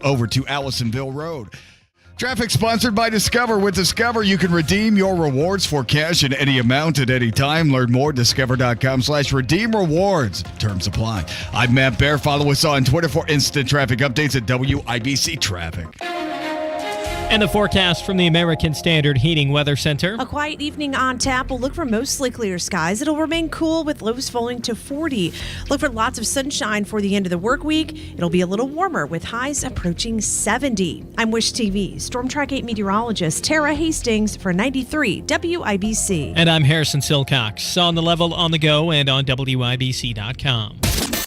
Over to Allisonville Road. Traffic sponsored by Discover. With Discover, you can redeem your rewards for cash in any amount at any time. Learn more at discover.com/redeem rewards. Terms apply. I'm Matt Bear. Follow us on Twitter for instant traffic updates at WIBC Traffic. And the forecast from the American Standard Heating Weather Center. A quiet evening on tap. We'll look for mostly clear skies. It'll remain cool with lows falling to 40. Look for lots of sunshine for the end of the work week. It'll be a little warmer with highs approaching 70. I'm Wish TV Storm Track 8 meteorologist Tara Hastings for 93 WIBC. And I'm Harrison Silcox. On the level, on the go, and on WIBC.com.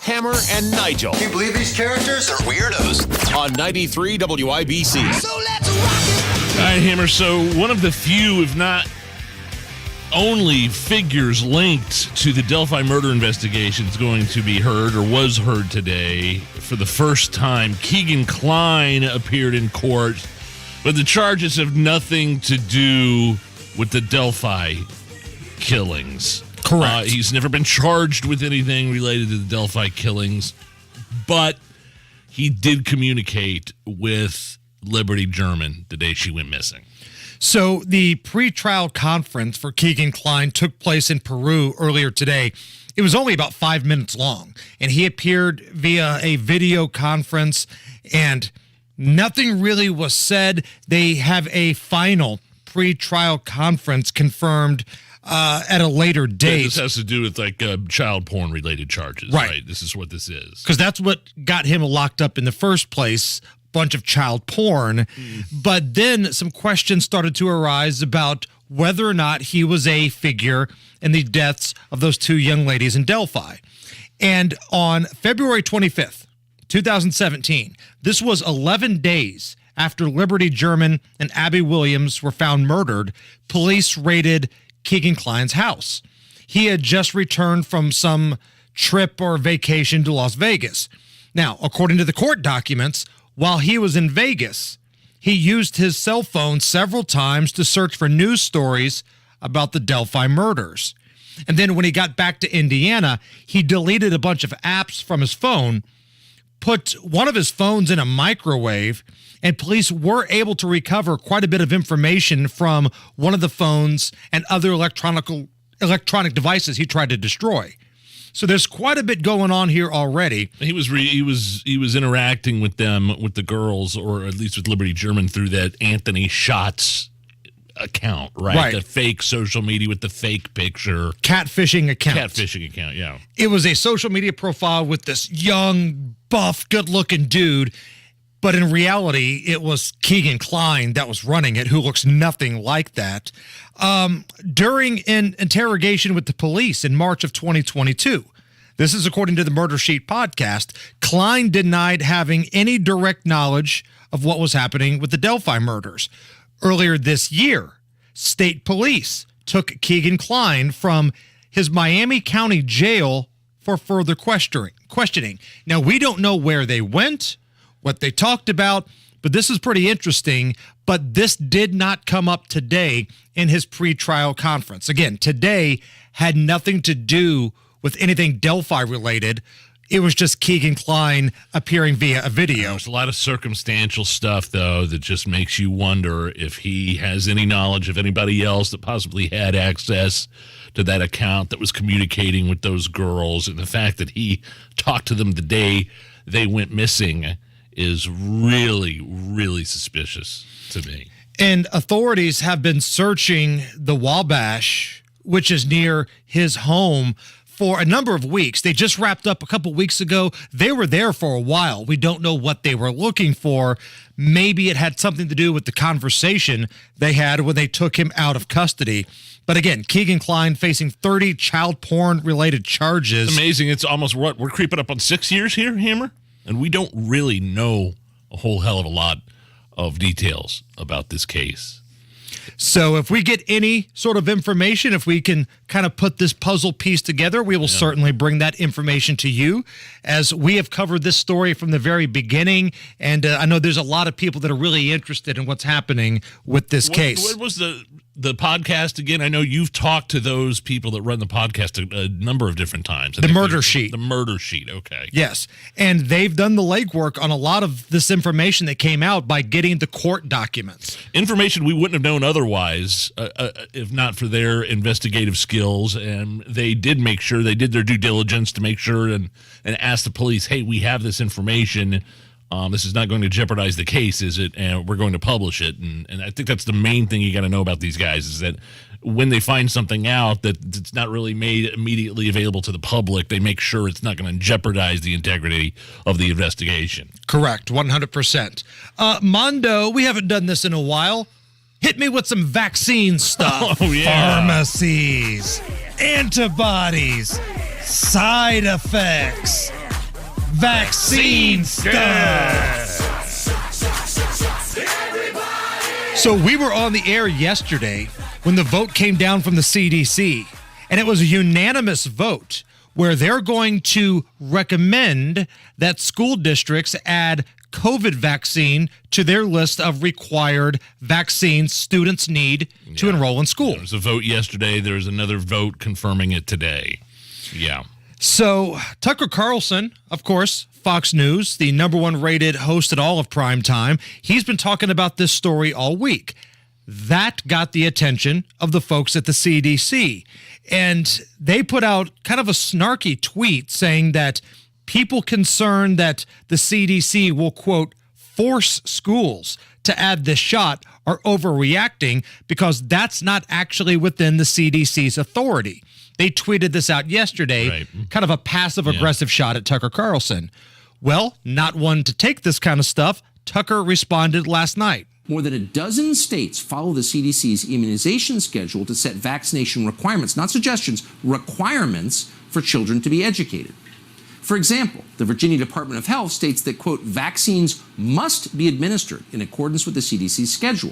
Hammer and Nigel. Can you believe these characters are weirdos? On 93 WIBC. So let's rock it! All right, Hammer. So one of the few, if not only, figures linked to the Delphi murder investigation is going to be heard, or was heard today for the first time. Keegan Klein appeared in court, but the charges have nothing to do with the Delphi killings. Correct. He's never been charged with anything related to the Delphi killings, but he did communicate with Liberty German the day she went missing. So the pretrial conference for Keegan Klein took place in Peru earlier today. It was only about 5 minutes long, and he appeared via a video conference, and nothing really was said. They have a final pretrial conference confirmed at a later date. This has to do with child porn related charges, right? This is what this is. Because that's what got him locked up in the first place, bunch of child porn. But then some questions started to arise about whether or not he was a figure in the deaths of those two young ladies in Delphi. And on February 25th, 2017, this was 11 days after Liberty German and Abby Williams were found murdered, police raided Keegan Klein's house. He had just returned from some trip or vacation to Las Vegas. Now, according to the court documents, while he was in Vegas, he used his cell phone several times to search for news stories about the Delphi murders. And then when he got back to Indiana, he deleted a bunch of apps from his phone, put one of his phones in a microwave, and police were able to recover quite a bit of information from one of the phones and other electronic devices he tried to destroy. So there's quite a bit going on here already. He was interacting with them, with the girls, or at least with Liberty German, through that Anthony Schatz account, right? The fake social media with the fake picture. Catfishing account, yeah. It was a social media profile with this young, buff, good-looking dude. But in reality, it was Keegan Klein that was running it, who looks nothing like that. During an interrogation with the police in March of 2022, this is according to the Murder Sheet podcast, Klein denied having any direct knowledge of what was happening with the Delphi murders. Earlier this year, state police took Keegan Klein from his Miami County jail for further questioning. Now, we don't know where they went, what they talked about, but this is pretty interesting. But this did not come up today in his pretrial conference. Again, today had nothing to do with anything Delphi related. It was just Keegan Klein appearing via a video. There's a lot of circumstantial stuff, though, that just makes you wonder if he has any knowledge of anybody else that possibly had access to that account that was communicating with those girls. And the fact that he talked to them the day they went missing is really, really suspicious to me. And authorities have been searching the Wabash, which is near his home, for a number of weeks. They just wrapped up a couple weeks ago. They were there for a while. We don't know what they were looking for. Maybe it had something to do with the conversation they had when they took him out of custody. But again, Keegan Klein facing 30 child porn related charges. Amazing. It's almost what? We're creeping up on 6 years here, Hammer? And we don't really know a whole hell of a lot of details about this case. So if we get any sort of information, if we can kind of put this puzzle piece together, we will certainly bring that information to you, as we have covered this story from the very beginning. And I know there's a lot of people that are really interested in what's happening with this case. What was the the podcast again? I know you've talked to those people that run the podcast a number of different times. The Murder Sheet. The Murder Sheet, okay. Yes, and they've done the legwork on a lot of this information that came out by getting the court documents. Information we wouldn't have known otherwise if not for their investigative skills, and they did make sure, they did their due diligence to make sure and ask the police, hey, we have this information. This is not going to jeopardize the case, is it? And we're going to publish it. And I think that's the main thing you got to know about these guys is that when they find something out that it's not really made immediately available to the public, they make sure it's not going to jeopardize the integrity of the investigation. Correct, 100%. Mondo, we haven't done this in a while. Hit me with some vaccine stuff. Oh, yeah. Pharmacies, antibodies, side effects. Vaccine stuff. So we were on the air yesterday when the vote came down from the CDC, and it was a unanimous vote where they're going to recommend that school districts add COVID vaccine to their list of required vaccines students need to enroll in school. There was a vote yesterday. There's another vote confirming it today. Yeah. So Tucker Carlson, of course, Fox News, the number one rated host at all of prime time, he's been talking about this story all week. That got the attention of the folks at the CDC. And they put out kind of a snarky tweet saying that people concerned that the CDC will, quote, force schools to add this shot are overreacting because that's not actually within the CDC's authority. They tweeted this out yesterday, right. Kind of a passive-aggressive shot at Tucker Carlson. Well, not one to take this kind of stuff, Tucker responded last night. More than a dozen states follow the CDC's immunization schedule to set vaccination requirements, not suggestions, requirements for children to be educated. For example, the Virginia Department of Health states that, quote, vaccines must be administered in accordance with the CDC's schedule.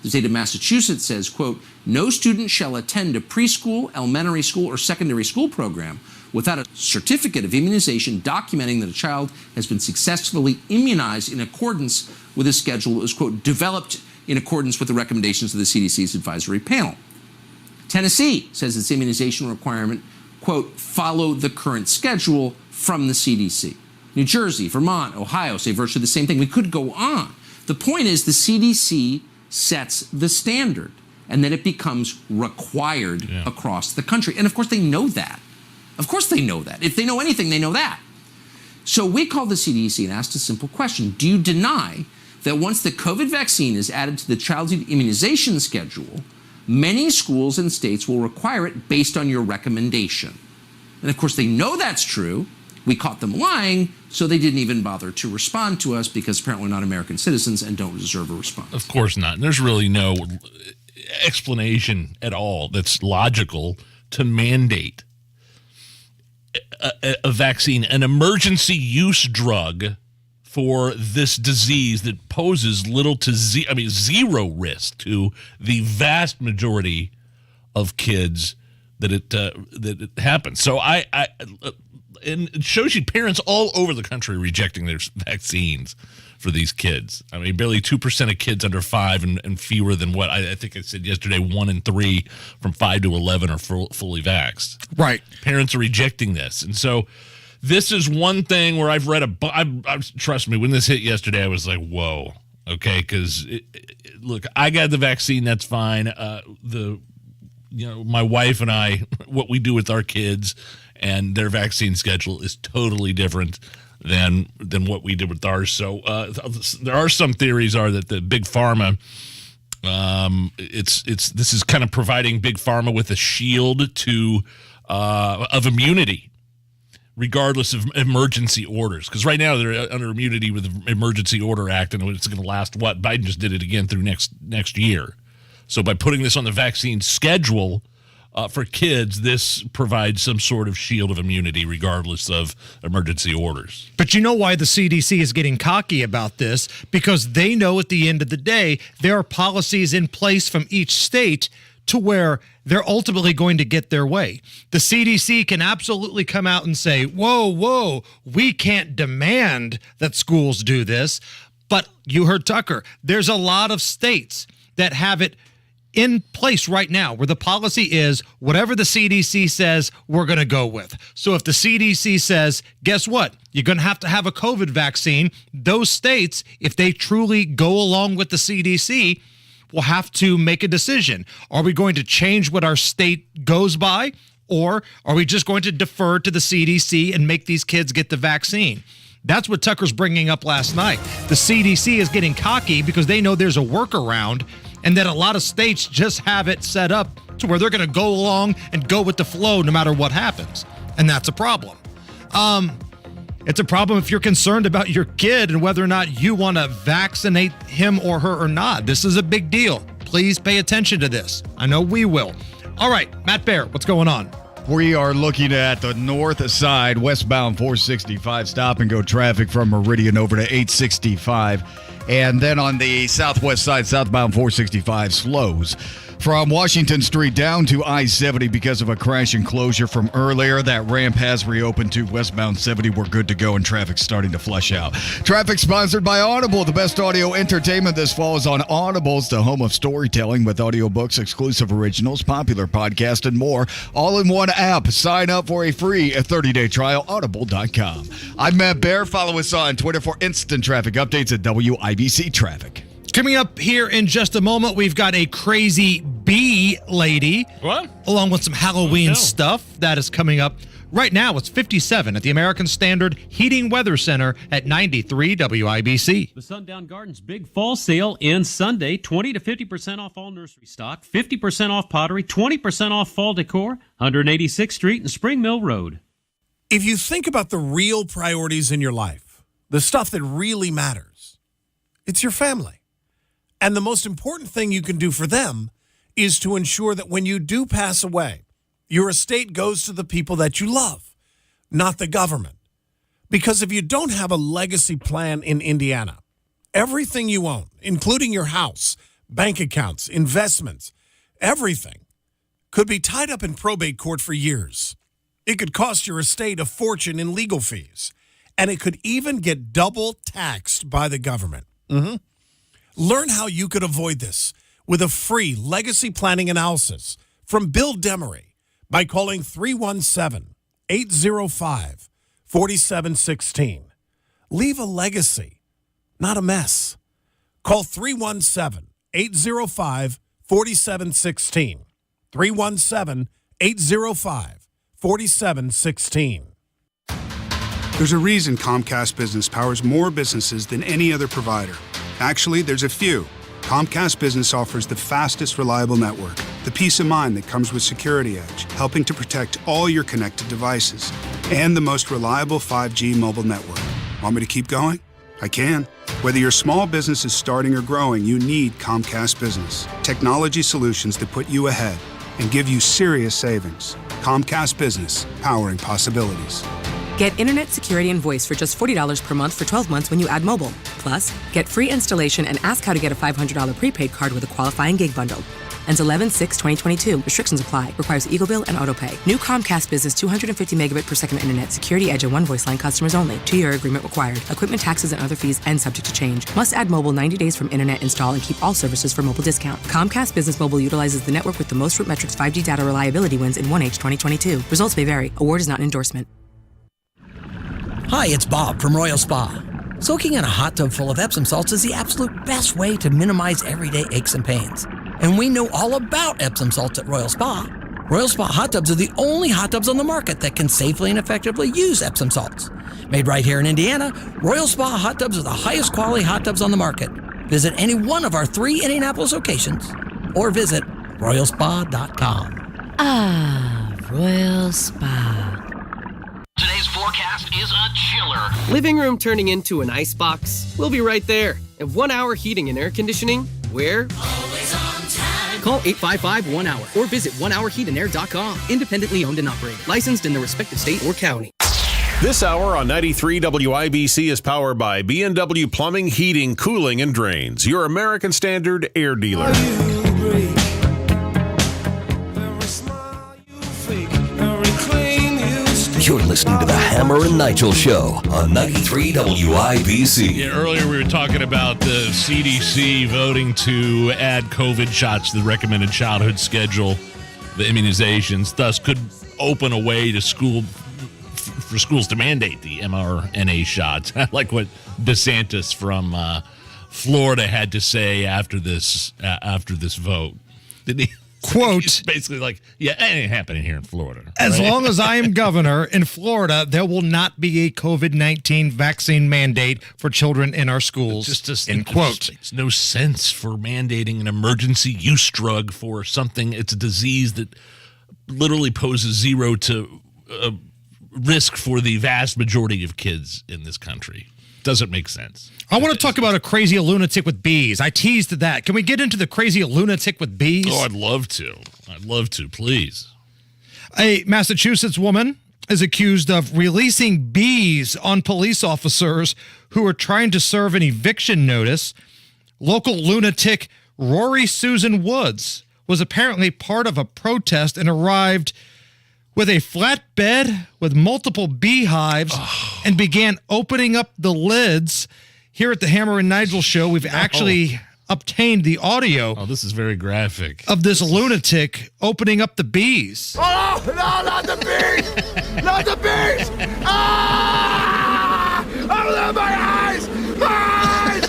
The state of Massachusetts says, quote, no student shall attend a preschool, elementary school, or secondary school program without a certificate of immunization documenting that a child has been successfully immunized in accordance with a schedule that was, quote, developed in accordance with the recommendations of the CDC's advisory panel. Tennessee says its immunization requirement, quote, follow the current schedule from the CDC. New Jersey, Vermont, Ohio say virtually the same thing. We could go on. The point is the CDC sets the standard, and then it becomes required across the country. And of course they know that. Of course they know that. If they know anything, they know that. So we called the CDC and asked a simple question. Do you deny that once the COVID vaccine is added to the childhood immunization schedule, many schools and states will require it based on your recommendation? And of course they know that's true. We caught them lying, so they didn't even bother to respond to us because apparently we're not American citizens and don't deserve a response. Of course not. And there's really no explanation at all that's logical to mandate a vaccine, an emergency use drug for this disease that poses little to zero risk to the vast majority of kids that it happens. So and it shows you parents all over the country rejecting their vaccines for these kids. I mean, barely 2% of kids under 5 and fewer than what I think I said yesterday, 1 in 3 from 5 to 11 are fully vaxxed. Right. Parents are rejecting this. And so this is one thing where I've read trust me, when this hit yesterday, I was like, whoa. Okay. Cause look, I got the vaccine. That's fine. My wife and I, what we do with our kids and their vaccine schedule is totally different than what we did with ours. So there are some theories that the big pharma, this is kind of providing big pharma with a shield of immunity, regardless of emergency orders. Because right now they're under immunity with the Emergency Order Act, and it's going to last Biden just did it again through next year. So by putting this on the vaccine schedule for kids, this provides some sort of shield of immunity regardless of emergency orders. But you know why the CDC is getting cocky about this? Because they know at the end of the day, there are policies in place from each state to where they're ultimately going to get their way. The CDC can absolutely come out and say, whoa, we can't demand that schools do this. But you heard Tucker, there's a lot of states that have it in place right now where the policy is whatever the CDC says, we're going to go with. So if the CDC says, guess what? You're going to have a COVID vaccine. Those states, if they truly go along with the CDC, will have to make a decision. Are we going to change what our state goes by? Or are we just going to defer to the CDC and make these kids get the vaccine? That's what Tucker's bringing up last night. The CDC is getting cocky because they know there's a workaround and that a lot of states just have it set up to where they're going to go along and go with the flow no matter what happens. And that's a problem. It's a problem if you're concerned about your kid and whether or not you want to vaccinate him or her or not. This is a big deal. Please pay attention to this. I know we will. All right, Matt Bear, what's going on? We are looking at the north side, westbound 465, stop and go traffic from Meridian over to 865. And then on the southwest side, southbound 465 slows from Washington Street down to I-70 because of a crash and closure from earlier. That ramp has reopened to westbound 70. We're good to go and traffic's starting to flush out. Traffic sponsored by Audible. The best audio entertainment this fall is on Audible's the home of storytelling with audiobooks, exclusive originals, popular podcasts, and more. All in one app. Sign up for a free 30-day trial, audible.com. I'm Matt Bear. Follow us on Twitter for instant traffic updates at WIBC Traffic. Coming up here in just a moment, we've got a crazy bee lady. What? Along with some Halloween stuff that is coming up. Right now, it's 57 at the American Standard Heating Weather Center at 93 WIBC. The Sundown Gardens Big Fall Sale ends Sunday. 20 to 50% off all nursery stock, 50% off pottery, 20% off fall decor, 186th Street and Spring Mill Road. If you think about the real priorities in your life, the stuff that really matters, it's your family. And the most important thing you can do for them is to ensure that when you do pass away, your estate goes to the people that you love, not the government. Because if you don't have a legacy plan in Indiana, everything you own, including your house, bank accounts, investments, everything, could be tied up in probate court for years. It could cost your estate a fortune in legal fees, and it could even get double taxed by the government. Learn how you could avoid this with a free legacy planning analysis from Bill Demery by calling 317-805-4716. Leave a legacy, not a mess. Call 317-805-4716. 317-805-4716. There's a reason Comcast Business powers more businesses than any other provider. Actually, there's a few. Comcast Business offers the fastest, reliable network, the peace of mind that comes with Security Edge, helping to protect all your connected devices, and the most reliable 5G mobile network. Want me to keep going? I can. Whether your small business is starting or growing, you need Comcast Business. Technology solutions that put you ahead and give you serious savings. Comcast Business, powering possibilities. Get Internet Security and Voice for just $40 per month for 12 months when you add mobile. Plus, get free installation and ask how to get a $500 prepaid card with a qualifying gig bundle. Ends 11/6/2022. Restrictions apply. Requires Eagle Bill and AutoPay. New Comcast Business 250 megabit per second Internet. Security Edge and one voice line customers only. 2-year agreement required. Equipment taxes and other fees and subject to change. Must add mobile 90 days from Internet install and keep all services for mobile discount. Comcast Business Mobile utilizes the network with the most RootMetrics 5G data reliability wins in 1H 2022. Results may vary. Award is not an endorsement. Hi, it's Bob from Royal Spa. Soaking in a hot tub full of Epsom salts is the absolute best way to minimize everyday aches and pains. And we know all about Epsom salts at Royal Spa. Royal Spa hot tubs are the only hot tubs on the market that can safely and effectively use Epsom salts. Made right here in Indiana, Royal Spa hot tubs are the highest quality hot tubs on the market. Visit any one of our 3 Indianapolis locations or visit royalspa.com. Ah, Royal Spa. Today's forecast is a chiller. Living room turning into an icebox? We'll be right there. And 1 hour heating and air conditioning? We're always on time. Call 855-1-HOUR or visit onehourheatandair.com. Independently owned and operated. Licensed in the respective state or county. This hour on 93 WIBC is powered by B&W Plumbing, Heating, Cooling, and Drains, your American Standard air dealer. You're listening to the Hammer and Nigel Show on 93 WIBC. Yeah, earlier we were talking about the CDC voting to add COVID shots to the recommended childhood schedule, the immunizations, thus could open a way to for schools to mandate the mRNA shots. I like what DeSantis from Florida had to say after this vote. Did he? Quote, he's basically like, yeah, it ain't happening here in Florida. As right? long as I am governor in Florida, there will not be a COVID-19 vaccine mandate for children in our schools. End quote. It makes no sense for mandating an emergency use drug for something. It's a disease that literally poses zero to risk for the vast majority of kids in this country. Doesn't make sense. I want to talk about a crazy lunatic with bees. I teased that. Can we get into the crazy lunatic with bees? Oh, I'd love to. Please. A Massachusetts woman is accused of releasing bees on police officers who are trying to serve an eviction notice. Local lunatic Rory Susan Woods was apparently part of a protest and arrived with a flatbed with multiple beehives and began opening up the lids. Here at the Hammer and Nigel Show, we've actually obtained the audio. Oh, this is very graphic. Of this lunatic opening up the bees. Oh, no, not the bees! Not the bees! Ah! Oh, my eyes! My eyes!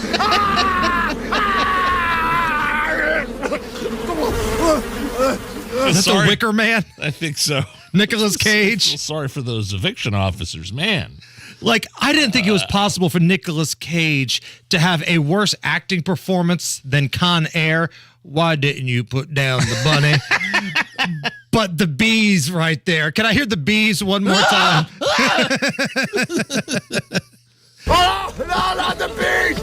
Is that the Wicker Man? I think so. Nicolas Cage? Sorry for those eviction officers, man. Like, I didn't think it was possible for Nicolas Cage to have a worse acting performance than Con Air. Why didn't you put down the bunny? But the bees right there. Can I hear the bees one more time? Oh, no, not the bees!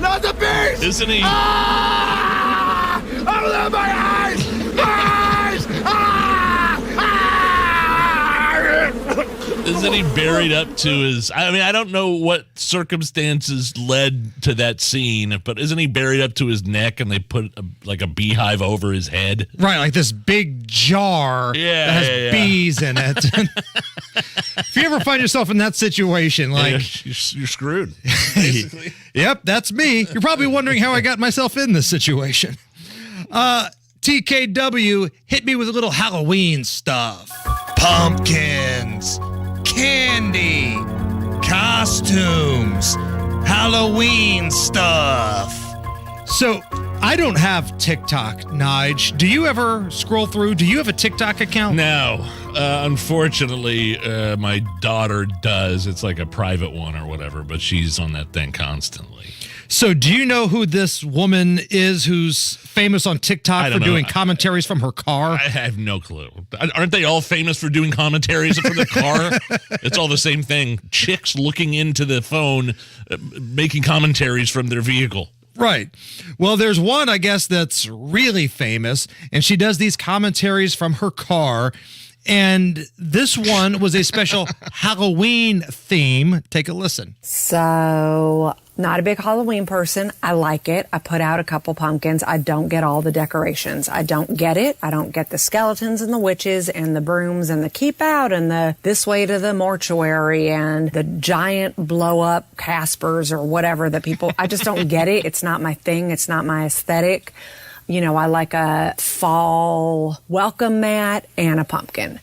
Not the bees! Isn't he? Ah! Oh, my eyes! My eyes! Ah! Isn't he buried up to his... I mean, I don't know what circumstances led to that scene, but isn't he buried up to his neck and they put a beehive over his head? Right, like this big jar that has bees in it. If you ever find yourself in that situation, like... you're screwed, basically. Yep, that's me. You're probably wondering how I got myself in this situation. TKW hit me with a little Halloween stuff. Pumpkins, candy, costumes, Halloween stuff. So, I don't have TikTok, Nige. Do you ever scroll through? Do you have a TikTok account? No. Unfortunately, my daughter does. It's like a private one or whatever, but she's on that thing constantly. So do you know who this woman is who's famous on TikTok for doing commentaries from her car? I have no clue. Aren't they all famous for doing commentaries from their car? It's all the same thing. Chicks looking into the phone, making commentaries from their vehicle. Right. Well, there's one, I guess, that's really famous, and she does these commentaries from her car. And this one was a special Halloween theme. Take a listen. So, not a big Halloween person. I like it. I put out a couple pumpkins. I don't get all the decorations. I don't get it. I don't get the skeletons and the witches and the brooms and the keep out and the this way to the mortuary and the giant blow up Caspers or whatever that people, I just don't get it. It's not my thing. It's not my aesthetic. You know, I like a fall welcome mat and a pumpkin.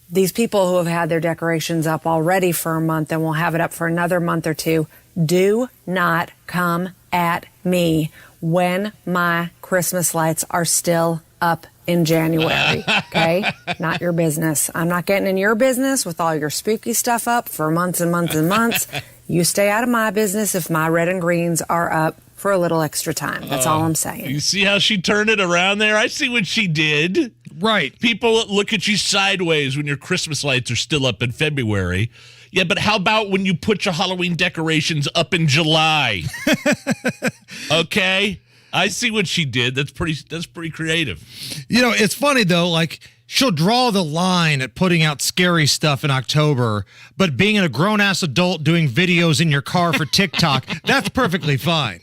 These people who have had their decorations up already for a month and will have it up for another month or two, do not come at me when my Christmas lights are still up in January, okay? Not your business. I'm not getting in your business with all your spooky stuff up for months and months and months. You stay out of my business if my red and greens are up for a little extra time. That's all I'm saying. You see how she turned it around there? I see what she did. Right. People look at you sideways when your Christmas lights are still up in February. Yeah, but how about when you put your Halloween decorations up in July? Okay? I see what she did. That's pretty creative. You know, it's funny though, like she'll draw the line at putting out scary stuff in October, but being a grown-ass adult doing videos in your car for TikTok, that's perfectly fine.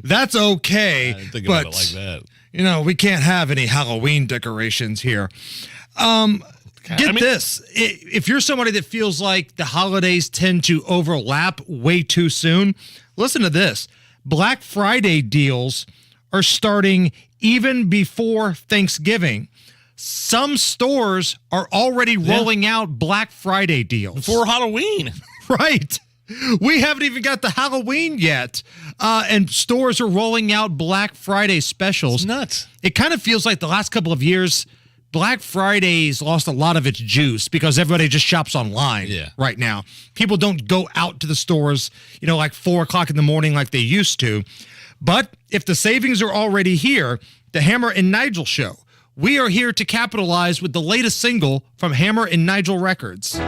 That's okay. I didn't think about it like that. You know, we can't have any Halloween decorations here. Get this. If you're somebody that feels like the holidays tend to overlap way too soon, listen to this. Black Friday deals are starting even before Thanksgiving. Some stores are already rolling out Black Friday deals. Before Halloween. Right. We haven't even got the Halloween yet. And stores are rolling out Black Friday specials. It's nuts. It kind of feels like the last couple of years, Black Friday's lost a lot of its juice because everybody just shops online right now. People don't go out to the stores, like 4 o'clock in the morning like they used to. But if the savings are already here, the Hammer and Nigel Show, we are here to capitalize with the latest single from Hammer and Nigel Records.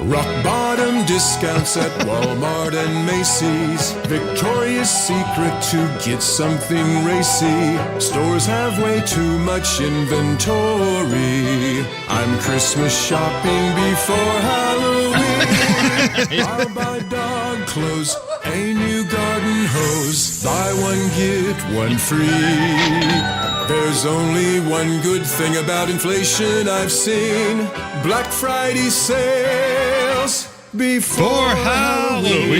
Rock bottom discounts at Walmart and Macy's. Victoria's Secret to get something racy. Stores have way too much inventory. I'm Christmas shopping before Halloween. I'll buy dog clothes, a new garden hose. Buy one, get one free. There's only one good thing about inflation I've seen. Black Friday sales before Halloween.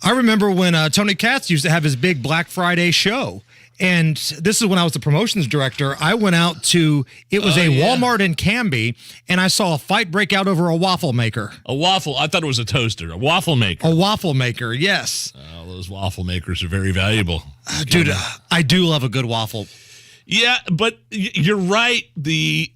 I remember when Tony Katz used to have his big Black Friday show. And this is when I was the promotions director. I went out to, it was Walmart in Canby, and I saw a fight break out over a waffle maker. A waffle? I thought it was a toaster. A waffle maker. A waffle maker, yes. Those waffle makers are very valuable. Dude, I do love a good waffle. Yeah, but you're right. The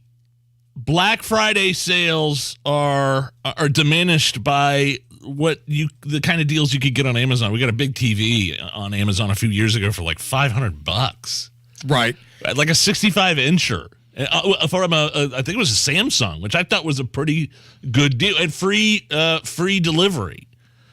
Black Friday sales are diminished by the kind of deals you could get on Amazon. We got a big TV on Amazon a few years ago for like $500. Right. Like a 65-incher. From I think it was a Samsung, which I thought was a pretty good deal, and free delivery.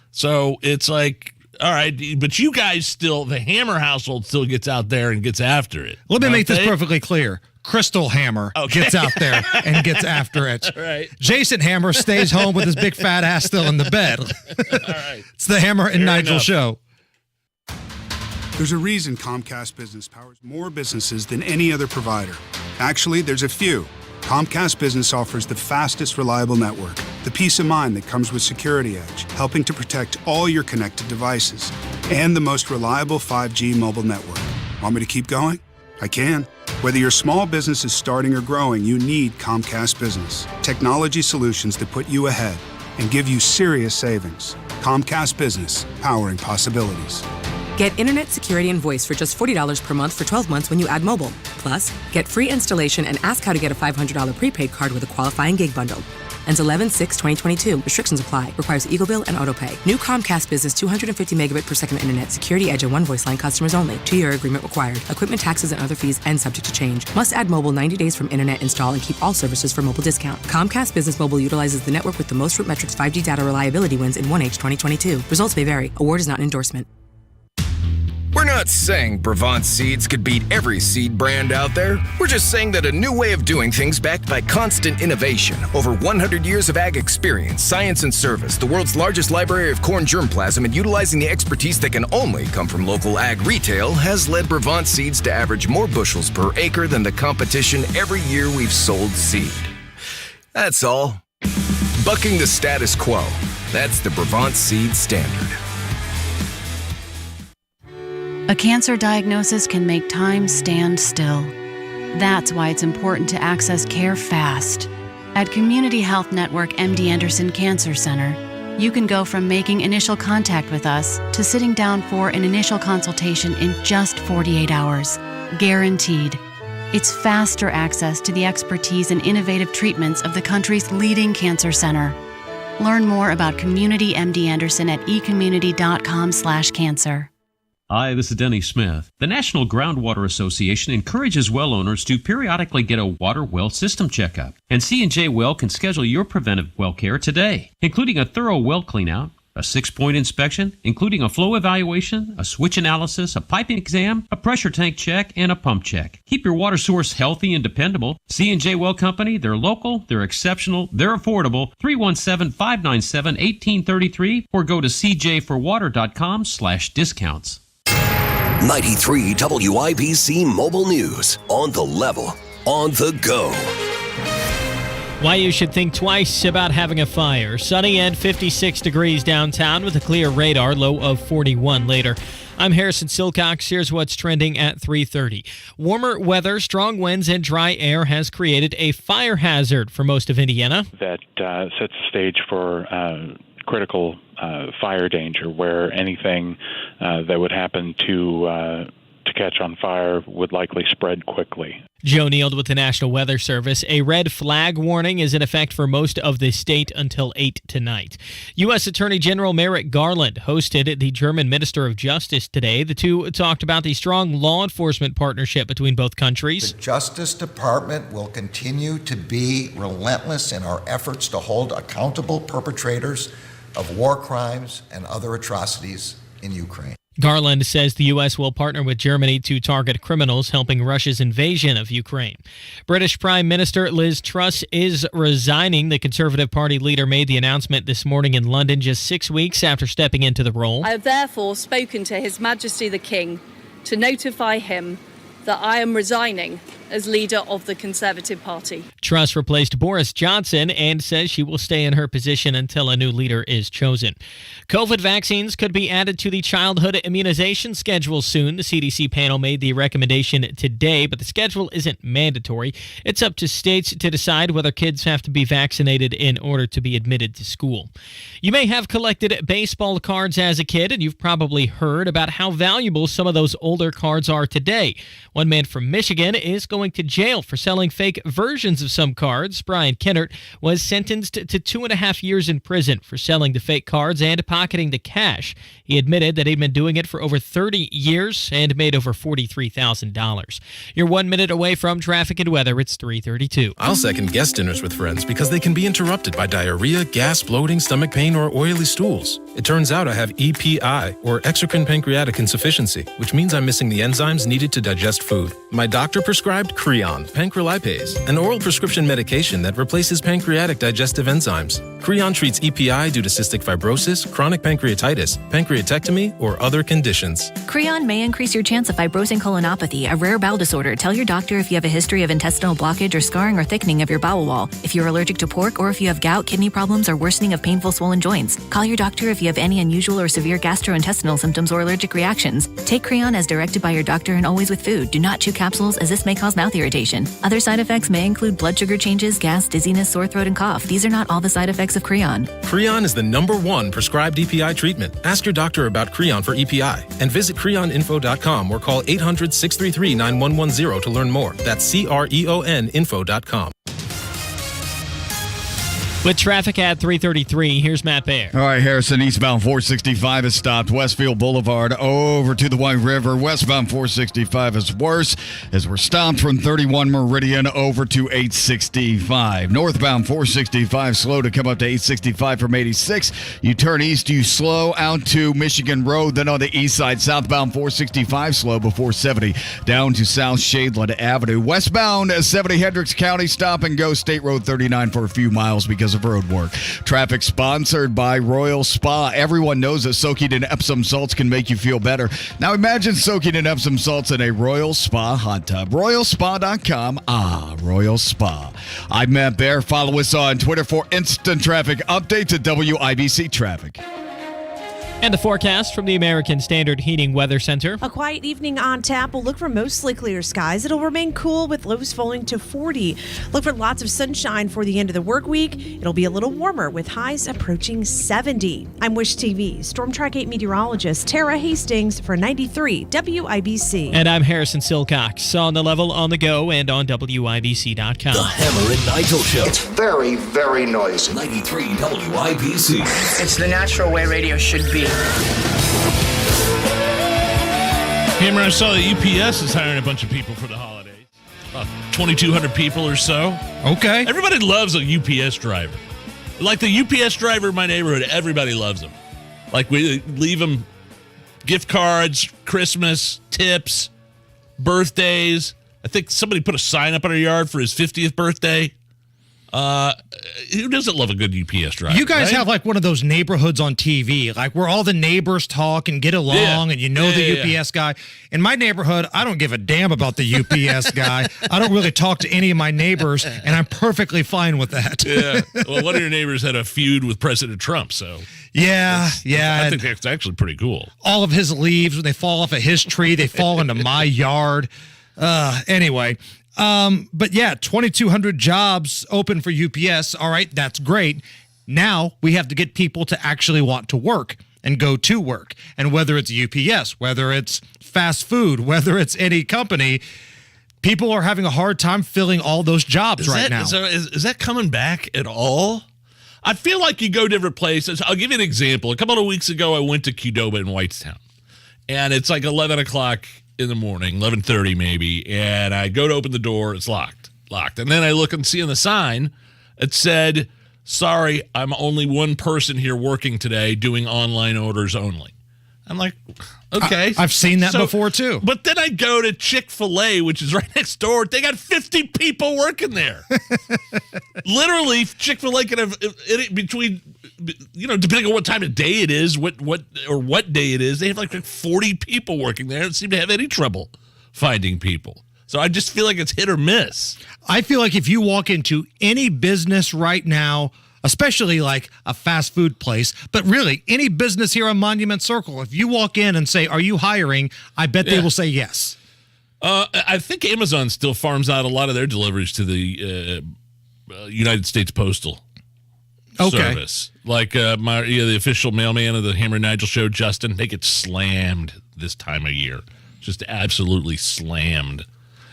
So it's like, all right, but you guys still, the Hammer household still gets out there and gets after it. Let me make this perfectly clear. Crystal Hammer gets out there and gets after it. Right. Jason Hammer stays home with his big fat ass still in the bed. All right. It's the Hammer and Nigel Show. There's a reason Comcast Business powers more businesses than any other provider. Actually, there's a few. Comcast Business offers the fastest, reliable network, the peace of mind that comes with Security Edge, helping to protect all your connected devices, and the most reliable 5G mobile network. Want me to keep going? I can. Whether your small business is starting or growing, you need Comcast Business. Technology solutions that put you ahead and give you serious savings. Comcast Business, powering possibilities. Get internet security and voice for just $40 per month for 12 months when you add mobile. Plus, get free installation and ask how to get a $500 prepaid card with a qualifying gig bundle. Ends 11/6/2022. Restrictions apply. Requires Eagle Bill and AutoPay. New Comcast Business 250 megabit per second internet. Security Edge and one voice line customers only. 2-year agreement required. Equipment taxes and other fees and subject to change. Must add mobile 90 days from internet install and keep all services for mobile discount. Comcast Business Mobile utilizes the network with the most Root Metrics 5G data reliability wins in 1H 2022. Results may vary. Award is not an endorsement. We're not saying Brevant Seeds could beat every seed brand out there. We're just saying that a new way of doing things backed by constant innovation, over 100 years of ag experience, science and service, the world's largest library of corn germplasm, and utilizing the expertise that can only come from local ag retail has led Brevant Seeds to average more bushels per acre than the competition every year we've sold seed. That's all. Bucking the status quo. That's the Brevant Seed standard. A cancer diagnosis can make time stand still. That's why it's important to access care fast. At Community Health Network MD Anderson Cancer Center, you can go from making initial contact with us to sitting down for an initial consultation in just 48 hours. Guaranteed. It's faster access to the expertise and innovative treatments of the country's leading cancer center. Learn more about Community MD Anderson at ecommunity.com/cancer. Hi, this is Denny Smith. The National Groundwater Association encourages well owners to periodically get a water well system checkup. And C&J Well can schedule your preventive well care today, including a thorough well cleanout, a 6-point inspection, including a flow evaluation, a switch analysis, a piping exam, a pressure tank check, and a pump check. Keep your water source healthy and dependable. C&J Well Company, they're local, they're exceptional, they're affordable. 317-597-1833 or go to cjforwater.com/discounts. 93 WIBC Mobile News. On the level, on the go. Why you should think twice about having a fire. Sunny and 56 degrees downtown with a clear radar, low of 41 later. I'm Harrison Silcox. Here's what's trending at 3:30. Warmer weather, strong winds, and dry air has created a fire hazard for most of Indiana. That sets the stage for critical fire danger, where anything that would happen to catch on fire would likely spread quickly. Joe Neild with the National Weather Service. A red flag warning is in effect for most of the state until 8 tonight. U.S. Attorney General Merrick Garland hosted the German Minister of Justice today. The two talked about the strong law enforcement partnership between both countries. The Justice Department will continue to be relentless in our efforts to hold accountable perpetrators of war crimes and other atrocities in Ukraine. Garland says the U.S. will partner with Germany to target criminals helping Russia's invasion of Ukraine. British Prime Minister Liz Truss is resigning. The Conservative Party leader made the announcement this morning in London, just 6 weeks after stepping into the role. I have therefore spoken to His Majesty the King to notify him that I am resigning as leader of the Conservative Party. Truss replaced Boris Johnson and says she will stay in her position until a new leader is chosen. COVID vaccines could be added to the childhood immunization schedule soon. The CDC panel made the recommendation today, but the schedule isn't mandatory. It's up to states to decide whether kids have to be vaccinated in order to be admitted to school. You may have collected baseball cards as a kid, and you've probably heard about how valuable some of those older cards are today. One man from Michigan is going to jail for selling fake versions of some cards. Brian Kennert was sentenced to 2.5 years in prison for selling the fake cards and pocketing the cash. He admitted that he'd been doing it for over 30 years and made over $43,000. You're 1 minute away from traffic and weather. It's 3:32. I'll second guest dinners with friends because they can be interrupted by diarrhea, gas, bloating, stomach pain, or oily stools. It turns out I have EPI, or exocrine pancreatic insufficiency, which means I'm missing the enzymes needed to digest food. My doctor prescribed Creon, pancrelipase, an oral prescription medication that replaces pancreatic digestive enzymes. Creon treats EPI due to cystic fibrosis, chronic pancreatitis, pancreatectomy, or other conditions. Creon may increase your chance of fibrosing colonopathy, a rare bowel disorder. Tell your doctor if you have a history of intestinal blockage or scarring or thickening of your bowel wall, if you're allergic to pork, or if you have gout, kidney problems, or worsening of painful swollen joints. Call your doctor if you have any unusual or severe gastrointestinal symptoms or allergic reactions. Take Creon as directed by your doctor and always with food. Do not chew capsules, as this may cause mouth irritation. Other side effects may include blood sugar changes, gas, dizziness, sore throat, and cough. These are not all the side effects of Creon. Creon is the #1 prescribed EPI treatment. Ask your doctor about Creon for EPI and visit creoninfo.com or call 800-633-9110 to learn more. That's CREONinfo.com. With traffic at 3:33, here's Matt Baer. All right, Harrison, eastbound 465 is stopped. Westfield Boulevard over to the White River. Westbound 465 is worse as we're stopped from 31 Meridian over to 865. Northbound 465 slow to come up to 865 from 86. You turn east, you slow out to Michigan Road. Then on the east side, southbound 465 slow before 70 down to South Shadeland Avenue. Westbound 70 Hendricks County, stop and go State Road 39 for a few miles because of road work. Traffic sponsored by Royal Spa. Everyone knows that soaking in Epsom salts can make you feel better. Now imagine soaking in Epsom salts in a Royal Spa hot tub. RoyalSpa.com. Royal Spa. I'm Matt Baer. Follow us on Twitter for instant traffic updates at WIBC Traffic. And the forecast from the American Standard Heating Weather Center. A quiet evening on tap. We'll look for mostly clear skies. It'll remain cool with lows falling to 40. Look for lots of sunshine for the end of the work week. It'll be a little warmer with highs approaching 70. I'm Wish TV Storm Track 8 meteorologist Tara Hastings for 93 WIBC. And I'm Harrison Silcox. On the level, on the go, and on WIBC.com. The Hammer and Nigel Show. It's very, very noisy. 93 WIBC. It's the natural way radio should be. Hammer, I saw that UPS is hiring a bunch of people for the holidays. 2,200 people or so. Okay. Everybody loves a UPS driver. Like the UPS driver in my neighborhood, everybody loves them. Like we leave them gift cards, Christmas, tips, birthdays. I think somebody put a sign up in our yard for his 50th birthday. Who doesn't love a good UPS driver? You guys right? have like one of those neighborhoods on TV, like where all the neighbors talk and get along, and you know the UPS guy. In my neighborhood, I don't give a damn about the UPS guy. I don't really talk to any of my neighbors, and I'm perfectly fine with that. Yeah. Well, one of your neighbors had a feud with President Trump, so yeah. I think that's actually pretty cool. All of his leaves, when they fall off of his tree, they fall into my yard. Anyway. But yeah, 2,200 jobs open for UPS. All right, that's great. Now we have to get people to actually want to work and go to work. And whether it's UPS, whether it's fast food, whether it's any company, people are having a hard time filling all those jobs now. Is that coming back at all? I feel like you go different places. I'll give you an example. A couple of weeks ago, I went to Qdoba in Whitestown, and it's like 11 o'clock in the morning, 11:30 maybe, and I go to open the door, it's locked. And then I look and see on the sign, it said, "Sorry, I'm only one person here working today, doing online orders only." I'm like, okay. I've seen that before too. But then I go to Chick-fil-A, which is right next door. They got 50 people working there. Literally, Chick-fil-A can have between, depending on what time of day it is, what day it is, they have like 40 people working there and seem to have any trouble finding people. So I just feel like it's hit or miss. I feel like if you walk into any business right now, especially like a fast food place, but really any business here on Monument Circle, if you walk in and say, "Are you hiring?" I bet they will say yes. I think Amazon still farms out a lot of their deliveries to the United States Postal Service. Like the official mailman of the Hammer and Nigel show, Justin, they get slammed this time of year. Just absolutely slammed.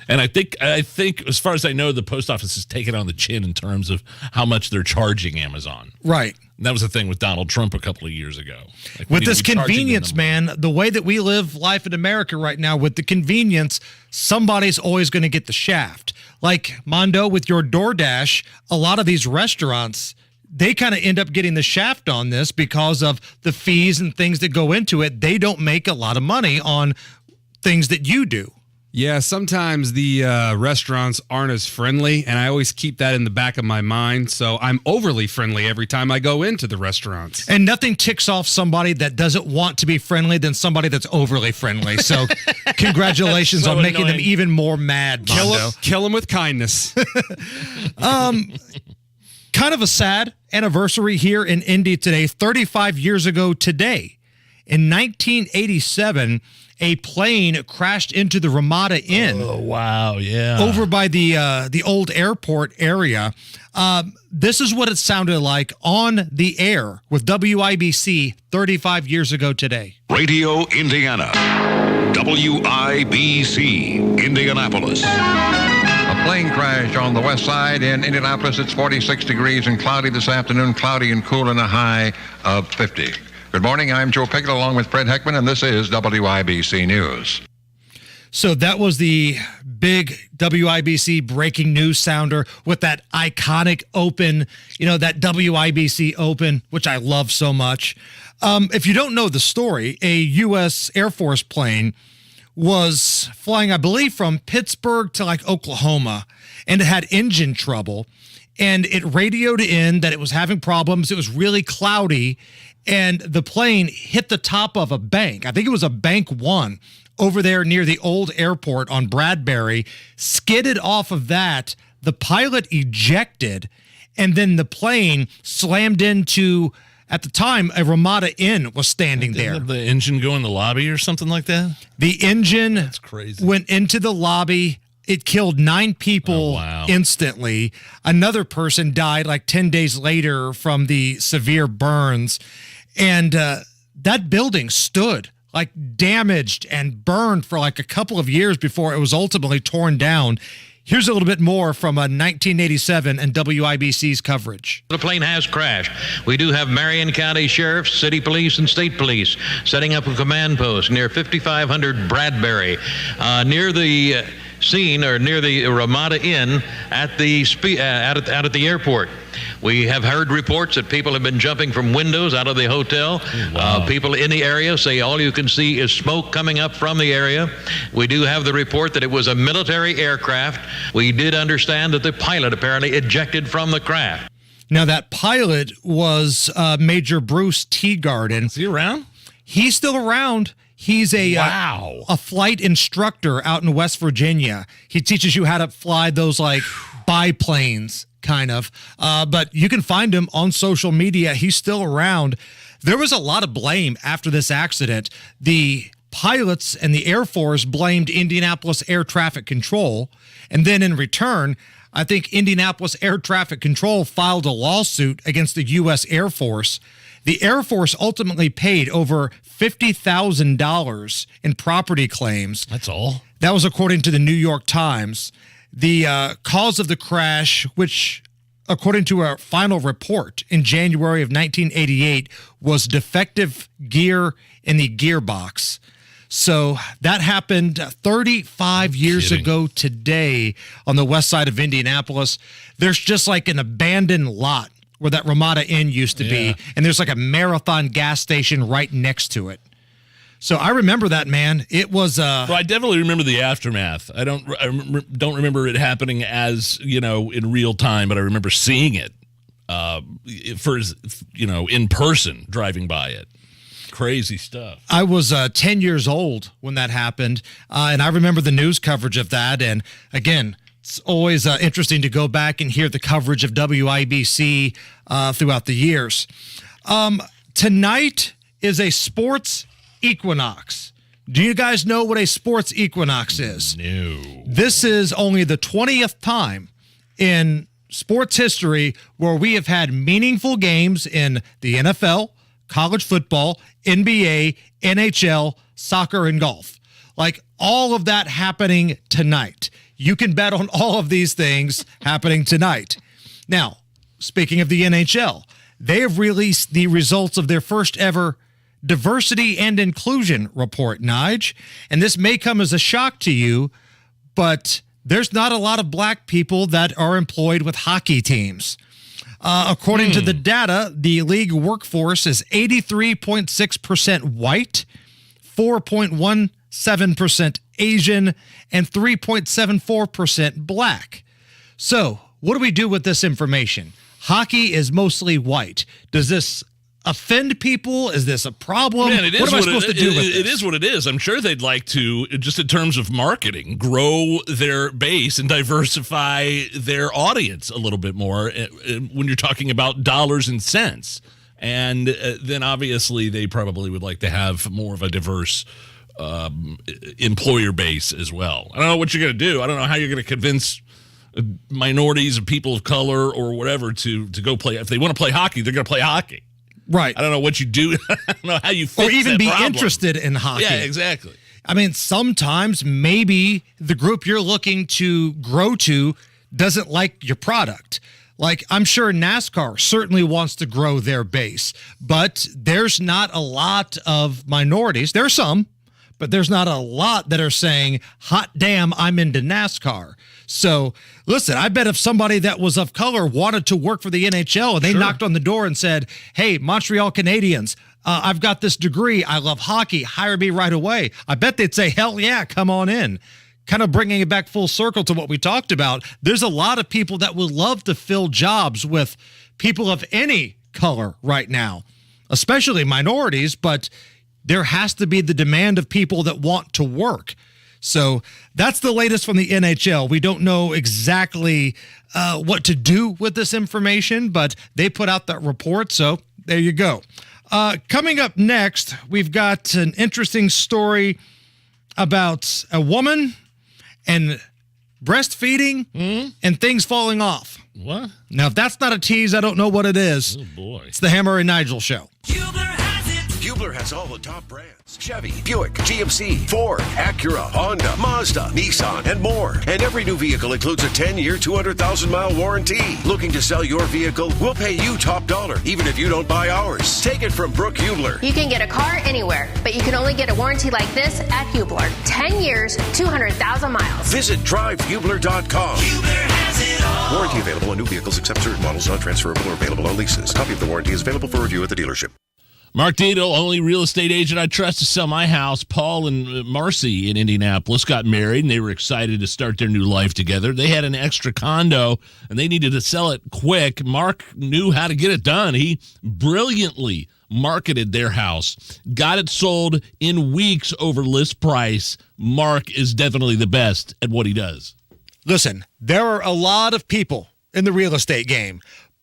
And I think, as far as I know, the post office is taking on the chin in terms of how much they're charging Amazon. Right. And that was the thing with Donald Trump a couple of years ago. With this convenience, man, the way that we live life in America right now, with the convenience, somebody's always going to get the shaft. Like, Mondo, with your DoorDash, a lot of these restaurants, they kind of end up getting the shaft on this because of the fees and things that go into it. They don't make a lot of money on things that you do. Yeah, sometimes the restaurants aren't as friendly, and I always keep that in the back of my mind. So I'm overly friendly every time I go into the restaurants. And nothing ticks off somebody that doesn't want to be friendly than somebody that's overly friendly. So congratulations on making them even more mad, Mondo. Kill them with kindness. Kind of a sad anniversary here in Indy today. 35 years ago today, in 1987, a plane crashed into the Ramada Inn. Oh, wow, yeah. Over by the old airport area. This is what it sounded like on the air with WIBC 35 years ago today. Radio Indiana, WIBC, Indianapolis. A plane crash on the west side in Indianapolis. It's 46 degrees and cloudy this afternoon, cloudy and cool, and a high of 50. Good morning, I'm Joe Pickett along with Fred Heckman, and this is WIBC News. So that was the big WIBC breaking news sounder with that iconic open, that WIBC open, which I love so much. If you don't know the story, a U.S. Air Force plane was flying, I believe, from Pittsburgh to like Oklahoma, and it had engine trouble, and it radioed in that it was having problems. It was really cloudy, and the plane hit the top of a bank. I think it was a Bank 1 over there near the old airport on Bradbury, skidded off of that. The pilot ejected, and then the plane slammed into, at the time, a Ramada Inn was standing there. Didn't the engine go in the lobby or something like that? The engine That's crazy. Went into the lobby. It killed 9 people instantly. Another person died like 10 days later from the severe burns. And that building stood like damaged and burned for like a couple of years before it was ultimately torn down. Here's a little bit more from 1987 and WIBC's coverage. The plane has crashed. We do have Marion County Sheriffs, City Police, and State Police setting up a command post near 5500 Bradbury. Near the seen or near the Ramada Inn at the out at the airport. We have heard reports that people have been jumping from windows out of the hotel. Wow. People in the area say all you can see is smoke coming up from the area. We do have the report that it was a military aircraft. We did understand that the pilot apparently ejected from the craft. Now, that pilot was Major Bruce Teagarden. Is he around? He's still around. He's a flight instructor out in West Virginia. He teaches you how to fly those like biplanes, kind of. But you can find him on social media. He's still around. There was a lot of blame after this accident. The pilots and the Air Force blamed Indianapolis Air Traffic Control. And then in return, I think Indianapolis Air Traffic Control filed a lawsuit against the U.S. Air Force. The Air Force ultimately paid over $50,000 in property claims. That's all? That was according to the New York Times. The cause of the crash, which according to a final report in January of 1988, was defective gear in the gearbox. So that happened 35 years ago today on the west side of Indianapolis. There's just like an abandoned lot where that Ramada Inn used to be, and there's like a Marathon gas station right next to it. So I remember that, man. It was well, I definitely remember the aftermath. I don't remember it happening as, in real time, but I remember seeing it in person, driving by it. Crazy stuff. I was 10 years old when that happened, and I remember the news coverage of that. And again, it's always interesting to go back and hear the coverage of WIBC throughout the years. Tonight is a sports equinox. Do you guys know what a sports equinox is? No. This is only the 20th time in sports history where we have had meaningful games in the NFL, college football, NBA, NHL, soccer, and golf. Like all of that happening tonight. You can bet on all of these things happening tonight. Now, speaking of the NHL, they have released the results of their first ever diversity and inclusion report, Nige. And this may come as a shock to you, but there's not a lot of black people that are employed with hockey teams. According to the data, the league workforce is 83.6% white, 4.17% Asian, and 3.74% black. So, what do we do with this information? Hockey is mostly white. Does this offend people? Is this a problem? Man, it is what am I supposed to do with this? It is what it is. I'm sure they'd like to, just in terms of marketing, grow their base and diversify their audience a little bit more when you're talking about dollars and cents. And then obviously they probably would like to have more of a diverse employer base as well. I don't know what you're going to do. I don't know how you're going to convince minorities or people of color or whatever to go play. If they want to play hockey, they're going to play hockey. Right. I don't know what you do. I don't know how you fix or even that be problem. interested in hockey. Yeah, exactly. I mean, sometimes maybe the group you're looking to grow to doesn't like your product. Like, I'm sure NASCAR certainly wants to grow their base, but there's not a lot of minorities. There's some, but there's not a lot that are saying, hot damn, I'm into NASCAR. So, listen, I bet if somebody that was of color wanted to work for the NHL and they knocked on the door and said, hey, Montreal Canadiens, I've got this degree. I love hockey. Hire me right away. I bet they'd say, hell yeah, come on in. Kind of bringing it back full circle to what we talked about. There's a lot of people that would love to fill jobs with people of any color right now, especially minorities, but there has to be the demand of people that want to work. So that's the latest from the NHL. We don't know exactly what to do with this information, but they put out that report, so there you go. Coming up next, we've got an interesting story about a woman and breastfeeding and things falling off. What? Now, if that's not a tease, I don't know what it is. Oh, boy. It's the Hammer and Nigel Show. Hubler has all the top brands. Chevy, Buick, GMC, Ford, Acura, Honda, Mazda, Nissan, and more. And every new vehicle includes a 10-year, 200,000-mile warranty. Looking to sell your vehicle? We'll pay you top dollar, even if you don't buy ours. Take it from Brooke Hubler. You can get a car anywhere, but you you can only get a warranty like this at Hubler. 10 years, 200,000 miles. Visit drivehubler.com. Warranty available on new vehicles except certain models, not transferable or available on leases. Copy of the warranty is available for review at the dealership. Mark Dietel, only real estate agent I trust to sell my house. Paul and Marcy in Indianapolis got married, and they were excited to start their new life together. They had an extra condo, and they needed to sell it quick. Mark knew how to get it done. He brilliantly marketed their house, got it sold in weeks over list price. Mark is definitely the best at what he does. Listen, there are a lot of people in the real estate game,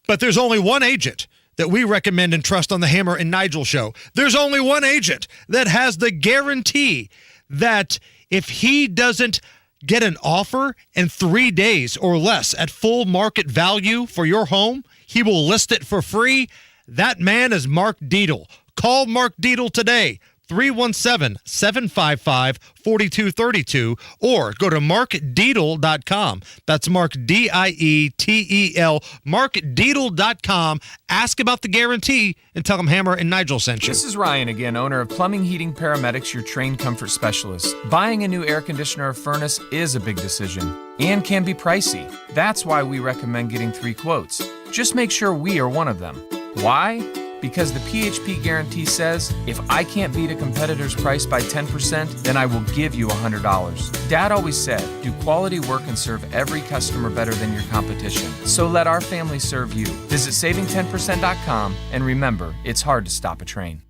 but there's only one agent that we recommend and trust on the Hammer and Nigel show. There's only one agent that has the guarantee that if he doesn't get an offer in 3 days or less at full market value for your home, he will list it for free. That man is Mark Dietel. Call Mark Dietel today, 317-755-4232, or go to markdietel.com. That's Mark, D-I-E-T-E-L, markdietel.com. Ask about the guarantee and tell them Hammer and Nigel sent you. This is Ryan again, owner of Plumbing Heating Paramedics, your trained comfort specialist. Buying a new air conditioner or furnace is a big decision and can be pricey. That's why we recommend getting 3 quotes. Just make sure we are one of them. Why? Because the PHP guarantee says, if I can't beat a competitor's price by 10%, then I will give you $100. Dad always said, do quality work and serve every customer better than your competition. So let our family serve you. Visit saving10%.com, and remember, it's hard to stop a train.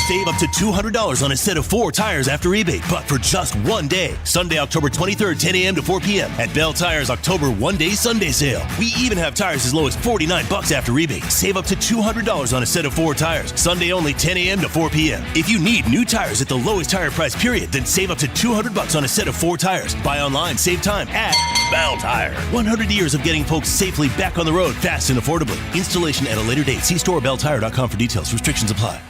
Save up to $200 on a set of 4 tires after rebate, but for just one day. Sunday, October 23rd, 10 a.m. to 4 p.m. at Bell Tire's October one-day Sunday sale. We even have tires as low as $49 after rebate. Save up to $200 on a set of 4 tires. Sunday only, 10 a.m. to 4 p.m. If you need new tires at the lowest tire price period, then save up to $200 on a set of 4 tires. Buy online, save time at Bell Tire. 100 years of getting folks safely back on the road fast and affordably. Installation at a later date. See store belltire.com for details. Restrictions apply.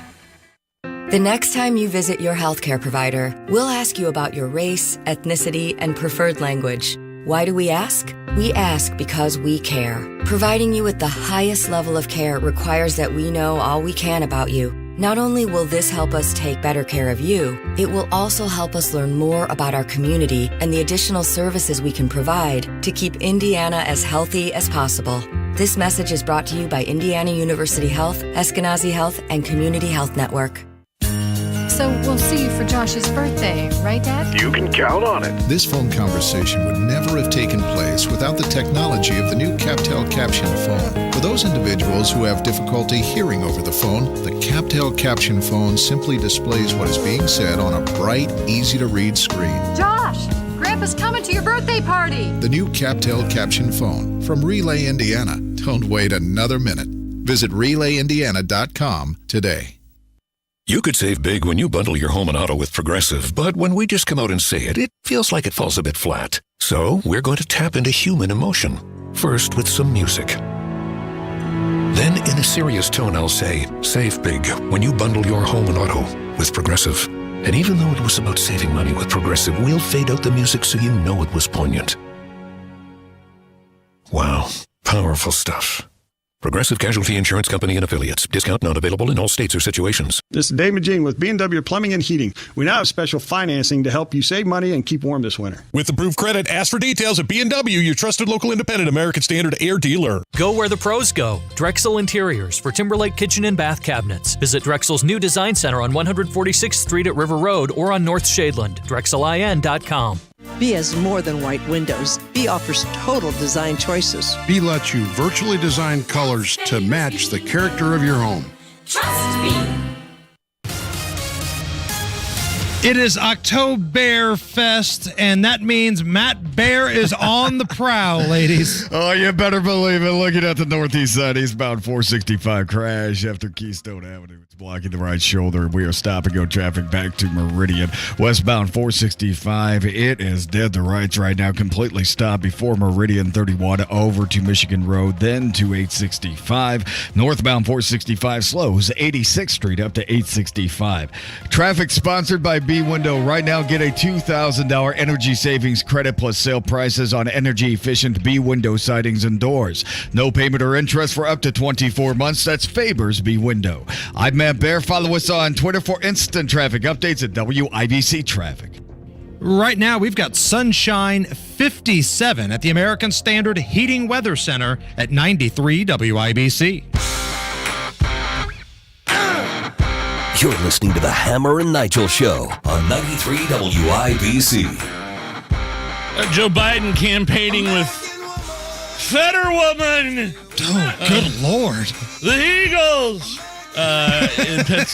The next time you visit your healthcare provider, we'll ask you about your race, ethnicity, and preferred language. Why do we ask? We ask because we care. Providing you with the highest level of care requires that we know all we can about you. Not only will this help us take better care of you, it will also help us learn more about our community and the additional services we can provide to keep Indiana as healthy as possible. This message is brought to you by Indiana University Health, Eskenazi Health, and Community Health Network. So we'll see you for Josh's birthday, right, Dad? You can count on it. This phone conversation would never have taken place without the technology of the new CapTel Caption phone. For those individuals who have difficulty hearing over the phone, the CapTel Caption phone simply displays what is being said on a bright, easy-to-read screen. Josh, Grandpa's coming to your birthday party. The new CapTel Caption phone from Relay, Indiana. Don't wait another minute. Visit RelayIndiana.com today. You could save big when you bundle your home and auto with Progressive, but when we just come out and say it, it feels like it falls a bit flat. So we're going to tap into human emotion, first with some music. Then in a serious tone, I'll say, save big when you bundle your home and auto with Progressive. And even though it was about saving money with Progressive, we'll fade out the music so you know it was poignant. Wow, powerful stuff. Progressive Casualty Insurance Company and Affiliates. Discount not available in all states or situations. This is Dave Magine with B&W Plumbing and Heating. We now have special financing to help you save money and keep warm this winter. With approved credit, ask for details at B&W, your trusted local independent American Standard air dealer. Go where the pros go. Drexel Interiors for Timberlake Kitchen and Bath Cabinets. Visit Drexel's new design center on 146th Street at River Road or on North Shadeland. DrexelIN.com. B has more than white windows. B offers total design choices. B lets you virtually design colors to match the character of your home. Trust me. It is Oktoberfest, and that means Matt Bear is on the prowl, ladies. Oh, you better believe it. Looking at the northeast side, eastbound 465 crash after Keystone Avenue. It's blocking the right shoulder. We are stop-and-go traffic back to Meridian. Westbound 465, it is dead to rights right now. Completely stopped before Meridian 31 over to Michigan Road, then to 865. Northbound 465 slows 86th Street up to 865. Traffic sponsored by B B window right now. Get a $2,000 energy savings credit plus sale prices on energy-efficient B window sidings and doors. No payment or interest for up to 24 months. That's Faber's B window. I'm Matt Bear. Follow us on Twitter for instant traffic updates at WIBC Traffic. Right now, we've got sunshine 57 at the American Standard Heating Weather Center at 93 WIBC. You're listening to the Hammer and Nigel Show on 93 WIBC. Joe Biden campaigning with Fetterwoman. Oh, good Lord. The Eagles.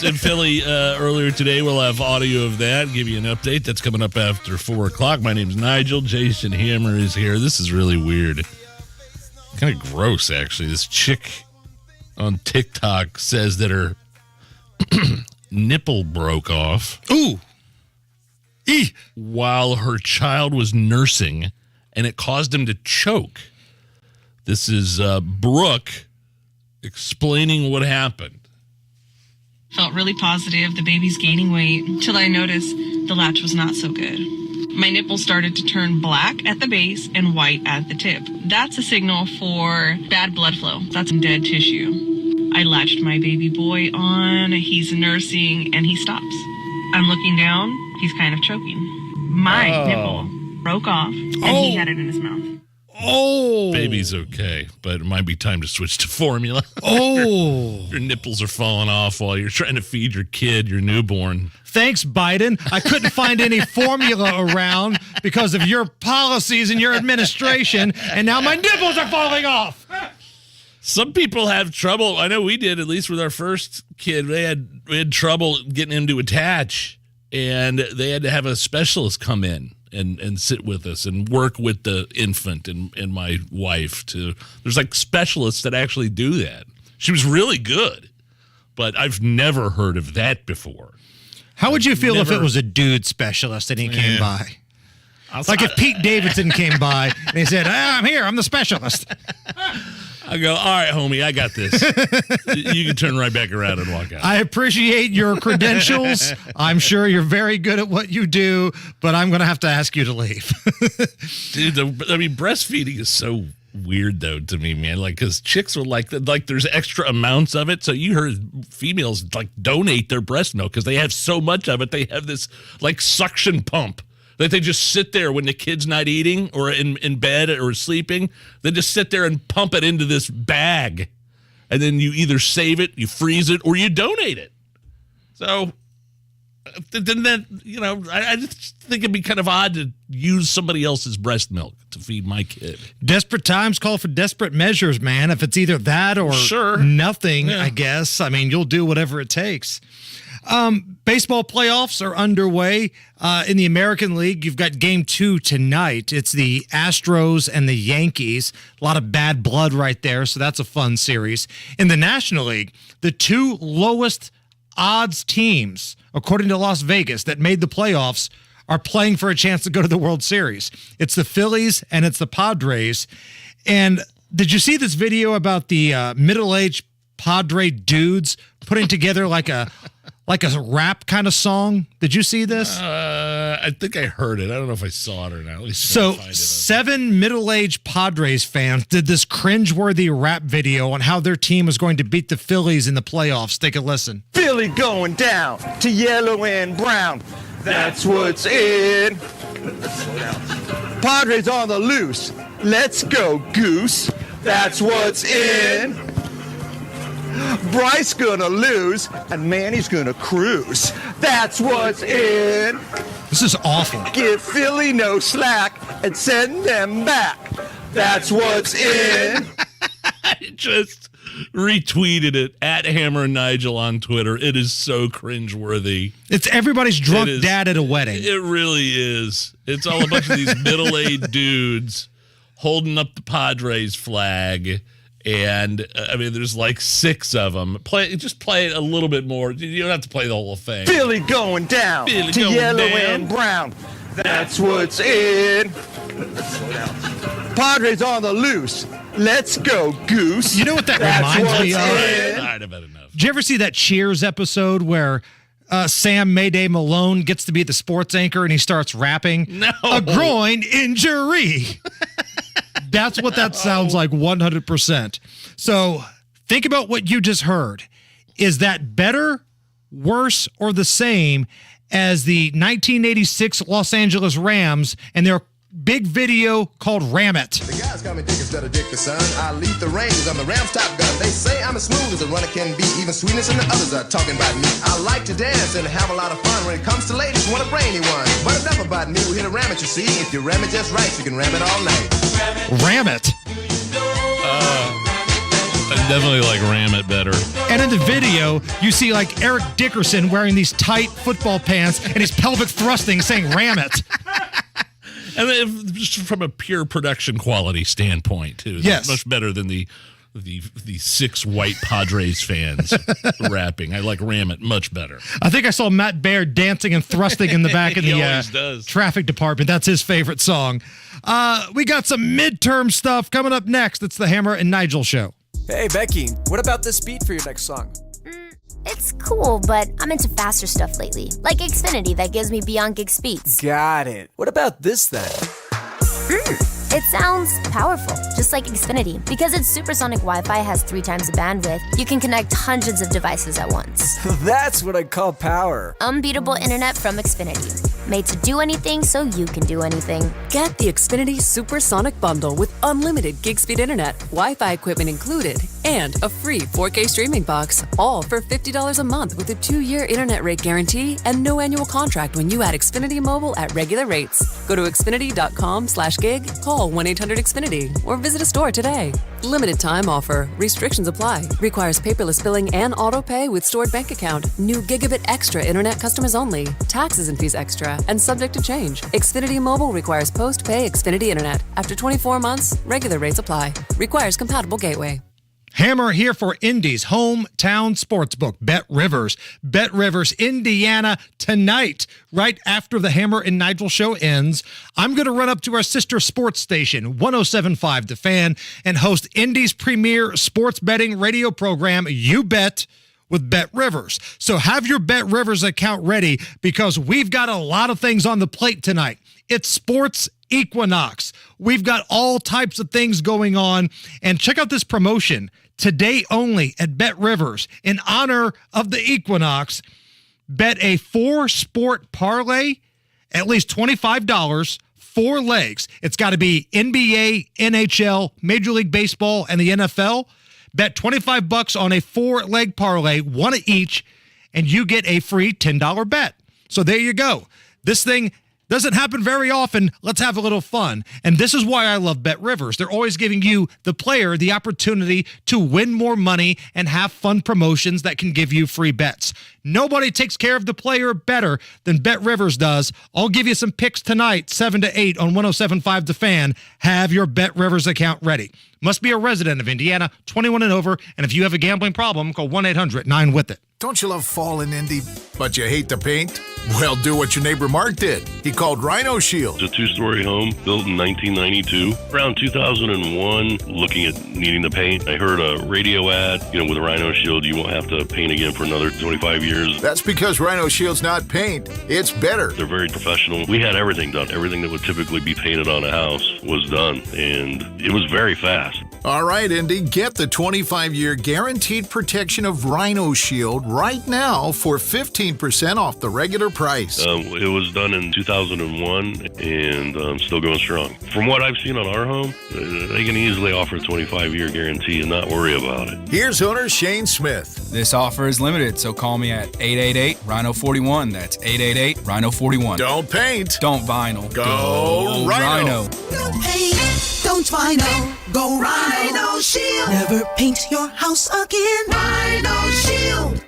In Philly earlier today. We'll have audio of that, give you an update. That's coming up after 4 o'clock. My name's Nigel. Jason Hammer is here. This is really weird. Kind of gross, actually. This chick on TikTok says that her nipple broke off. Ooh. While her child was nursing, and it caused him to choke. This is Brooke explaining what happened. Felt really positive, the baby's gaining weight, till I noticed the latch was not so good. My nipple started to turn black at the base and white at the tip. That's a signal for bad blood flow. That's dead tissue. I latched my baby boy on, he's nursing, and he stops. I'm looking down, he's kind of choking. My nipple broke off, and he had it in his mouth. Oh, baby's okay, but it might be time to switch to formula. Your nipples are falling off while you're trying to feed your kid, your newborn. Thanks, Biden. I couldn't find any formula around because of your policies and your administration, and now my nipples are falling off. Some people have trouble. I know we did, at least with our first kid. We had trouble getting him to attach, and they had to have a specialist come in and sit with us and work with the infant and my wife. There's like specialists that actually do that. She was really good, but I've never heard of that before. How would you feel if it was a dude specialist and he came by? Like if Pete Davidson came by and he said, I'm here, I'm the specialist. I go, all right, homie, I got this. You can turn right back around and walk out. I appreciate your credentials. I'm sure you're very good at what you do, but I'm going to have to ask you to leave. Dude, breastfeeding is so weird, though, to me, man. Like, because chicks are like there's extra amounts of it. So you heard females, like, donate their breast milk because they have so much of it. They have this, like, suction pump that they just sit there when the kid's not eating or in bed or sleeping. They just sit there and pump it into this bag. And then you either save it, you freeze it, or you donate it. So then that, I just think it'd be kind of odd to use somebody else's breast milk to feed my kid. Desperate times call for desperate measures, man. If it's either that or nothing, I guess. I mean, you'll do whatever it takes. Baseball playoffs are underway. In the American League, you've got game 2 tonight. It's the Astros and the Yankees. A lot of bad blood right there, so that's a fun series. In the National League, the 2 lowest odds teams, according to Las Vegas, that made the playoffs are playing for a chance to go to the World Series. It's the Phillies and it's the Padres. And did you see this video about the middle-aged Padre dudes putting together like a rap kind of song? Did you see this? I think I heard it. I don't know if I saw it or not. At least so 7 middle-aged Padres fans did this cringeworthy rap video on how their team was going to beat the Phillies in the playoffs. Take a listen. Philly going down to yellow and brown. That's what's in. Padres on the loose. Let's go, Goose. That's what's in. Bryce gonna lose, and Manny's gonna cruise. That's what's in. This is awful. Give Philly no slack and send them back. That's what's in. I just retweeted it at Hammer and Nigel on Twitter. It is so cringeworthy. It's everybody's drunk dad at a wedding. It really is. It's all a bunch of these middle-aged dudes holding up the Padres flag. And, there's like 6 of them. Just play it a little bit more. You don't have to play the whole thing. Philly going down to yellow and brown. That's what's in. Padres on the loose. Let's go, Goose. You know what that reminds me of? All right, about enough. Did you ever see that Cheers episode where Sam Mayday Malone gets to be the sports anchor and he starts rapping. No. A groin injury. That's what that sounds like 100%. So think about what you just heard. Is that better, worse, or the same as the 1986 Los Angeles Rams and their big video called Ram It? The guys call me Dick instead of Dick the Son. I lead the Rangers, I'm the Rams top gun. They say I'm as smooth as a runner can be. Even sweetness and the others are talking about me. I like to dance and have a lot of fun. When it comes to ladies, want a brainy one. But enough about me, we hit a ram it, you see. If you ram it just right, you can ram it all night. Ram It. I definitely like Ram It better. And in the video, you see like Eric Dickerson wearing these tight football pants and he's pelvic thrusting saying Ram It. And then just from a pure production quality standpoint, too. Yes. Much better than the 6 white Padres fans rapping. I like Ram It much better. I think I saw Matt Baird dancing and thrusting in the back of the traffic department. That's his favorite song. We got some midterm stuff coming up next. It's the Hammer and Nigel Show. Hey, Becky, what about this beat for your next song? It's cool, but I'm into faster stuff lately. Like Xfinity that gives me beyond gig speeds. Got it. What about this then? It sounds powerful, just like Xfinity. Because its supersonic Wi-Fi has 3 times the bandwidth, you can connect hundreds of devices at once. That's what I call power. Unbeatable internet from Xfinity. Made to do anything so you can do anything. Get the Xfinity Supersonic Bundle with unlimited gig speed internet, Wi-Fi equipment included, and a free 4K streaming box, all for $50 a month with a 2-year internet rate guarantee and no annual contract when you add Xfinity Mobile at regular rates. Go to Xfinity.com/gig, call 1-800-XFINITY, or visit a store today. Limited time offer. Restrictions apply. Requires paperless billing and auto pay with stored bank account. New Gigabit Extra internet customers only. Taxes and fees extra and subject to change. Xfinity Mobile requires post-pay Xfinity internet. After 24 months, regular rates apply. Requires compatible gateway. Hammer here for Indy's hometown sportsbook, Bet Rivers. Bet Rivers, Indiana, tonight, right after the Hammer and Nigel show ends. I'm going to run up to our sister sports station, 107.5 The Fan, and host Indy's premier sports betting radio program, You Bet, with Bet Rivers. So have your Bet Rivers account ready because we've got a lot of things on the plate tonight. It's Sports Equinox. We've got all types of things going on. And check out this promotion today only at Bet Rivers. In honor of the Equinox, bet a 4-sport parlay, at least $25, 4 legs. It's got to be NBA, NHL, Major League Baseball, and the NFL. Bet $25 on a 4-leg parlay, one each, and you get a free $10 bet. So there you go. This thing doesn't happen very often. Let's have a little fun. And this is why I love Bet Rivers. They're always giving you, the player, the opportunity to win more money and have fun promotions that can give you free bets. Nobody takes care of the player better than Bet Rivers does. I'll give you some picks tonight, 7 to 8 on 107.5 The Fan. Have your Bet Rivers account ready. Must be a resident of Indiana, 21 and over, and if you have a gambling problem, call 1-800-9-WITH-IT. Don't you love fall in Indy, but you hate the paint? Well, do what your neighbor Mark did. He called Rhino Shield. It's a 2-story home built in 1992. Around 2001, looking at needing to paint, I heard a radio ad, with Rhino Shield, you won't have to paint again for another 25 years. That's because Rhino Shield's not paint. It's better. They're very professional. We had everything done. Everything that would typically be painted on a house was done, and it was very fast. All right, Indy, get the 25-year guaranteed protection of Rhino Shield right now for 15% off the regular price. It was done in 2001 and still going strong. From what I've seen on our home, they can easily offer a 25-year guarantee and not worry about it. Here's owner Shane Smith. This offer is limited, so call me at 888-RHINO-41. That's 888-RHINO-41. Don't paint. Don't vinyl. Go Rhino. Don't paint. Don't vinyl. Go Rhino Shield. Never paint your house again. Rhino Shield.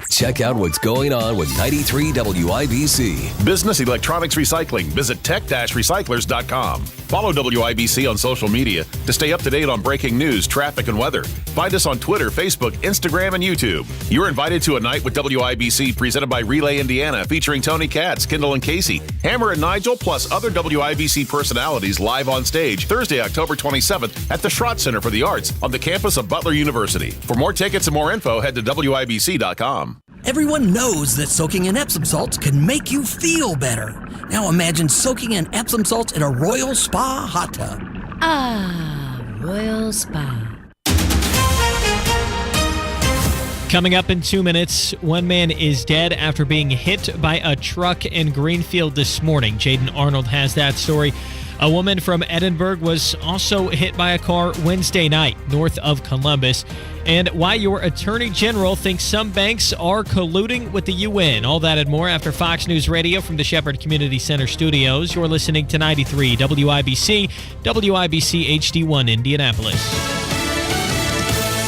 Check out what's going on with 93 WIBC. Business Electronics Recycling. Visit tech-recyclers.com. Follow WIBC on social media to stay up to date on breaking news, traffic, and weather. Find us on Twitter, Facebook, Instagram, and YouTube. You're invited to a night with WIBC presented by Relay Indiana, featuring Tony Katz, Kendall and Casey, Hammer and Nigel, plus other WIBC personalities live on stage Thursday, October 27th at the Schrott Center for the Arts on the campus of Butler University. For more tickets and more info, head to WIBC.com. Everyone knows that soaking in Epsom salts can make you feel better. Now imagine soaking in Epsom salts in a Royal Spa hot tub. Ah, Royal Spa. Coming up in 2 minutes, one man is dead after being hit by a truck in Greenfield this morning. Jaden Arnold has that story. A woman from Edinburgh was also hit by a car Wednesday night north of Columbus. And why your attorney general thinks some banks are colluding with the UN. All that and more after Fox News Radio from the Shepherd Community Center studios. You're listening to 93 WIBC, WIBC HD1 Indianapolis.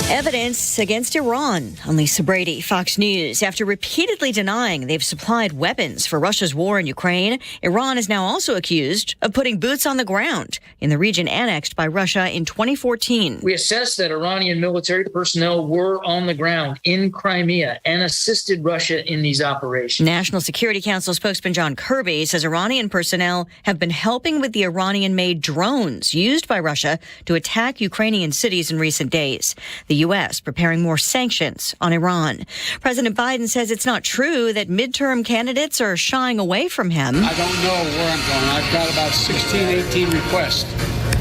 Evidence against Iran on Lisa Brady, Fox News. After repeatedly denying they've supplied weapons for Russia's war in Ukraine, Iran is now also accused of putting boots on the ground in the region annexed by Russia in 2014. We assessed that Iranian military personnel were on the ground in Crimea and assisted Russia in these operations. National Security Council spokesman John Kirby says Iranian personnel have been helping with the Iranian-made drones used by Russia to attack Ukrainian cities in recent days. The U.S. preparing more sanctions on Iran. President Biden says it's not true that midterm candidates are shying away from him. I don't know where I'm going. I've got about 16, 18 requests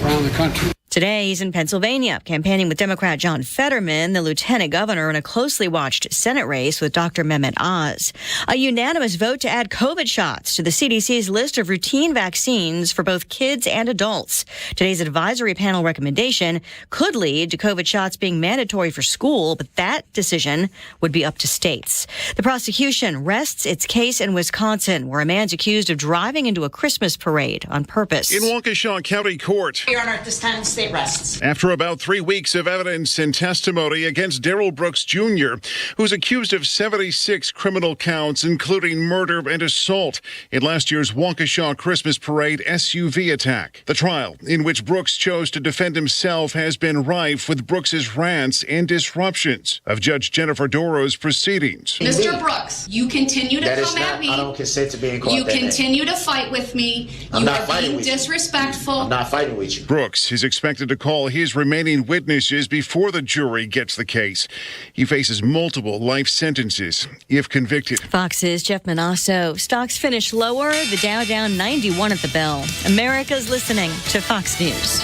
around the country. Today, he's in Pennsylvania, campaigning with Democrat John Fetterman, the lieutenant governor, in a closely watched Senate race with Dr. Mehmet Oz. A unanimous vote to add COVID shots to the CDC's list of routine vaccines for both kids and adults. Today's advisory panel recommendation could lead to COVID shots being mandatory for school, but that decision would be up to states. The prosecution rests its case in Wisconsin, where a man's accused of driving into a Christmas parade on purpose. In Waukesha County Court. Your Honor, at this time, state rests. After about 3 weeks of evidence and testimony against Darrell Brooks Jr., who's accused of 76 criminal counts, including murder and assault in last year's Waukesha Christmas Parade SUV attack. The trial, in which Brooks chose to defend himself, has been rife with Brooks's rants and disruptions of Judge Jennifer Doro's proceedings. Mr. Brooks, you continue to come at me. I don't consent to being called You continue to fight with me. You are being disrespectful. I'm not fighting with you. Brooks is expected to call his remaining witnesses before the jury gets the case. He faces multiple life sentences if convicted. Fox's Jeff Manasso. Stocks finish lower, the Dow down 91 at the bell. America's listening to Fox News.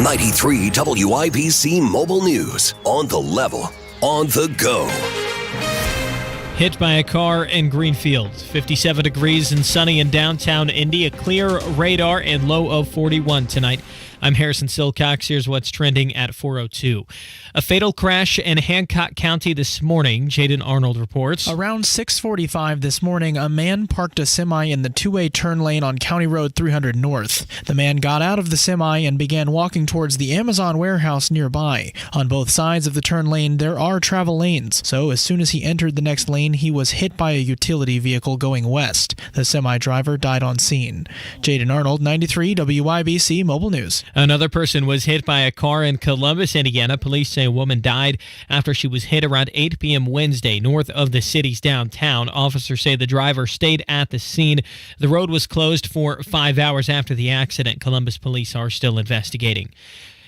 93 WIBC Mobile News. On the level, on the go. Hit by a car in Greenfield. 57 degrees and sunny in downtown Indy. A clear radar and low of 41 tonight. I'm Harrison Silcox. Here's what's trending at 4:02. A fatal crash in Hancock County this morning. Jaden Arnold reports. Around 6:45 this morning, a man parked a semi in the two-way turn lane on County Road 300 North. The man got out of the semi and began walking towards the Amazon warehouse nearby. On both sides of the turn lane, there are travel lanes, so as soon as he entered the next lane, he was hit by a utility vehicle going west. The semi driver died on scene. Jaden Arnold, 93 WIBC Mobile News. Another person was hit by a car in Columbus, Indiana. Police say a woman died after she was hit around 8 p.m. Wednesday north of the city's downtown. Officers say the driver stayed at the scene. The road was closed for 5 hours after the accident. Columbus police are still investigating.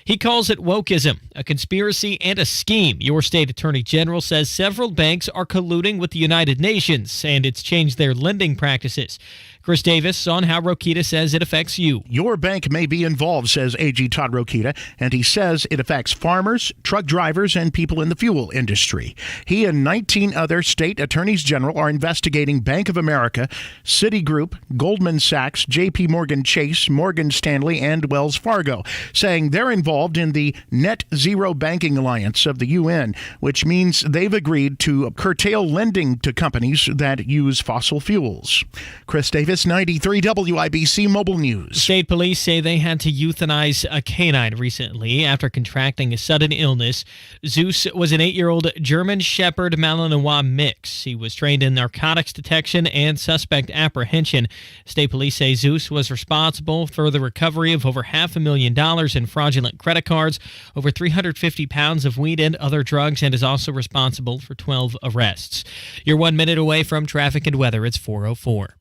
He calls it wokeism, a conspiracy and a scheme. Your state attorney general says several banks are colluding with the United Nations, and it's changed their lending practices. Chris Davis on how Rokita says it affects you. Your bank may be involved, says AG Todd Rokita, and he says it affects farmers, truck drivers, and people in the fuel industry. He and 19 other state attorneys general are investigating Bank of America, Citigroup, Goldman Sachs, JP Morgan Chase, Morgan Stanley, and Wells Fargo, saying they're involved in the Net Zero Banking Alliance of the UN, which means they've agreed to curtail lending to companies that use fossil fuels. Chris Davis, 93 WIBC Mobile News. State police say they had to euthanize a canine recently after contracting a sudden illness. Zeus was an 8-year-old German Shepherd Malinois mix. He was trained in narcotics detection and suspect apprehension. State police say Zeus was responsible for the recovery of over $500,000 in fraudulent credit cards, over 350 pounds of weed and other drugs, and is also responsible for 12 arrests. You're 1 minute away from traffic and weather. It's 4:04.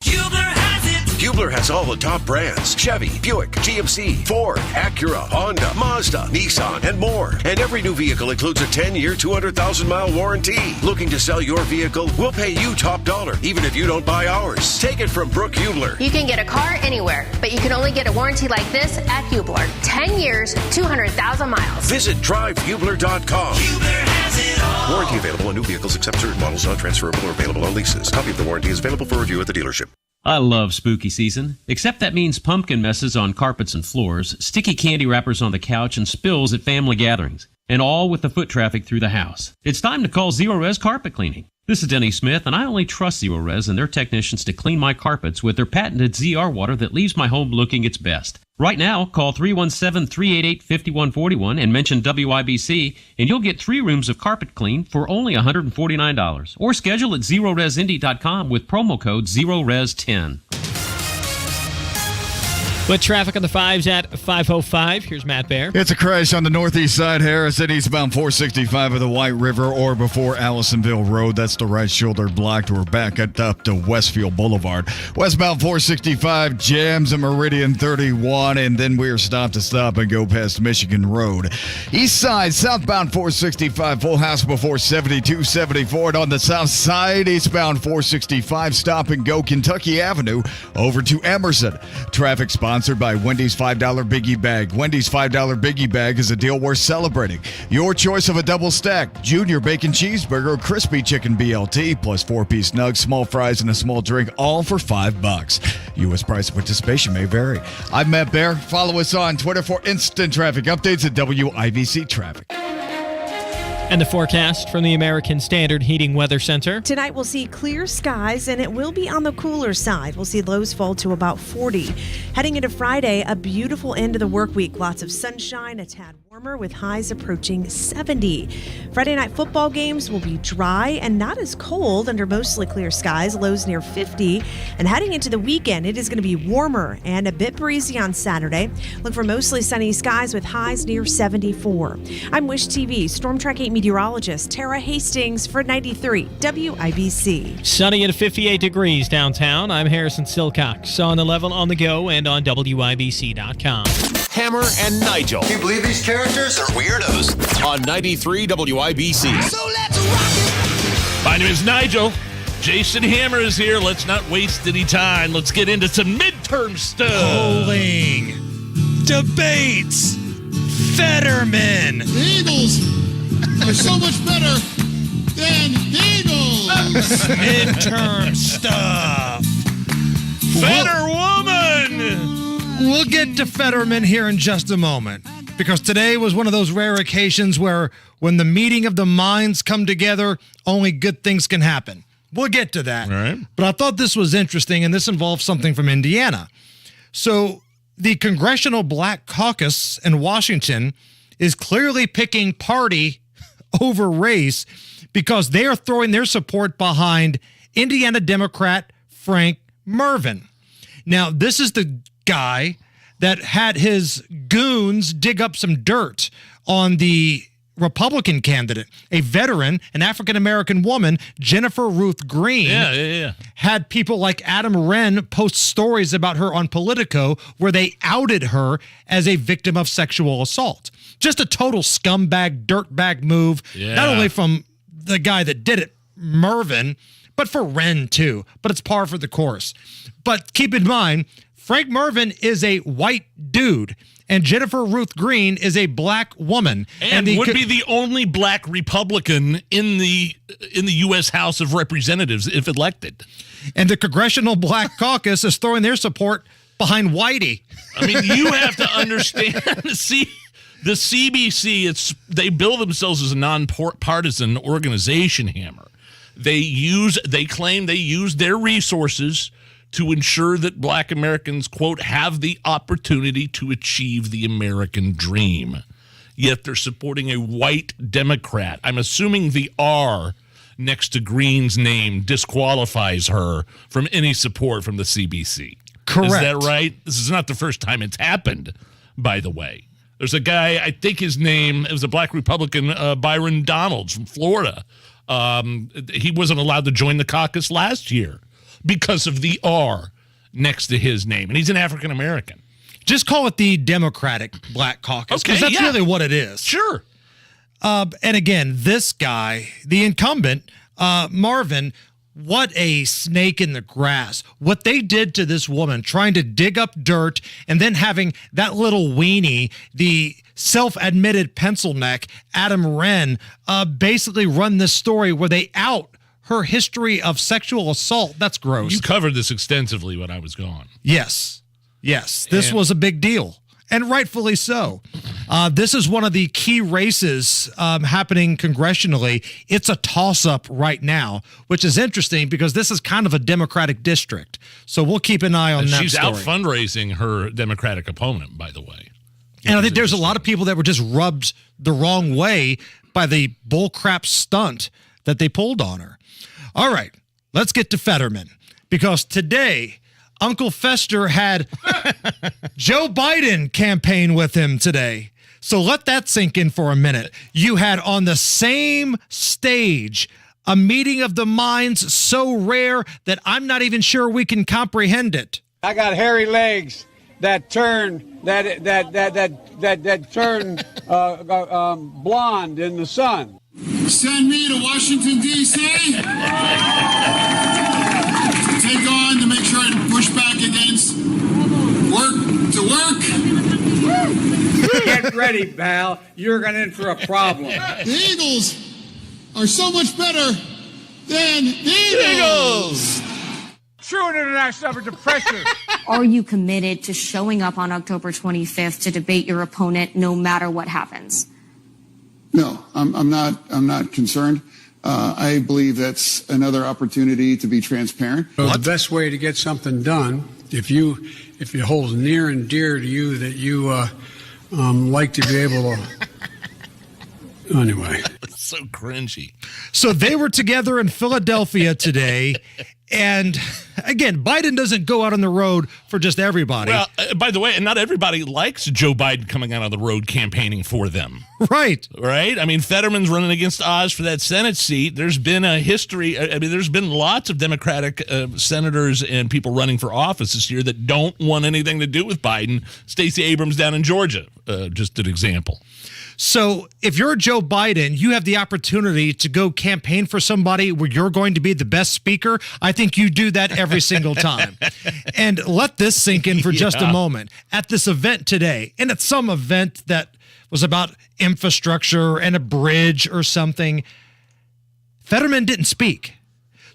Hubler has all the top brands: Chevy, Buick, GMC, Ford, Acura, Honda, Mazda, Nissan, and more. And every new vehicle includes a 10-year, 200,000-mile warranty. Looking to sell your vehicle? We'll pay you top dollar, even if you don't buy ours. Take it from Brooke Hubler. You can get a car anywhere, but you can only get a warranty like this at Hubler. 10 years, 200,000 miles. Visit drivehubler.com. Hubler has it all. Warranty available on new vehicles except certain models, not transferable or available on leases. Copy of the warranty is available for review at the dealership. I love spooky season, except that means pumpkin messes on carpets and floors, sticky candy wrappers on the couch, and spills at family gatherings, and all with the foot traffic through the house. It's time to call Zero Res Carpet Cleaning. This is Denny Smith, and I only trust Zero Res and their technicians to clean my carpets with their patented ZR water that leaves my home looking its best. Right now, call 317-388-5141 and mention WIBC, and you'll get 3 rooms of carpet clean for only $149. Or schedule at ZeroResIndy.com with promo code ZeroRes10. With traffic on the 5s at 5:05, here's Matt Bear. It's a crash on the northeast side, Harrison, eastbound 465 of the White River or before Allisonville Road. That's the right shoulder blocked. We're back up to Westfield Boulevard. Westbound 465 jams at Meridian 31, and then we're stopped to stop and go past Michigan Road. East side, southbound 465, full house before 7274. And on the south side, eastbound 465, stop and go Kentucky Avenue over to Emerson. Traffic sponsored by Wendy's $5 Biggie Bag. Wendy's $5 Biggie Bag is a deal worth celebrating. Your choice of a double stack, junior bacon cheeseburger, crispy chicken BLT, plus 4-piece nugs, small fries, and a small drink, all for $5. U.S. price of participation may vary. I'm Matt Bear. Follow us on Twitter for instant traffic updates at WIBC Traffic. And the forecast from the American Standard Heating Weather Center. Tonight we'll see clear skies, and it will be on the cooler side. We'll see lows fall to about 40. Heading into Friday, a beautiful end of the work week. Lots of sunshine, a tad warmer with highs approaching 70. Friday night football games will be dry and not as cold under mostly clear skies, lows near 50. And heading into the weekend, it is going to be warmer and a bit breezy on Saturday. Look for mostly sunny skies with highs near 74. I'm Wish TV Storm Track 8 meteorologist Tara Hastings for 93 WIBC. Sunny at 58 degrees downtown. I'm Harrison Silcox on the level on the go and on WIBC.com. Hammer and Nigel. Can you believe these characters are weirdos? On 93 WIBC. So let's rock it. My name is Nigel. Jason Hammer is here. Let's not waste any time. Let's get into some midterm stuff. Polling, debates, Fetterman. The Eagles are so much better than the Eagles. Midterm stuff. Fetterwoman. We'll get to Fetterman here in just a moment, because today was one of those rare occasions where when the meeting of the minds come together, only good things can happen. We'll get to that. All right. But I thought this was interesting, and this involves something from Indiana. So the Congressional Black Caucus in Washington is clearly picking party over race because they are throwing their support behind Indiana Democrat Frank Mervyn. Now, this is the guy that had his goons dig up some dirt on the Republican candidate, a veteran, an African-American woman, Jennifer Ruth Green, had people like Adam Wren post stories about her on Politico where they outed her as a victim of sexual assault. Just a total scumbag, dirtbag move, not only from the guy that did it, Mervyn, but for Wren too. But it's par for the course. But keep in mind, Frank Mervyn is a white dude, and Jennifer Ruth Green is a black woman. And would be the only black Republican in the U.S. House of Representatives if elected. And the Congressional Black Caucus is throwing their support behind Whitey. I mean, you have to understand. See, the CBC, they bill themselves as a nonpartisan organization, Hammer. They claim they use their resources to ensure that black Americans, quote, have the opportunity to achieve the American dream. Yet they're supporting a white Democrat. I'm assuming the R next to Green's name disqualifies her from any support from the CBC. Correct. Is that right? This is not the first time it's happened, by the way. There's a guy, I think his name, it was a black Republican, Byron Donalds from Florida. He wasn't allowed to join the caucus last year because of the R next to his name, and he's an African American. Just call it the Democratic Black Caucus, because that's really what it is. Sure. And again, this guy, the incumbent, Marvin, what a snake in the grass. What they did to this woman, trying to dig up dirt and then having that little weenie, the self-admitted pencil neck, Adam Wren, basically run this story where they out her history of sexual assault. That's gross. You covered this extensively when I was gone. Yes. This was a big deal. And rightfully so. This is one of the key races happening congressionally. It's a toss-up right now, which is interesting because this is kind of a Democratic district. So we'll keep an eye on that She's story. out fundraising her Democratic opponent, by the way. And I think there's a lot of people that were just rubbed the wrong way by the bullcrap stunt that they pulled on her. All right, let's get to Fetterman, because today Uncle Fester had Joe Biden campaign with him today. So let that sink in for a minute. You had on the same stage a meeting of the minds so rare that I'm not even sure we can comprehend it. I got hairy legs that turn blonde in the sun. Send me to Washington, D.C. Take on to make sure I push back against work. Get ready, pal. You're going in for a problem. The Eagles are so much better than the Eagles. True international effort to pressure. Are you committed to showing up on October 25th to debate your opponent no matter what happens? No, I'm not concerned. I believe that's another opportunity to be transparent. Well, the best way to get something done, if it holds near and dear to you that you like to be able to. Anyway, it's so cringy. So they were together in Philadelphia today. And again, Biden doesn't go out on the road for just everybody. Well, by the way, and not everybody likes Joe Biden coming out on the road campaigning for them. Right. I mean, Fetterman's running against Oz for that Senate seat. There's been a history. I mean, there's been lots of Democratic senators and people running for office this year that don't want anything to do with Biden. Stacey Abrams down in Georgia, just an example. So if you're Joe Biden, you have the opportunity to go campaign for somebody where you're going to be the best speaker. I think you do that every single time. And let this sink in for just a moment. At this event today, and it's some event that was about infrastructure and a bridge or something, Fetterman didn't speak.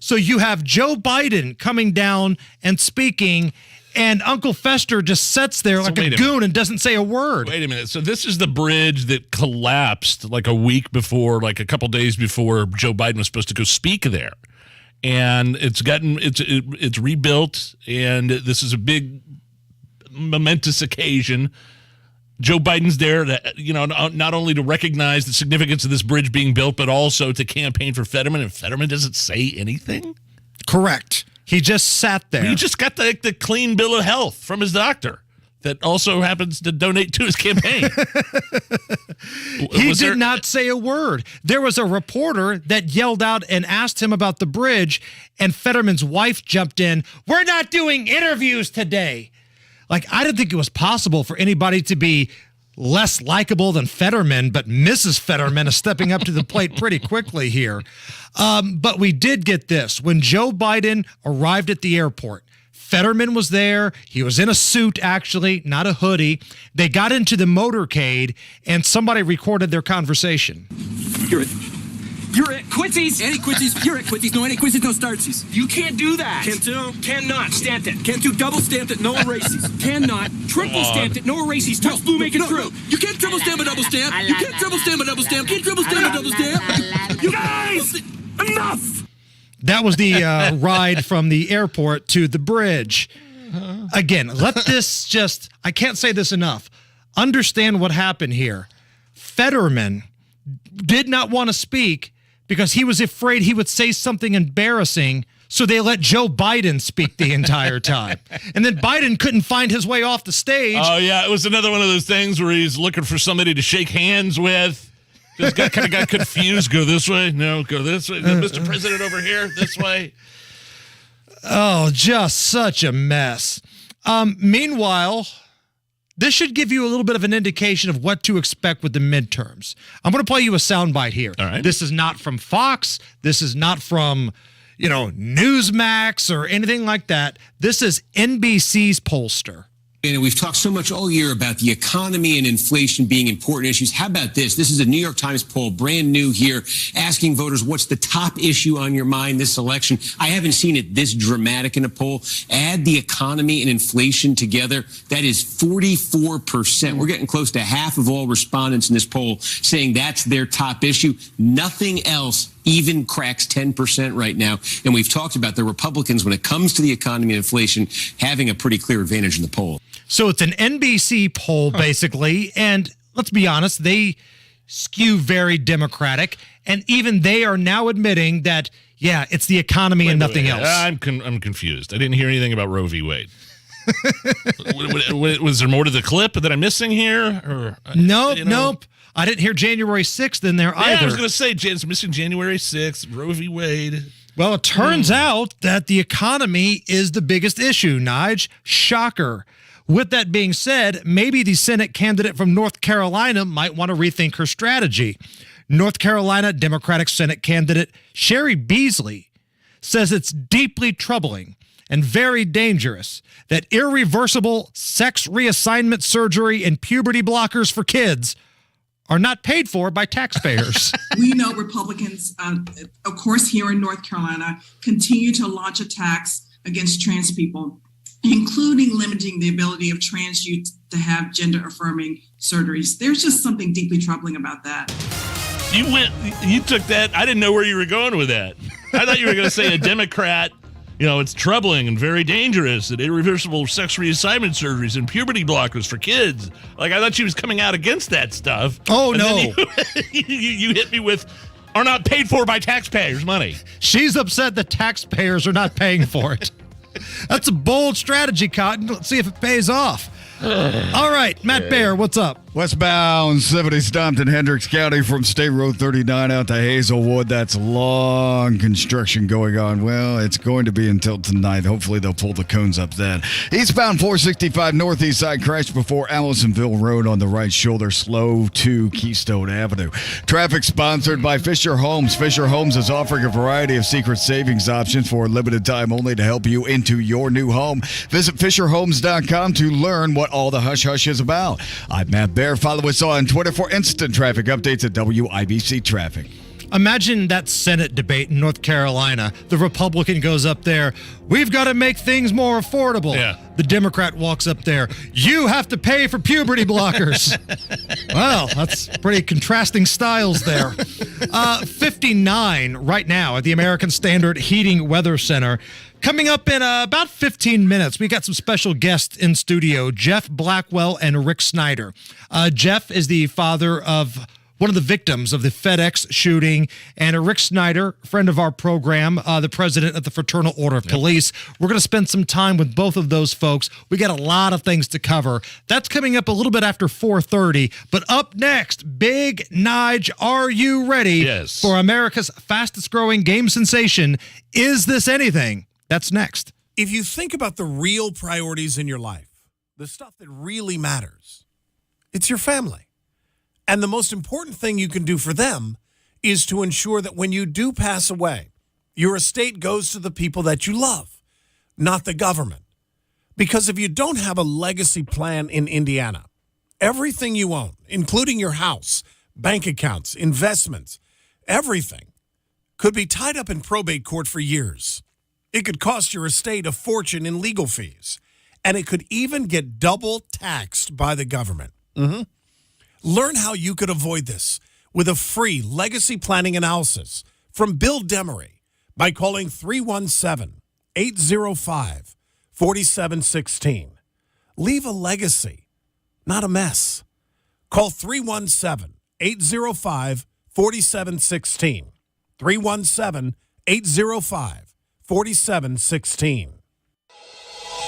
So you have Joe Biden coming down and speaking, and Uncle Fester just sits there like a goon and doesn't say a word. Wait a minute. So this is the bridge that collapsed like a week before, like a couple days before Joe Biden was supposed to go speak there. And it's rebuilt, and this is a big momentous occasion. Joe Biden's there to, not only to recognize the significance of this bridge being built, but also to campaign for Fetterman, and Fetterman doesn't say anything? Correct. He just sat there. He just got the clean bill of health from his doctor that also happens to donate to his campaign. He did not say a word. There was a reporter that yelled out and asked him about the bridge, and Fetterman's wife jumped in. "We're not doing interviews today." Like, I didn't think it was possible for anybody to be less likable than Fetterman, but Mrs. Fetterman is stepping up to the plate pretty quickly here. But we did get this. When Joe Biden arrived at the airport, Fetterman was there. He was in a suit, actually, not a hoodie. They got into the motorcade, and somebody recorded their conversation. You're at Quincy's. Any Quincy's. You're at Quincy's. No, any Quincy's, no startsies. You can't do that. Can't do. Cannot. Stamped it. Can't do. Double stamped it. No erases. Cannot. Triple stamped it. No erases. Touch blue, make it true. You can't triple stamp a double stamp. You can't triple stamp a double stamp. Can't triple stamp a double stamp. You guys, enough. That was the ride from the airport to the bridge. Again, let this just, I can't say this enough. Understand what happened here. Fetterman did not want to speak because he was afraid he would say something embarrassing, so they let Joe Biden speak the entire time. And then Biden couldn't find his way off the stage. Oh, yeah, it was another one of those things where he's looking for somebody to shake hands with. Just kind of got confused. Go this way? No, go this way. Mr. President over here, this way. Oh, just such a mess. Meanwhile, this should give you a little bit of an indication of what to expect with the midterms. I'm going to play you a soundbite here. All right. This is not from Fox. This is not from, Newsmax or anything like that. This is NBC's pollster. And we've talked so much all year about the economy and inflation being important issues. How about this? This is a New York Times poll, brand new here, asking voters what's the top issue on your mind this election. I haven't seen it this dramatic in a poll. Add the economy and inflation together. That is 44%. We're getting close to half of all respondents in this poll saying that's their top issue. Nothing else even cracks 10% right now. And we've talked about the Republicans, when it comes to the economy and inflation, having a pretty clear advantage in the poll. So it's an NBC poll, basically, and let's be honest, they skew very Democratic, and even they are now admitting that, it's the economy and nothing else. I'm confused. I didn't hear anything about Roe v. Wade. Was there more to the clip that I'm missing here? Nope. I didn't hear January 6th in there either. I was going to say, it's missing January 6th, Roe v. Wade. Well, it turns out that the economy is the biggest issue, Nige. Shocker. With that being said, maybe the Senate candidate from North Carolina might want to rethink her strategy. North Carolina Democratic Senate candidate Sherry Beasley says it's deeply troubling and very dangerous that irreversible sex reassignment surgery and puberty blockers for kids are not paid for by taxpayers. We know Republicans, of course, here in North Carolina, continue to launch attacks against trans people, including limiting the ability of trans youth to have gender-affirming surgeries. There's just something deeply troubling about that. You took that. I didn't know where you were going with that. I thought you were going to say a Democrat, it's troubling and very dangerous that irreversible sex reassignment surgeries and puberty blockers for kids. Like, I thought she was coming out against that stuff. Oh, no. You hit me with, are not paid for by taxpayers' money. She's upset that taxpayers are not paying for it. That's a bold strategy, Cotton. Let's see if it pays off. All right, Matt Baer, what's up? Westbound 70 Stompton, Hendricks County from State Road 39 out to Hazelwood. That's long construction going on. Well, it's going to be until tonight. Hopefully they'll pull the cones up then. Eastbound 465 northeast side crashed before Allisonville Road on the right shoulder, slow to Keystone Avenue. Traffic sponsored by Fisher Homes. Fisher Homes is offering a variety of secret savings options for a limited time only to help you into your new home. Visit FisherHomes.com to learn what all the hush-hush is about. I'm Matt Baer. Follow us on Twitter for instant traffic updates at WIBC Traffic. Imagine that Senate debate in North Carolina. The Republican goes up there, we've got to make things more affordable. Yeah. The Democrat walks up there, you have to pay for puberty blockers. Well, that's pretty contrasting styles there. 59 right now at the American Standard Heating Weather Center. Coming up in about 15 minutes, we got some special guests in studio, Jeff Blackwell and Rick Snyder. Jeff is the father of one of the victims of the FedEx shooting, and Rick Snyder, friend of our program, the president of the Fraternal Order of Police. We're going to spend some time with both of those folks. We got a lot of things to cover. That's coming up a little bit after 4:30. But up next, Big Nige, are you ready for America's fastest growing game sensation? Is This Anything? That's next. If you think about the real priorities in your life, the stuff that really matters, it's your family. And the most important thing you can do for them is to ensure that when you do pass away, your estate goes to the people that you love, not the government. Because if you don't have a legacy plan in Indiana, everything you own, including your house, bank accounts, investments, everything could be tied up in probate court for years. It could cost your estate a fortune in legal fees, and it could even get double taxed by the government. Learn how you could avoid this with a free legacy planning analysis from Bill Demery by calling 317-805-4716. Leave a legacy, not a mess. Call 317-805-4716. 317-805-4716.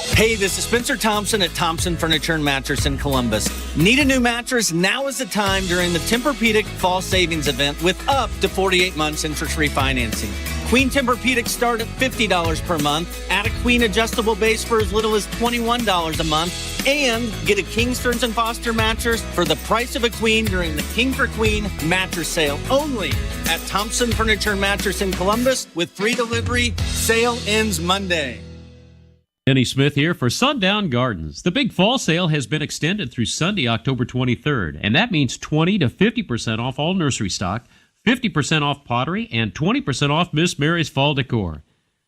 Hey, this is Spencer Thompson at Thompson Furniture and Mattress in Columbus. Need a new mattress? Now is the time during the Tempur-Pedic Fall Savings Event with up to 48 months interest-free financing. Queen Tempur-Pedics start at $50 per month. Add a Queen adjustable base for as little as $21 a month. And get a King Stearns & Foster mattress for the price of a queen during the King for Queen mattress sale only at Thompson Furniture and Mattress in Columbus with free delivery. Sale ends Monday. Denny Smith here for Sundown Gardens. The big fall sale has been extended through Sunday, October 23rd, and that means 20 to 50% off all nursery stock, 50% off pottery, and 20% off Miss Mary's fall decor.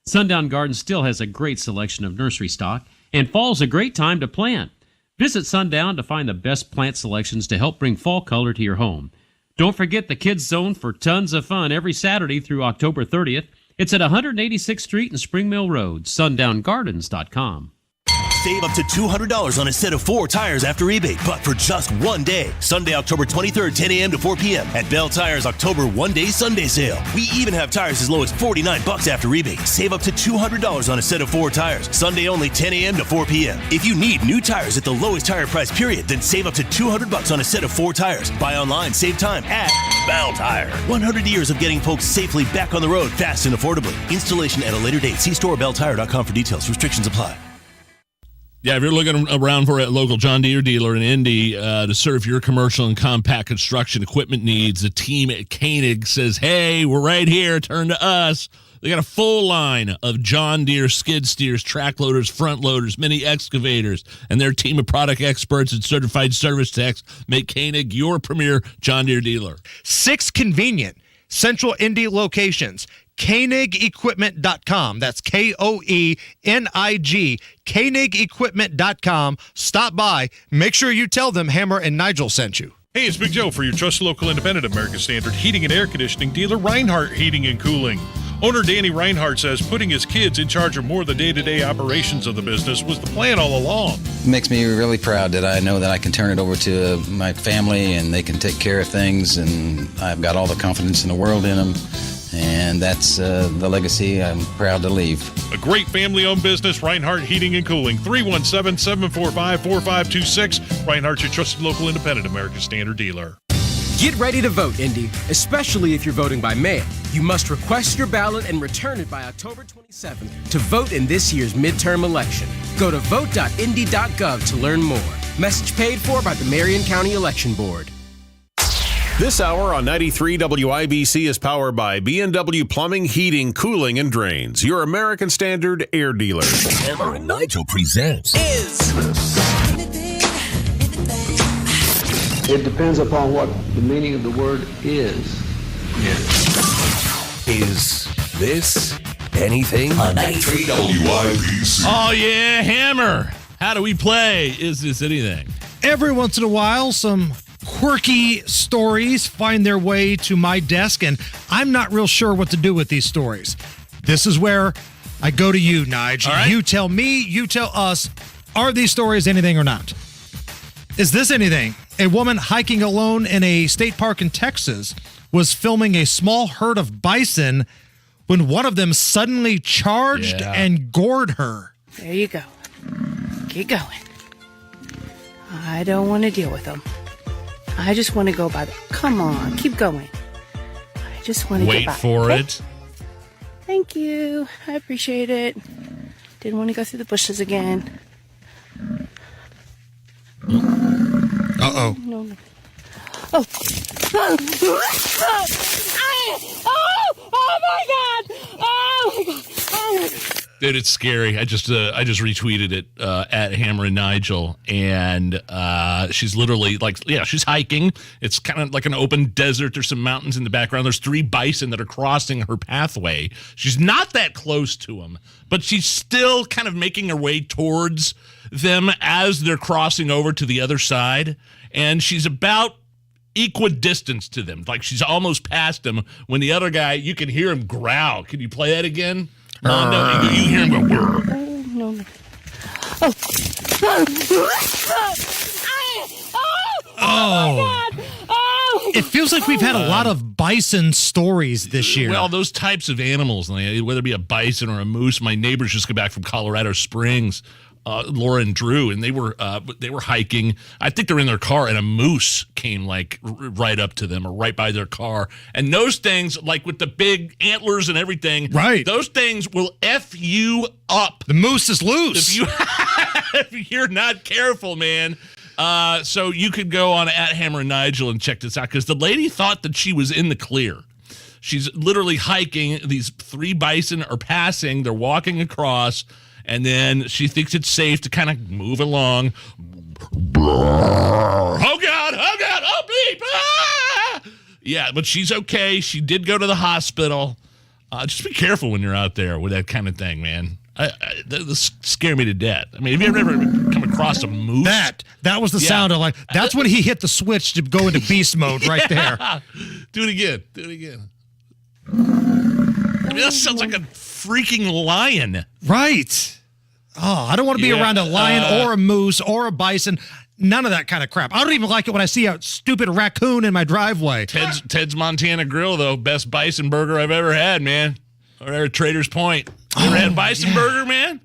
Sundown Gardens still has a great selection of nursery stock, and fall's a great time to plant. Visit Sundown to find the best plant selections to help bring fall color to your home. Don't forget the Kids Zone for tons of fun every Saturday through October 30th. It's at 186th Street and Spring Mill Road, sundown.gardens.com. Save up to $200 on a set of 4 tires after rebate, but for just one day. Sunday, October 23rd, 10 a.m. to 4 p.m. at Bell Tire's October one-day Sunday sale. We even have tires as low as $49 after rebate. Save up to $200 on a set of 4 tires. Sunday only, 10 a.m. to 4 p.m. If you need new tires at the lowest tire price period, then save up to $200 on a set of 4 tires. Buy online, save time at Bell Tire. 100 years of getting folks safely back on the road fast and affordably. Installation at a later date. See store belltire.com for details. Restrictions apply. Yeah, if you're looking around for a local John Deere dealer in Indy to serve your commercial and compact construction equipment needs, the team at Koenig says, hey, we're right here. Turn to us. They got a full line of John Deere skid steers, track loaders, front loaders, mini excavators, and their team of product experts and certified service techs make Koenig your premier John Deere dealer. 6 convenient Central Indy locations. KoenigEquipment.com. That's KOENIG. KoenigEquipment.com. Stop by. Make sure you tell them Hammer and Nigel sent you. Hey, it's Big Joe for your trusted local independent American Standard heating and air conditioning dealer, Reinhardt Heating and Cooling. Owner Danny Reinhardt says putting his kids in charge of more of the day-to-day operations of the business was the plan all along. It makes me really proud that I know that I can turn it over to my family and they can take care of things, and I've got all the confidence in the world in them. And that's the legacy I'm proud to leave. A great family-owned business, Reinhardt Heating and Cooling. 317-745-4526. Reinhardt, your trusted local independent American Standard dealer. Get ready to vote, Indy, especially if you're voting by mail. You must request your ballot and return it by October 27th to vote in this year's midterm election. Go to vote.indy.gov to learn more. Message paid for by the Marion County Election Board. This hour on 93 WIBC is powered by B&W Plumbing, Heating, Cooling, and Drains, your American Standard air dealer. Hammer and Nigel presents It depends upon what the meaning of the word is. Is this anything? On 93 WIBC. Oh, yeah, Hammer. How do we play? Is this anything? Every once in a while, some quirky stories find their way to my desk, and I'm not real sure what to do with these stories. This is where I go to you, Nigel. Right. You tell me, you tell us, are these stories anything or not? Is this anything? A woman hiking alone in a state park in Texas was filming a small herd of bison when one of them suddenly charged and gored her. There you go. Keep going. I don't want to deal with them. I just want to go by the... Come on, keep going. I just want to wait for it. Thank you. I appreciate it. Didn't want to go through the bushes again. Uh-oh. No. Oh. Oh my God! Oh my God! Oh my God! Dude, it's scary. I just retweeted it at Hammer and Nigel, and she's literally she's hiking. It's kind of like an open desert. There's some mountains in the background. There's 3 bison that are crossing her pathway. She's not that close to them, but she's still kind of making her way towards them as they're crossing over to the other side, and she's about equidistance to them. Like she's almost past them when the other guy, you can hear him growl. Can you play that again? No, you hear him go, brr. Oh, no. Oh. Oh. It feels like we've had a lot of bison stories this year. Well, those types of animals, whether it be a bison or a moose. My neighbors just got back from Colorado Springs. Laura and Drew, and they were hiking. I think they're in their car, and a moose came like right up to them or right by their car. And those things, like with the big antlers and everything, right? Those things will F you up. The moose is loose. If you're not careful, man. So you could go on @Hammer and Nigel and check this out, because the lady thought that she was in the clear. She's literally hiking. These 3 bison are passing. They're walking across, and then she thinks it's safe to kind of move along. Oh, God, oh, beep. Ah! Yeah, but she's okay. She did go to the hospital. Just be careful when you're out there with that kind of thing, man. This scare me to death. I mean, have you ever come across a moose? That was the sound of like, that's when he hit the switch to go into beast mode right there. Do it again. I mean, that sounds like a freaking lion. Right. Oh, I don't want to be around a lion or a moose or a bison. None of that kind of crap. I don't even like it when I see a stupid raccoon in my driveway. Ted's Montana Grill, though, best bison burger I've ever had, man. Or there at Trader's Point. You ever had bison burger, man?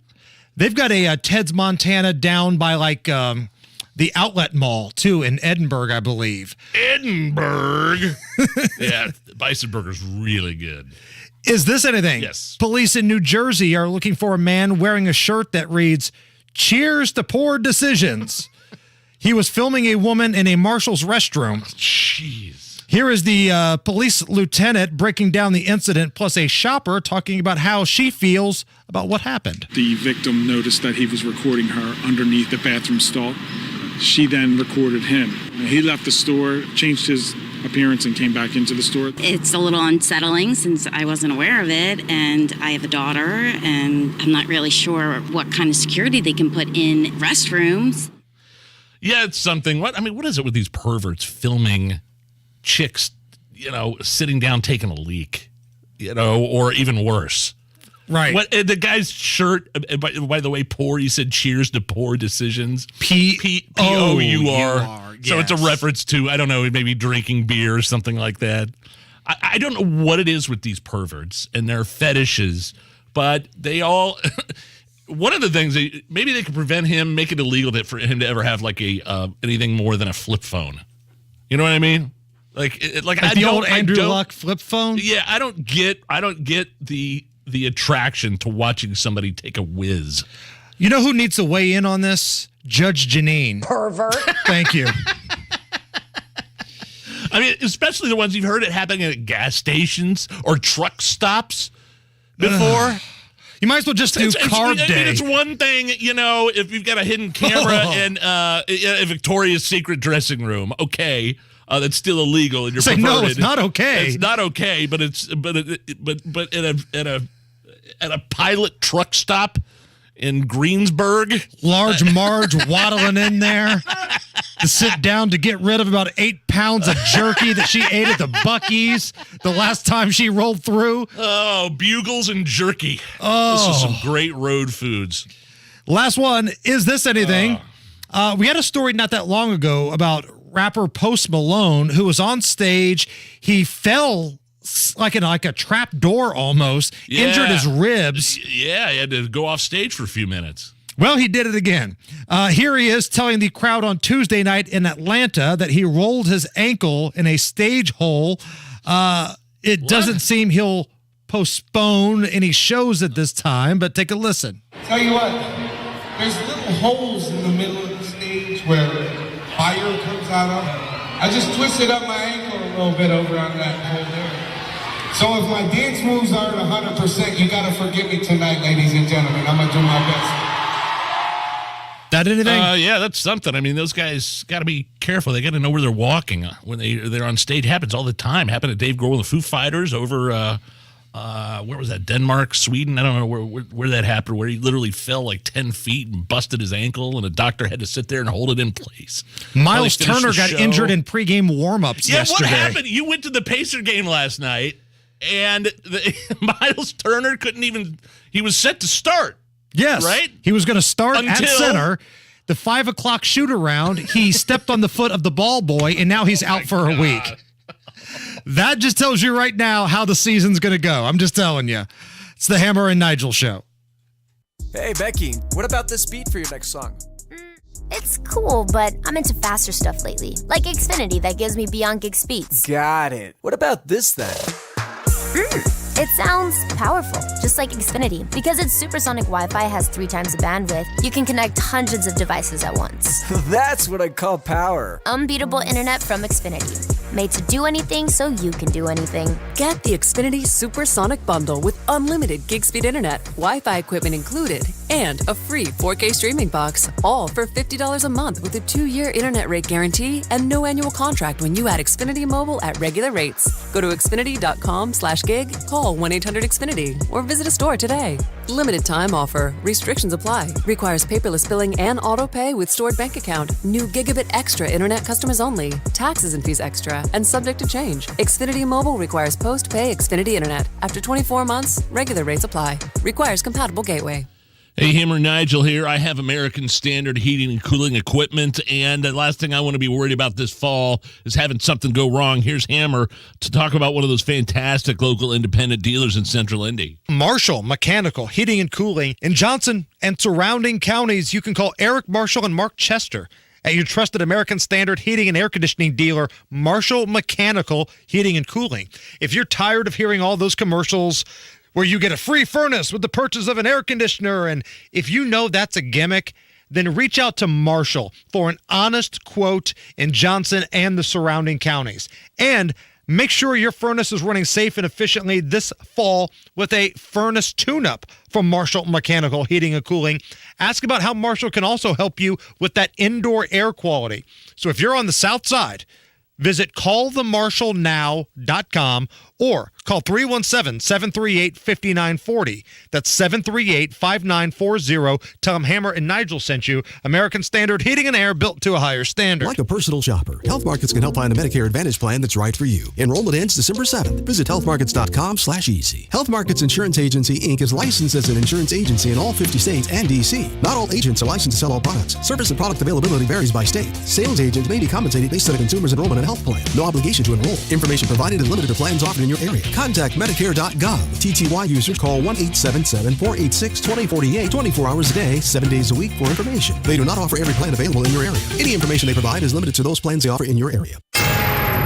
They've got a Ted's Montana down by like the outlet mall, too, in Edinburgh, I believe. Edinburgh? Yeah, bison burger's really good. Is this anything? Yes. Police in New Jersey are looking for a man wearing a shirt that reads, "Cheers to poor decisions." He was filming a woman in a Marshall's restroom. Jeez. Here is the police lieutenant breaking down the incident, plus a shopper talking about how she feels about what happened. The victim noticed that he was recording her underneath the bathroom stall. She then recorded him. He left the store, changed his appearance, and came back into the store. It's a little unsettling since I wasn't aware of it, and I have a daughter, and I'm not really sure what kind of security they can put in restrooms. Yeah, it's something. What is it with these perverts filming chicks, sitting down taking a leak, or even worse? Right. What the guy's shirt, by the way, poor, he said cheers to poor decisions. P-O-U-R. P-O-U-R. So it's a reference to, I don't know, maybe drinking beer or something like that. I don't know what it is with these perverts and their fetishes, but they all... One of the things, maybe they could prevent him, make it illegal for him to ever have like anything more than a flip phone. You know what I mean? Like the old Andrew Luck flip phone? Yeah, I don't get the attraction to watching somebody take a whiz. You know who needs to weigh in on this? Judge Janine. Pervert. Thank you. I mean, especially the ones you've heard it happening at gas stations or truck stops before. You might as well just do carb day. I mean, it's one thing, if you've got a hidden camera in a Victoria's Secret dressing room, okay, that's still illegal and you're perverted. No, it's not okay. It's not okay, but at a pilot truck stop in Greensburg, large Marge waddling in there to sit down to get rid of about 8 pounds of jerky that she ate at the Buc-ee's the last time she rolled through. Oh, bugles and jerky. Oh. This is some great road foods. Last one. Is this anything? We had a story not that long ago about rapper Post Malone, who was on stage. He fell like in a trap door almost, injured his ribs. Yeah, he had to go off stage for a few minutes. Well, he did it again. Here he is telling the crowd on Tuesday night in Atlanta that he rolled his ankle in a stage hole. It doesn't seem he'll postpone any shows at this time, but take a listen. Tell you what, there's little holes in the middle of the stage where fire comes out of. I just twisted up my ankle a little bit over on that hole there. So if my dance moves aren't 100%, you got to forgive me tonight, ladies and gentlemen. I'm going to do my best. That anything? Yeah, that's something. I mean, those guys got to be careful. They got to know where they're walking when they're on stage. It happens all the time. Happened to Dave Grohl and the Foo Fighters over, where was that? Denmark, Sweden? I don't know where that happened, where he literally fell like 10 feet and busted his ankle, and a doctor had to sit there and hold it in place. Miles Turner got injured in pregame warm-ups yesterday. What happened? You went to the Pacer game last night, and Miles Turner he was set to start. Yes. Right? He was going to start at center. The 5 o'clock shoot around, he stepped on the foot of the ball boy, and now he's out for a week. That just tells you right now how the season's going to go. I'm just telling you. It's the Hammer and Nigel Show. Hey, Becky, what about this beat for your next song? It's cool, but I'm into faster stuff lately, like Xfinity that gives me beyond gig speeds. Got it. What about this then? It sounds powerful, just like Xfinity. Because its supersonic Wi-Fi has 3 times the bandwidth, you can connect hundreds of devices at once. That's what I call power. Unbeatable internet from Xfinity. Made to do anything so you can do anything. Get the Xfinity Supersonic Bundle with unlimited gig speed internet, Wi-Fi equipment included, and a free 4K streaming box, all for $50 a month with a 2-year internet rate guarantee and no annual contract when you add Xfinity Mobile at regular rates. Go to xfinity.com/gig, call 1-800-XFINITY, or visit a store today. Limited time offer. Restrictions apply. Requires paperless billing and auto pay with stored bank account. New Gigabit Extra internet customers only. Taxes and fees extra and subject to change. Xfinity Mobile requires post-pay Xfinity internet. After 24 months, regular rates apply. Requires compatible gateway. Hey, Hammer, Nigel here. I have American Standard heating and cooling equipment, and the last thing I want to be worried about this fall is having something go wrong. Here's Hammer to talk about one of those fantastic local independent dealers in Central Indy. Marshall Mechanical Heating and Cooling in Johnson and surrounding counties. You can call Eric Marshall and Mark Chester at your trusted American Standard heating and air conditioning dealer, Marshall Mechanical Heating and Cooling. If you're tired of hearing all those commercials where you get a free furnace with the purchase of an air conditioner, and if you know that's a gimmick, then reach out to Marshall for an honest quote in Johnson and the surrounding counties. And make sure your furnace is running safe and efficiently this fall with a furnace tune-up from Marshall Mechanical Heating and Cooling. Ask about how Marshall can also help you with that indoor air quality. So if you're on the south side, visit callthemarshallnow.com or call 317-738-5940. That's 738-5940. Tell them Hammer and Nigel sent you. American Standard Heating and Air, built to a higher standard. Like a personal shopper, Health Markets can help find a Medicare Advantage plan that's right for you. Enrollment ends December 7th. Visit healthmarkets.com/easy. Health Markets Insurance Agency, Inc. is licensed as an insurance agency in all 50 states and D.C. Not all agents are licensed to sell all products. Service and product availability varies by state. Sales agents may be compensated based on a consumer's enrollment and health plan. No obligation to enroll. Information provided is limited to plans offered in your area. Contact Medicare.gov. TTY users call 1-877-486-2048 24 hours a day, 7 days a week for information. They do not offer every plan available in your area. Any information they provide is limited to those plans they offer in your area.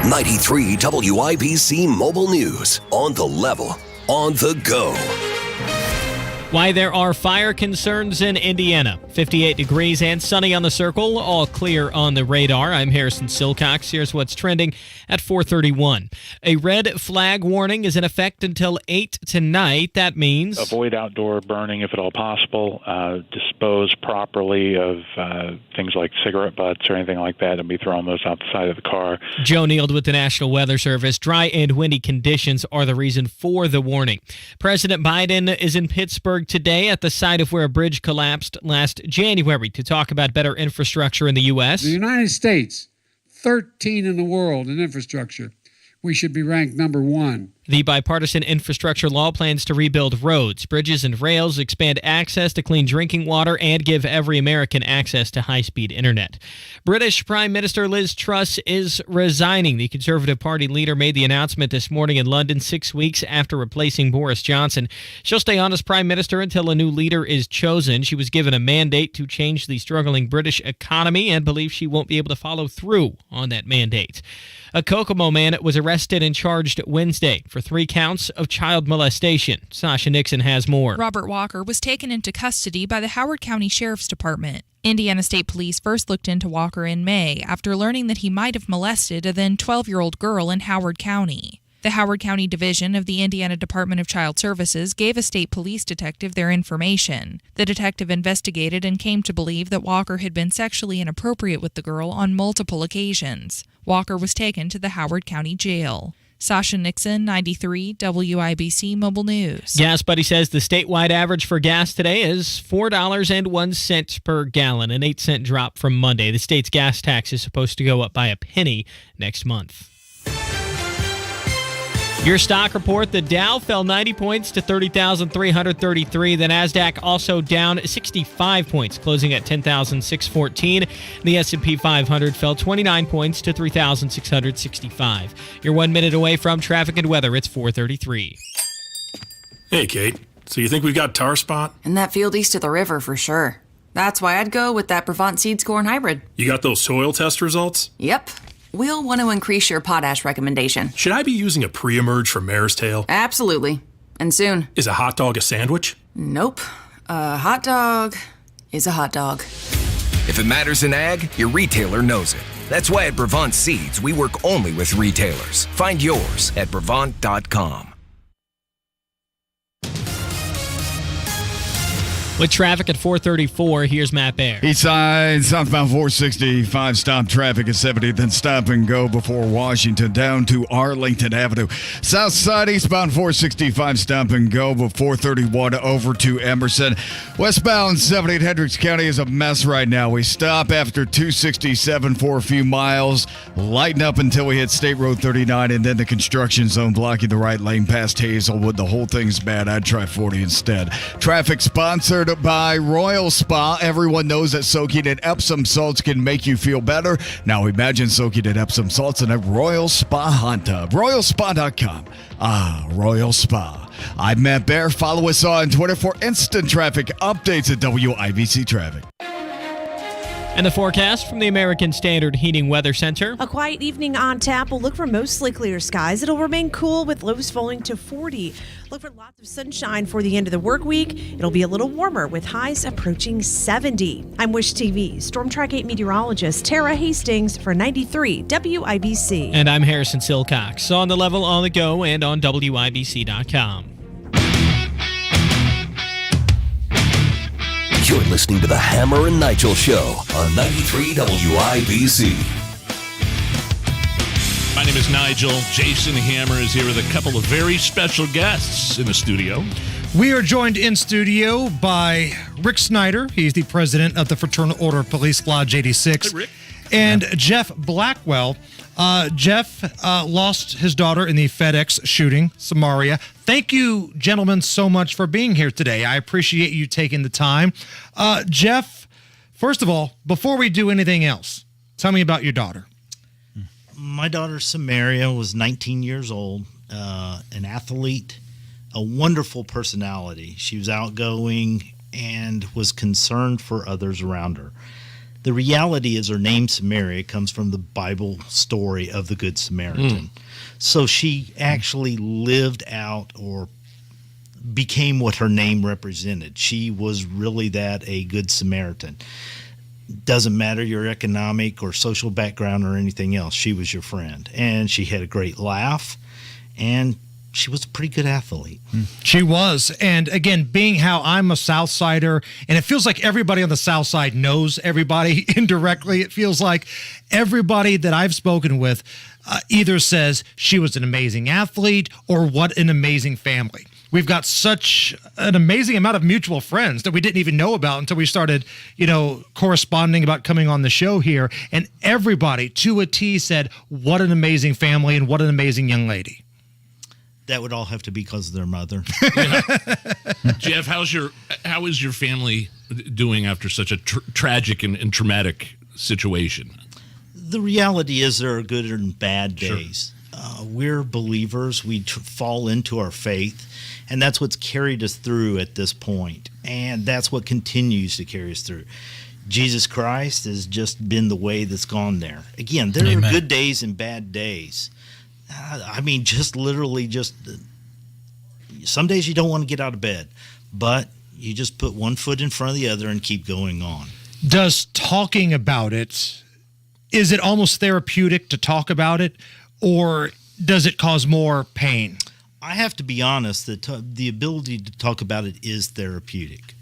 93 WIBC Mobile News. On the level. On the go. Why there are fire concerns in Indiana. 58 degrees and sunny on the circle, all clear on the radar. I'm Harrison Silcox. Here's what's trending at 4:31. A red flag warning is in effect until 8 tonight. That means avoid outdoor burning if at all possible. Dispose properly of things like cigarette butts or anything like that, and be throwing those out the side of the car. Joe Neild with the National Weather Service. Dry and windy conditions are the reason for the warning. President Biden is in Pittsburgh today at the site of where a bridge collapsed last January to talk about better infrastructure in the U.S. The United States, 13 in the world in infrastructure. We should be ranked number 1. The bipartisan infrastructure law plans to rebuild roads, bridges, and rails, expand access to clean drinking water, and give every American access to high-speed internet. British Prime Minister Liz Truss is resigning. The Conservative Party leader made the announcement this morning in London, 6 weeks after replacing Boris Johnson. She'll stay on as Prime Minister until a new leader is chosen. She was given a mandate to change the struggling British economy and believes she won't be able to follow through on that mandate. A Kokomo man was arrested and charged Wednesday for 3 counts of child molestation. Sasha Nixon has more. Robert Walker was taken into custody by the Howard County Sheriff's Department. Indiana State Police first looked into Walker in May after learning that he might have molested a then 12-year-old girl in Howard County. The Howard County Division of the Indiana Department of Child Services gave a state police detective their information. The detective investigated and came to believe that Walker had been sexually inappropriate with the girl on multiple occasions. Walker was taken to the Howard County Jail. Sasha Nixon, 93 WIBC Mobile News. Gas Buddy says the statewide average for gas today is $4.01 per gallon, an 8-cent drop from Monday. The state's gas tax is supposed to go up by a penny next month. Your stock report, the Dow fell 90 points to 30,333. The NASDAQ also down 65 points, closing at 10,614. The S&P 500 fell 29 points to 3,665. You're 1 minute away from traffic and weather. It's 4:33. Hey, Kate. So you think we've got tar spot? In that field east of the river, for sure. That's why I'd go with that Brevant Seeds Corn Hybrid. You got those soil test results? Yep. We'll want to increase your potash recommendation. Should I be using a pre-emerge for Mare's Tail? Absolutely. And soon. Is a hot dog a sandwich? Nope. A hot dog is a hot dog. If it matters in ag, your retailer knows it. That's why at Brevant Seeds, we work only with retailers. Find yours at Brevant.com. With traffic at 434, here's Matt Baer. East side, southbound 465, stop traffic at 70, then stop and go before Washington down to Arlington Avenue. South side, eastbound 465, stop and go before 31 over to Emerson. Westbound 70 at Hendricks County is a mess right now. We stop after 267 for a few miles, lighten up until we hit State Road 39, and then the construction zone blocking the right lane past Hazelwood. The whole thing's bad. I'd try 40 instead. Traffic sponsored by Royal Spa. Everyone knows that soaking in Epsom salts can make you feel better. Now imagine soaking in Epsom salts in a Royal Spa hot tub. RoyalSpa.com. Royal Spa. I'm Matt Baer. Follow us on Twitter for instant traffic updates at WIBC Traffic. And the forecast from the American Standard Heating Weather Center. A quiet evening on tap. We'll look for mostly clear skies. It'll remain cool with lows falling to 40. Look for lots of sunshine for the end of the work week. It'll be a little warmer with highs approaching 70. I'm Wish TV Storm Track 8 meteorologist Tara Hastings for 93 WIBC. And I'm Harrison Silcox. On the level, on the go, and on WIBC.com. You're listening to the Hammer and Nigel Show on 93 WIBC. My name is Nigel. Jason Hammer is here with a couple of very special guests in the studio. We are joined in studio by Rick Snyder. He's the president of the Fraternal Order of Police Lodge 86. Hey, Rick. And Jeff Blackwell. Jeff lost his daughter in the FedEx shooting, Samaria. Thank you, gentlemen, so much for being here today. I appreciate you taking the time. Jeff, first of all, before we do anything else, tell me about your daughter. My daughter, Samaria, was 19 years old, an athlete, a wonderful personality. She was outgoing and was concerned for others around her. The reality is her name Samaria comes from the Bible story of the Good Samaritan. So she actually lived out or became what her name represented. She was really that, a Good Samaritan. Doesn't matter your economic or social background or anything else. She was your friend. And she had a great laugh. And she was a pretty good athlete. She was. And again, being how I'm a South Sider, and it feels like everybody on the South Side knows everybody indirectly. It feels like everybody that I've spoken with either says she was an amazing athlete or what an amazing family. We've got such an amazing amount of mutual friends that we didn't even know about until we started, corresponding about coming on the show here. And everybody to a T said, what an amazing family and what an amazing young lady. That would all have to be because of their mother. Jeff, how is your family doing after such a tragic and traumatic situation? The reality is there are good and bad days. Sure. We're believers. We fall into our faith, and that's what's carried us through at this point, and that's what continues to carry us through. Jesus Christ has just been the way that's gone there. Again, there Amen. Are good days and bad days. I mean, just literally some days you don't want to get out of bed, but you just put one foot in front of the other and keep going on. Does talking about it, is it almost therapeutic to talk about it, or does it cause more pain? I have to be honest that the ability to talk about it is therapeutic.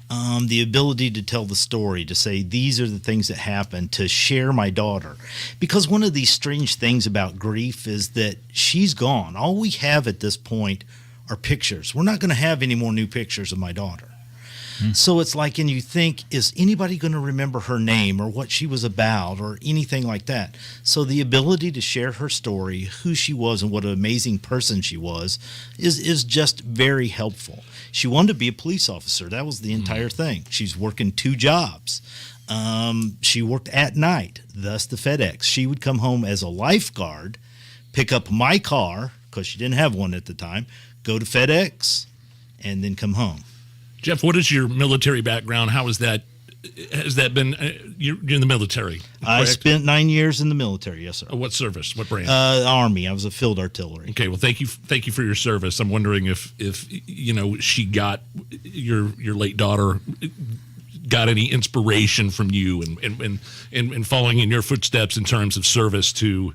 The ability to tell the story, to say these are the things that happened, to share my daughter. Because one of these strange things about grief is that she's gone. All we have at this point are pictures. We're not going to have any more new pictures of my daughter. So it's like, and you think, is anybody going to remember her name or what she was about or anything like that? So the ability to share her story, who she was and what an amazing person she was, is just very helpful. She wanted to be a police officer. That was the entire thing. She's working 2 jobs. She worked at night, thus the FedEx. She would come home as a lifeguard, pick up my car, because she didn't have one at the time, go to FedEx, and then come home. Jeff, what is your military background? How is that? Has that been? You're in the military. I spent 9 years in the military. Yes, sir. What service? What branch? Army. I was a field artillery. Okay. Well, thank you for your service. I'm wondering if she got your late daughter got any inspiration from you and following in your footsteps in terms of service to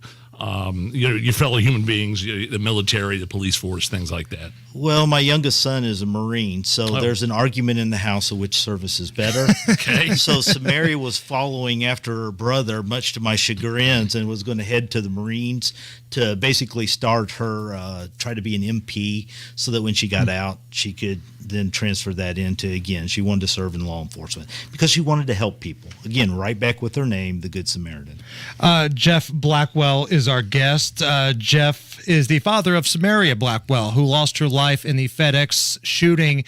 your fellow human beings, the military, the police force, things like that. Well, my youngest son is a Marine, so there's an argument in the house of which service is better. Okay. So Samaria was following after her brother, much to my chagrins, and was going to head to the Marines to basically start her, try to be an MP, so that when she got out, she could then transfer that into, again, she wanted to serve in law enforcement because she wanted to help people. Again, right back with her name, the Good Samaritan. Jeff Blackwell is our guest. Jeff is the father of Samaria Blackwell, who lost her life in the FedEx shooting.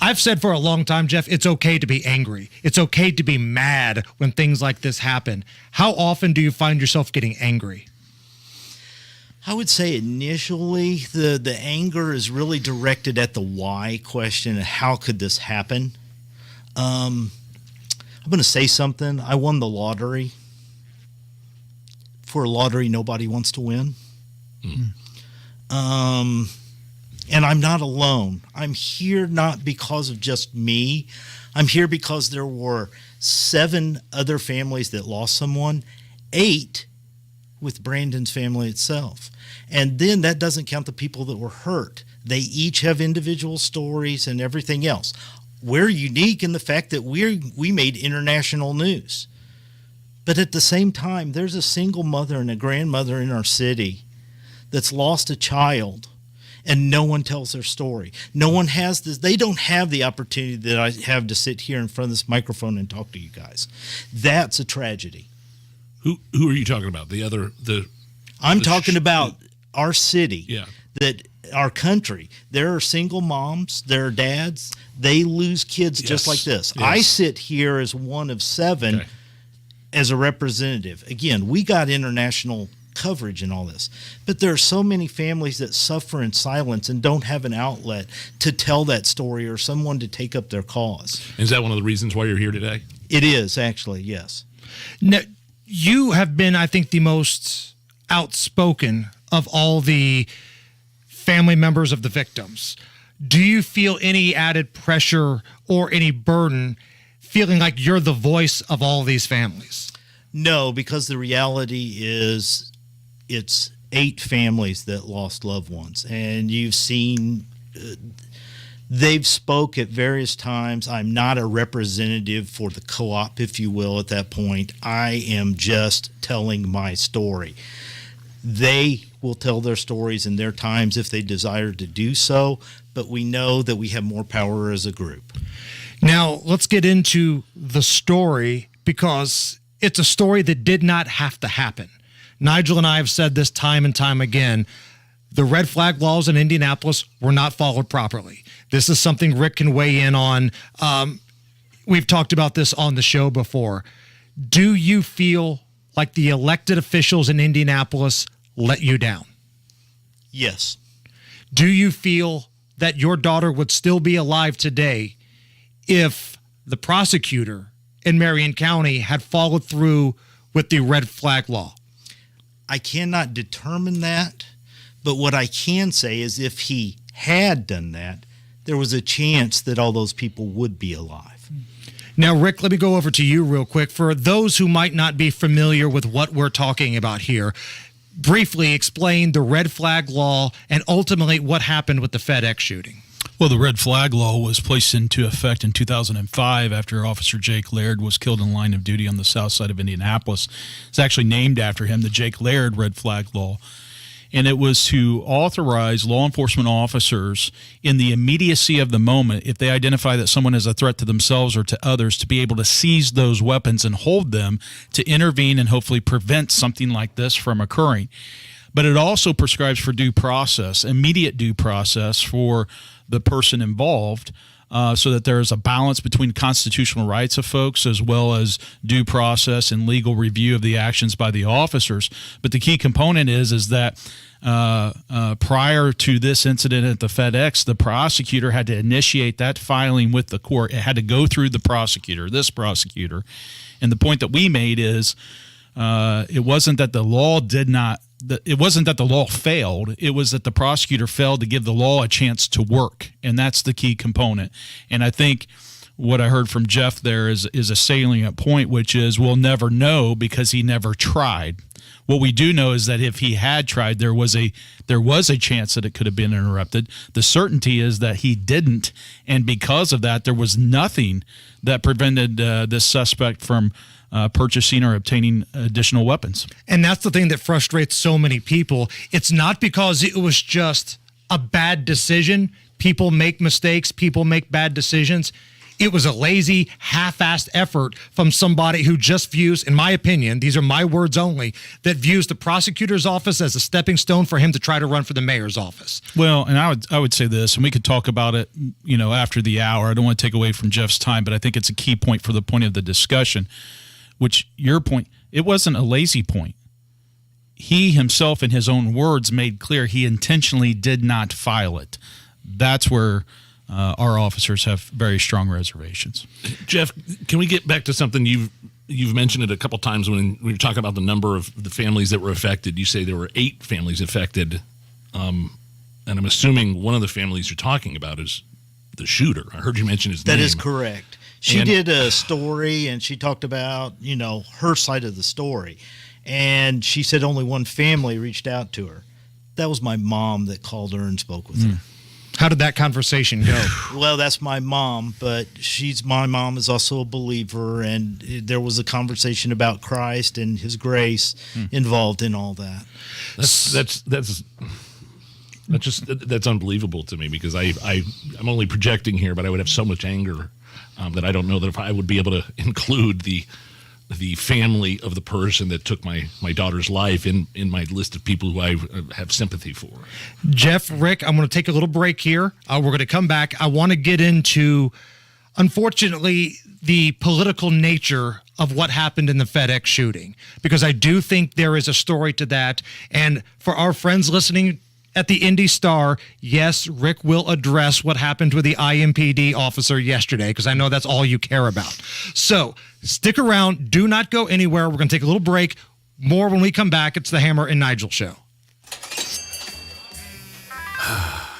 I've said for a long time, Jeff, it's okay to be angry. It's okay to be mad when things like this happen. How often do you find yourself getting angry? I would say initially the anger is really directed at the why question and how could this happen. I'm going to say something. I won the lottery. For a lottery, nobody wants to win. And I'm not alone. I'm here not because of just me. I'm here because there were 7 other families that lost someone, 8 with Brandon's family itself. And then that doesn't count the people that were hurt. They each have individual stories and everything else. We're unique in the fact that we made international news. But at the same time, there's a single mother and a grandmother in our city that's lost a child, and no one tells their story. No one has this. They don't have the opportunity that I have to sit here in front of this microphone and talk to you guys. That's a tragedy. Who are you talking about? I'm talking about our city. Yeah. That our country. There are single moms. There are dads. They lose kids just like this. Yes. I sit here as one of 7 as a representative. Again, we got international coverage in all this, but there are so many families that suffer in silence and don't have an outlet to tell that story or someone to take up their cause. Is that one of the reasons why you're here today? It is, actually, yes. Now, you have been, I think, the most outspoken of all the family members of the victims. Do you feel any added pressure or any burden feeling like you're the voice of all these families? No, because the reality is it's 8 families that lost loved ones. And you've seen they've spoke at various times. I'm not a representative for the co-op, if you will, at that point. I am just telling my story. They will tell their stories in their times if they desire to do so, but we know that we have more power as a group. Now, let's get into the story because it's a story that did not have to happen. Nigel and I have said this time and time again. The red flag laws in Indianapolis were not followed properly. This is something Rick can weigh in on. We've talked about this on the show before. Do you feel like the elected officials in Indianapolis let you down? Yes. Do you feel that your daughter would still be alive today if the prosecutor in Marion County had followed through with the red flag law? I cannot determine that, but what I can say is if he had done that, there was a chance that all those people would be alive. Now, Rick, let me go over to you real quick. For those who might not be familiar with what we're talking about here, briefly explain the red flag law and ultimately what happened with the FedEx shooting. Well, the red flag law was placed into effect in 2005 after Officer Jake Laird was killed in line of duty on the south side of Indianapolis. It's actually named after him, the Jake Laird red flag law. And it was to authorize law enforcement officers in the immediacy of the moment, if they identify that someone is a threat to themselves or to others, to be able to seize those weapons and hold them to intervene and hopefully prevent something like this from occurring. But it also prescribes for due process, immediate due process for the person involved so that there is a balance between constitutional rights of folks as well as due process and legal review of the actions by the officers. But the key component is that prior to this incident at the FedEx, the prosecutor had to initiate that filing with the court. It had to go through the prosecutor, this prosecutor. And the point that we made is it wasn't that the law it wasn't that the law failed. It was that the prosecutor failed to give the law a chance to work. And that's the key component. And I think what I heard from Jeff there is a salient point, which is we'll never know because he never tried. What we do know is that if he had tried, there was a chance that it could have been interrupted. The certainty is that he didn't, and because of that, there was nothing that prevented this suspect from purchasing or obtaining additional weapons. And that's the thing that frustrates so many people. It's not because it was just a bad decision. People make mistakes. People make bad decisions. It was a lazy, half-assed effort from somebody who just views, in my opinion, these are my words only, that views the prosecutor's office as a stepping stone for him to try to run for the mayor's office. Well, and I would say this, and we could talk about it, after the hour. I don't want to take away from Jeff's time, but I think it's a key point for the point of the discussion, which your point, it wasn't a lazy point. He himself, in his own words, made clear he intentionally did not file it. That's where our officers have very strong reservations. Jeff, can we get back to something you've mentioned it a couple times when you're talking about the number of the families that were affected? You say there were 8 families affected, and I'm assuming one of the families you're talking about is the shooter. I heard you mention his name. That is correct. She did a story, and she talked about, her side of the story. And she said only one family reached out to her. That was my mom that called her and spoke with her. How did that conversation go? Well, that's my mom, but my mom is also a believer, and there was a conversation about Christ and his grace involved in all that. That's unbelievable to me, because I'm only projecting here, but I would have so much anger that I don't know that if I would be able to include the family of the person that took my daughter's life in my list of people who I have sympathy for. Jeff, Rick, I'm going to take a little break here. We're going to come back. I want to get into, unfortunately, the political nature of what happened in the FedEx shooting, because I do think there is a story to that. And for our friends listening at the Indy Star, yes, Rick will address what happened with the IMPD officer yesterday, because I know that's all you care about. So stick around. Do not go anywhere. We're going to take a little break. More when we come back. It's the Hammer and Nigel Show.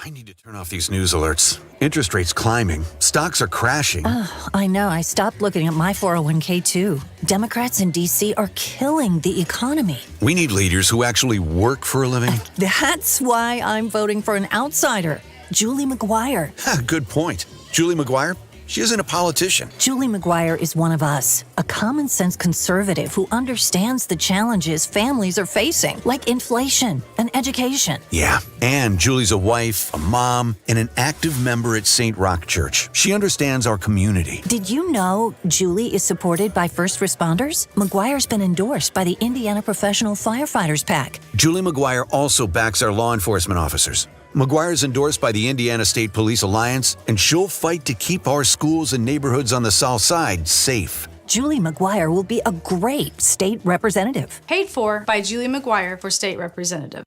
I need to turn off these news alerts. Interest rates climbing. Stocks are crashing. I know. I stopped looking at my 401k too. Democrats in D.C. are killing the economy. We need leaders who actually work for a living. That's why I'm voting for an outsider, Julie McGuire. Good point. Julie McGuire? She isn't a politician. Julie McGuire is one of us, a common-sense conservative who understands the challenges families are facing, like inflation and education. Yeah, and Julie's a wife, a mom, and an active member at St. Rock Church. She understands our community. Did you know Julie is supported by first responders? McGuire's been endorsed by the Indiana Professional Firefighters PAC. Julie McGuire also backs our law enforcement officers. McGuire's endorsed by the Indiana State Police Alliance, and she'll fight to keep our schools and neighborhoods on the South Side safe. Julie McGuire will be a great state representative. Paid for by Julie McGuire for state representative.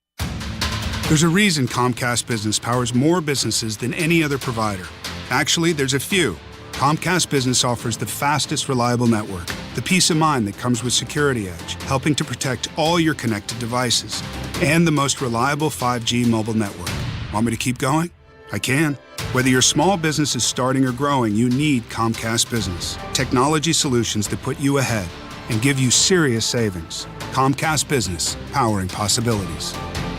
There's a reason Comcast Business powers more businesses than any other provider. Actually, there's a few. Comcast Business offers the fastest, reliable network, the peace of mind that comes with Security Edge, helping to protect all your connected devices, and the most reliable 5G mobile network. Want me to keep going? I can. Whether your small business is starting or growing, you need Comcast Business. Technology solutions that put you ahead and give you serious savings. Comcast Business, powering possibilities.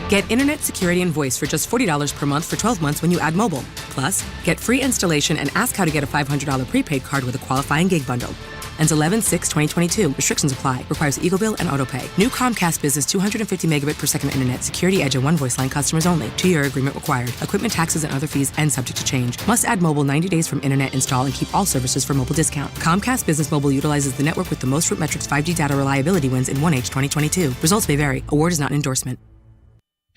Get internet security and voice for just $40 per month for 12 months when you add mobile. Plus, get free installation and ask how to get a $500 prepaid card with a qualifying gig bundle. Ends 11/6/2022. Restrictions apply. Requires Eagle Bill and AutoPay. New Comcast Business 250 megabit per second internet. Security Edge and one voice line customers only. 2-year agreement required. Equipment taxes and other fees and subject to change. Must add mobile 90 days from internet install and keep all services for mobile discount. Comcast Business Mobile utilizes the network with the most RootMetrics 5G data reliability wins in 1H 2022. Results may vary. Award is not an endorsement.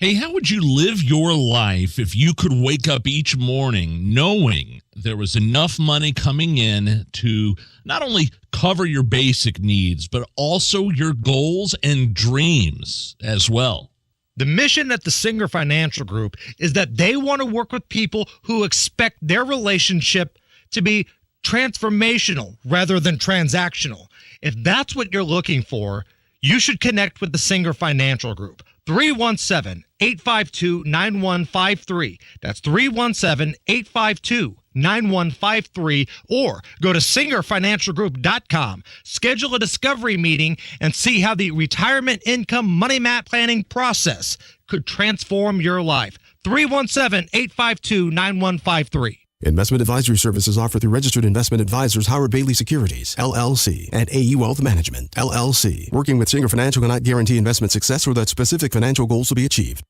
Hey, how would you live your life if you could wake up each morning knowing there was enough money coming in to not only cover your basic needs, but also your goals and dreams as well? The mission at the Singer Financial Group is that they want to work with people who expect their relationship to be transformational rather than transactional. If that's what you're looking for, you should connect with the Singer Financial Group. 317-852-9153. That's 317-852-9153. Or go to singerfinancialgroup.com. Schedule a discovery meeting and see how the retirement income money map planning process could transform your life. 317-852-9153. Investment advisory services offered through registered investment advisors Howard Bailey Securities, LLC, and AE Wealth Management, LLC. Working with Singer Financial cannot guarantee investment success or that specific financial goals will be achieved.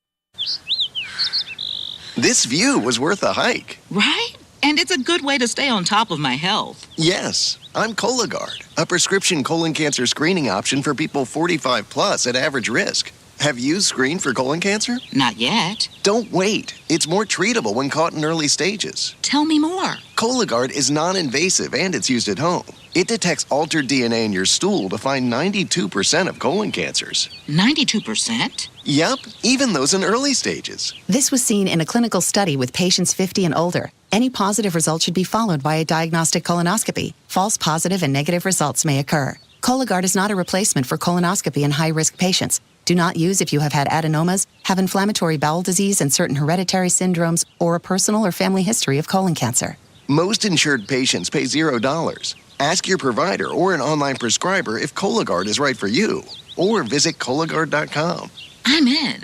This view was worth a hike. Right? And it's a good way to stay on top of my health. Yes, I'm Cologuard, a prescription colon cancer screening option for people 45 plus at average risk. Have you screened for colon cancer? Not yet. Don't wait. It's more treatable when caught in early stages. Tell me more. Cologuard is non-invasive and it's used at home. It detects altered DNA in your stool to find 92% of colon cancers. 92%? Yep, even those in early stages. This was seen in a clinical study with patients 50 and older. Any positive result should be followed by a diagnostic colonoscopy. False positive and negative results may occur. Cologuard is not a replacement for colonoscopy in high-risk patients. Do not use if you have had adenomas, have inflammatory bowel disease and certain hereditary syndromes, or a personal or family history of colon cancer. Most insured patients pay $0. Ask your provider or an online prescriber if Cologuard is right for you, or visit Cologuard.com. I'm in.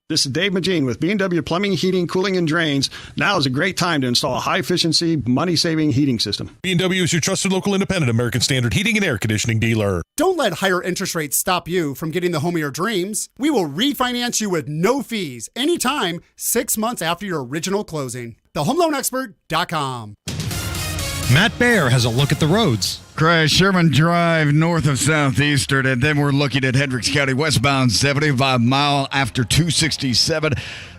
This is Dave Magine with B&W Plumbing, Heating, Cooling, and Drains. Now is a great time to install a high-efficiency, money-saving heating system. B&W is your trusted local independent American Standard heating and air conditioning dealer. Don't let higher interest rates stop you from getting the home of your dreams. We will refinance you with no fees anytime 6 months after your original closing. TheHomeLoanExpert.com. Matt Baer has a look at the roads. Crash Sherman Drive north of Southeastern, and then we're looking at Hendricks County westbound 75 mile after 267.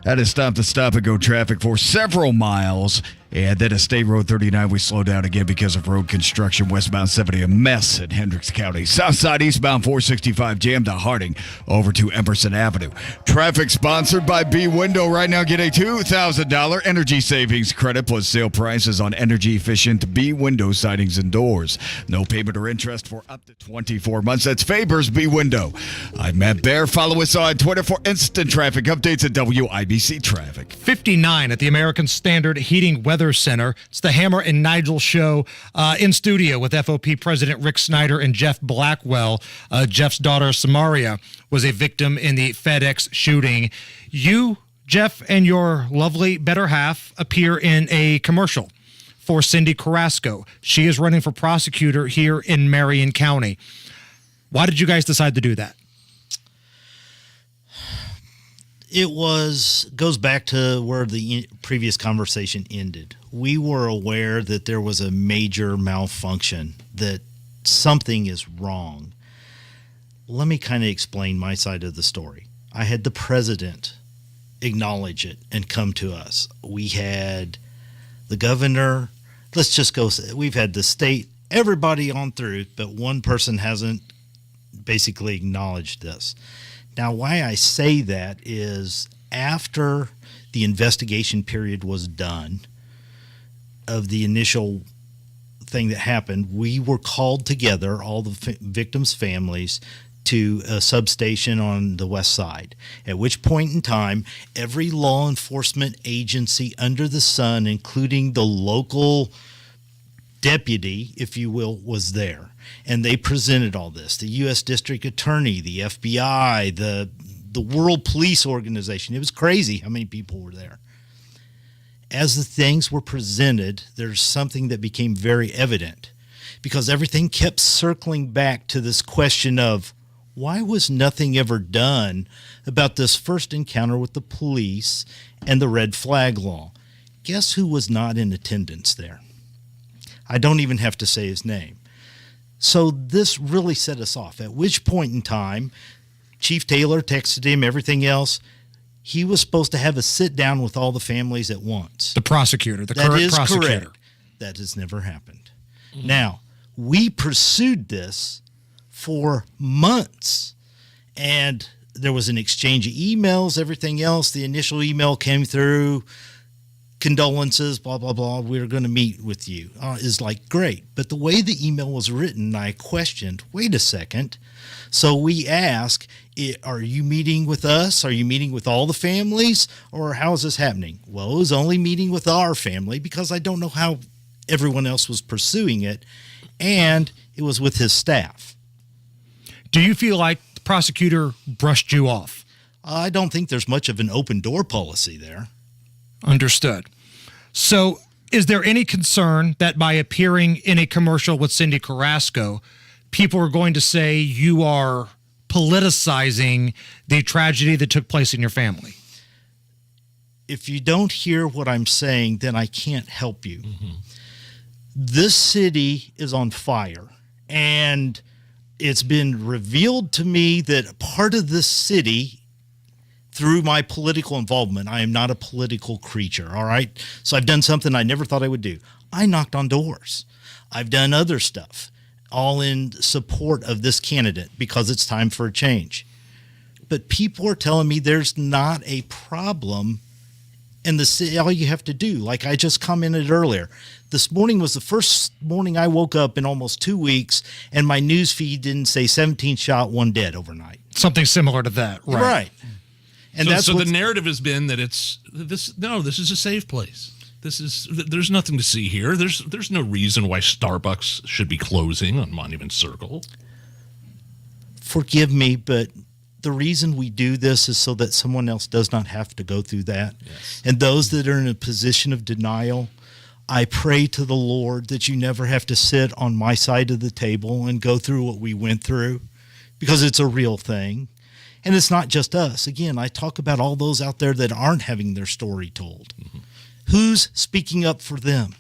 That has stopped the stop-and-go traffic for several miles. And then at State Road 39, we slow down again because of road construction. Westbound 70, a mess in Hendricks County. Southside eastbound 465 jammed to Harding over to Emerson Avenue. Traffic sponsored by B Window. Right now, get a $2,000 energy savings credit plus sale prices on energy-efficient B Window sidings and doors. No payment or interest for up to 24 months. That's Faber's B Window. I'm Matt Baer. Follow us on Twitter for instant traffic updates at WIBC Traffic. 59 at the American Standard Heating Weather Center. It's the Hammer and Nigel show in studio with FOP President Rick Snyder and Jeff Blackwell. Jeff's daughter, Samaria, was a victim in the FedEx shooting. You, Jeff, and your lovely better half appear in a commercial for Cindy Carrasco. She is running for prosecutor here in Marion County. Why did you guys decide to do that? It goes back to where the previous conversation ended. We were aware that there was a major malfunction, that something is wrong. Let me kind of explain my side of the story. I had the president acknowledge it and come to us. We had the governor. Let's just go. We've had the state, everybody on through, but one person hasn't basically acknowledged this. Now, why I say that is after the investigation period was done of the initial thing that happened, we were called together, all the victims' families, to a substation on the west side, at which point in time, every law enforcement agency under the sun, including the local deputy, if you will, was there. And they presented all this. The U.S. District Attorney, the FBI, the World Police Organization. It was crazy how many people were there. As the things were presented, there's something that became very evident because everything kept circling back to this question of why was nothing ever done about this first encounter with the police and the red flag law? Guess who was not in attendance there? I don't even have to say his name. So this really set us off, at which point in time, Chief Taylor texted him, everything else. He was supposed to have a sit down with all the families at once. The prosecutor, the That current is prosecutor. correct. That has never happened. Now, we pursued this for months, and there was an exchange of emails, everything else. The initial email came through, condolences, blah, blah, blah. We're going to meet with you. Is like, great. But the way the email was written, I questioned, wait a second. So we ask, are you meeting with us? Are you meeting with all the families? Or how is this happening? Well, it was only meeting with our family because I don't know how everyone else was pursuing it. And it was with his staff. Do you feel like the prosecutor brushed you off? I don't think there's much of an open door policy there. Understood. So is there any concern that by appearing in a commercial with Cindy Carrasco, people are going to say you are politicizing the tragedy that took place in your family? If you don't hear what I'm saying, then I can't help you. This city is on fire, and it's been revealed to me that part of this city, through my political involvement, I am not a political creature, all right? So I've done something I never thought I would do. I knocked on doors. I've done other stuff, all in support of this candidate because it's time for a change. But people are telling me there's not a problem in the city. All you have to do, like I just commented earlier, this morning was the first morning I woke up in almost 2 weeks, and my news feed didn't say 17 shot, 1 dead overnight. Something similar to that, right? Right. And so the narrative has been that this is a safe place. There's nothing to see here. There's no reason why Starbucks should be closing on Monument Circle. Forgive me, but the reason we do this is so that someone else does not have to go through that. Yes. And those that are in a position of denial, I pray to the Lord that you never have to sit on my side of the table and go through what we went through, because it's a real thing. And it's not just us. Again, I talk about all those out there that aren't having their story told. Who's speaking up for them?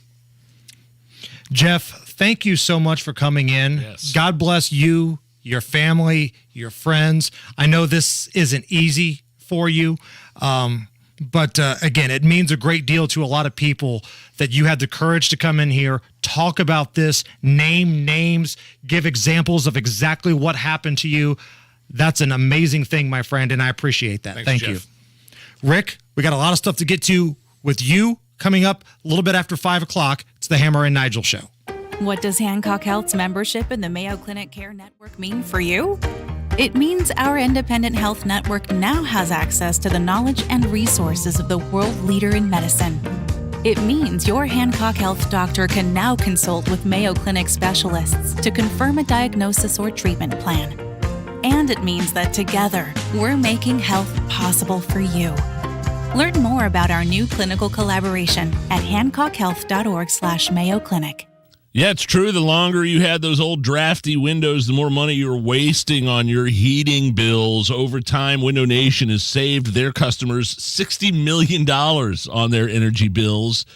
Jeff, thank you so much for coming in. Yes. God bless you, your family, your friends. I know this isn't easy for you, but again, it means a great deal to a lot of people that you had the courage to come in here, talk about this, name names, give examples of exactly what happened to you. That's an amazing thing, my friend, and I appreciate that. Thanks, Thank you. Jeff. Rick, we got a lot of stuff to get to with you coming up a little bit after 5 o'clock. It's the Hammer and Nigel Show. What does Hancock Health's membership in the Mayo Clinic Care Network mean for you? It means our independent health network now has access to the knowledge and resources of the world leader in medicine. It means your Hancock Health doctor can now consult with Mayo Clinic specialists to confirm a diagnosis or treatment plan. And it means that together, we're making health possible for you. Learn more about our new clinical collaboration at hancockhealth.org/Mayo Clinic. Yeah, it's true. The longer you had those old drafty windows, the more money you're wasting on your heating bills. Over time, Window Nation has saved their customers $60 million on their energy bills.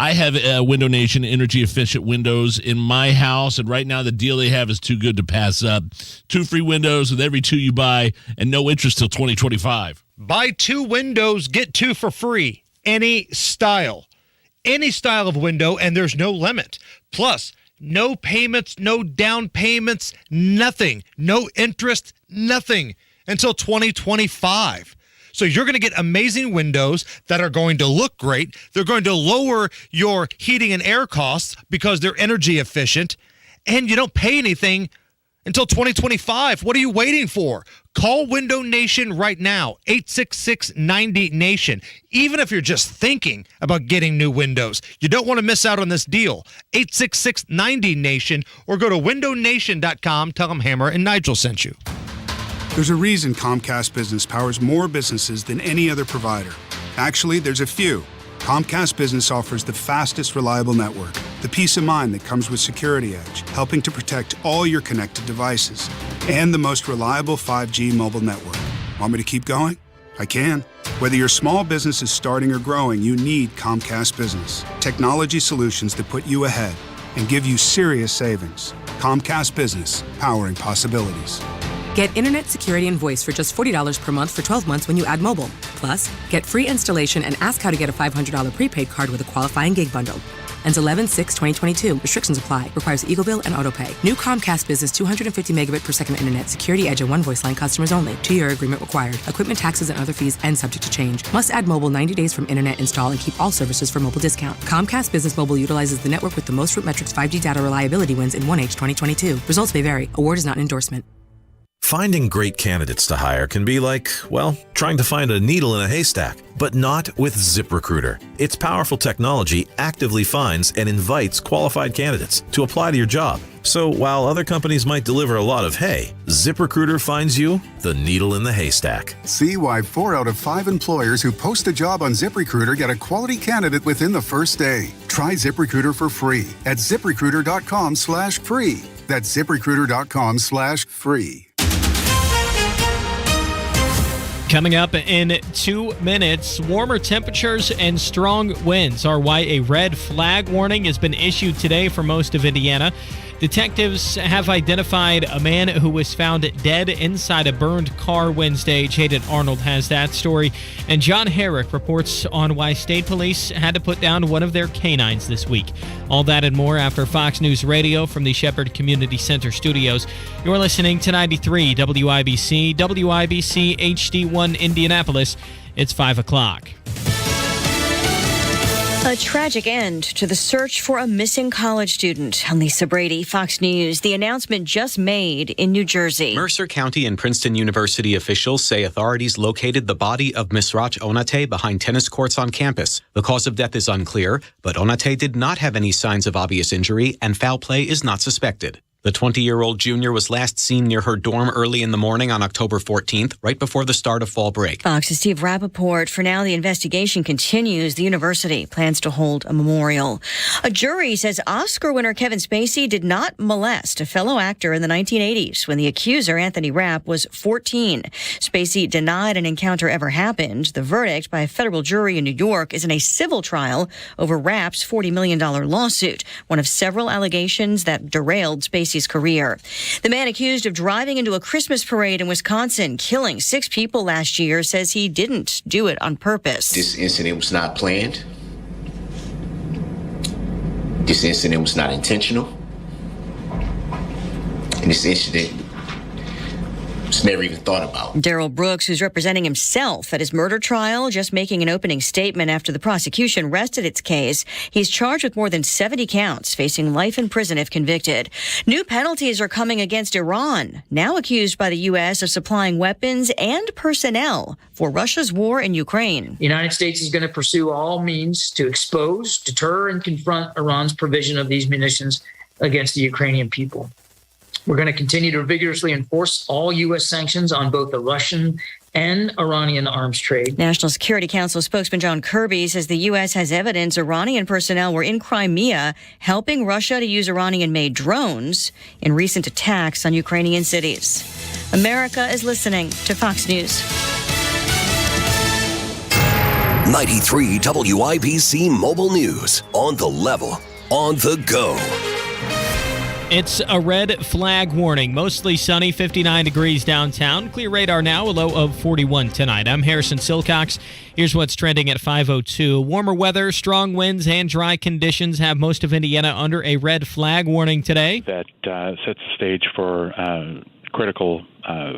I have Window Nation energy efficient windows in my house, and right now the deal they have is too good to pass up. 2 free windows with every 2 you buy, and no interest till 2025. Buy 2 windows, get 2 for free. Any style of window, and there's no limit. Plus, no payments, no down payments, nothing. No interest, nothing until 2025. So you're going to get amazing windows that are going to look great. They're going to lower your heating and air costs because they're energy efficient, and you don't pay anything until 2025. What are you waiting for? Call Window Nation right now, 866-90-NATION. Even if you're just thinking about getting new windows, you don't want to miss out on this deal. 866-90-NATION, or go to windownation.com. Tell them Hammer and Nigel sent you. There's a reason Comcast Business powers more businesses than any other provider. Actually, there's a few. Comcast Business offers the fastest, reliable network, the peace of mind that comes with Security Edge, helping to protect all your connected devices, and the most reliable 5G mobile network. Want me to keep going? I can. Whether your small business is starting or growing, you need Comcast Business. Technology solutions that put you ahead and give you serious savings. Comcast Business, powering possibilities. Get internet security and voice for just $40 per month for 12 months when you add mobile. Plus, get free installation and ask how to get a $500 prepaid card with a qualifying gig bundle. Ends 11/6/2022. Restrictions apply. Requires Eagle Bill and autopay. New Comcast Business 250 megabit per second internet. Security edge and one voice line customers only. 2-year agreement required. Equipment taxes and other fees and subject to change. Must add mobile 90 days from internet install and keep all services for mobile discount. Comcast Business Mobile utilizes the network with the most RootMetrics 5G data reliability wins in 1H 2022. Results may vary. Award is not an endorsement. Finding great candidates to hire can be like, well, trying to find a needle in a haystack, but not with ZipRecruiter. Its powerful technology actively finds and invites qualified candidates to apply to your job. So while other companies might deliver a lot of hay, ZipRecruiter finds you the needle in the haystack. See why 4 out of 5 employers who post a job on ZipRecruiter get a quality candidate within the first day. Try ZipRecruiter for free at ZipRecruiter.com/free. That's ZipRecruiter.com/free. Coming up in 2 minutes, warmer temperatures and strong winds are why a red flag warning has been issued today for most of Indiana. Detectives have identified a man who was found dead inside a burned car Wednesday. Jaden Arnold has that story. And John Herrick reports on why state police had to put down one of their canines this week. All that and more after Fox News Radio from the Shepherd Community Center studios. You're listening to 93 WIBC, WIBC HD1 Indianapolis. It's 5 o'clock. A tragic end to the search for a missing college student. I'm Lisa Brady, Fox News. The announcement just made in New Jersey. Mercer County and Princeton University officials say authorities located the body of Misrach Onate behind tennis courts on campus. The cause of death is unclear, but Onate did not have any signs of obvious injury and foul play is not suspected. The 20-year-old junior was last seen near her dorm early in the morning on October 14th, right before the start of fall break. Fox's Steve Rappaport. For now, the investigation continues. The university plans to hold a memorial. A jury says Oscar winner Kevin Spacey did not molest a fellow actor in the 1980s when the accuser, Anthony Rapp, was 14. Spacey denied an encounter ever happened. The verdict by a federal jury in New York is in a civil trial over Rapp's $40 million lawsuit, one of several allegations that derailed Spacey's career. The man accused of driving into a Christmas parade in Wisconsin, killing 6 people last year, says he didn't do it on purpose. This incident was not planned. This incident was not intentional. And this incident was never even thought about. Daryl Brooks, who's representing himself at his murder trial, just making an opening statement after the prosecution rested its case. He's charged with more than 70 counts, facing life in prison if convicted. New penalties are coming against Iran, now accused by the U.S. of supplying weapons and personnel for Russia's war in Ukraine. The United States is going to pursue all means to expose, deter, and confront Iran's provision of these munitions against the Ukrainian people. We're going to continue to vigorously enforce all U.S. sanctions on both the Russian and Iranian arms trade. National Security Council spokesman John Kirby says the U.S. has evidence Iranian personnel were in Crimea helping Russia to use Iranian-made drones in recent attacks on Ukrainian cities. America is listening to Fox News. 93 WIBC Mobile News. On the level, on the go. It's a red flag warning. Mostly sunny, 59 degrees downtown. Clear radar now, a low of 41 tonight. I'm Harrison Silcox. Here's what's trending at 5:02. Warmer weather, strong winds, and dry conditions have most of Indiana under a red flag warning today. That sets the stage for critical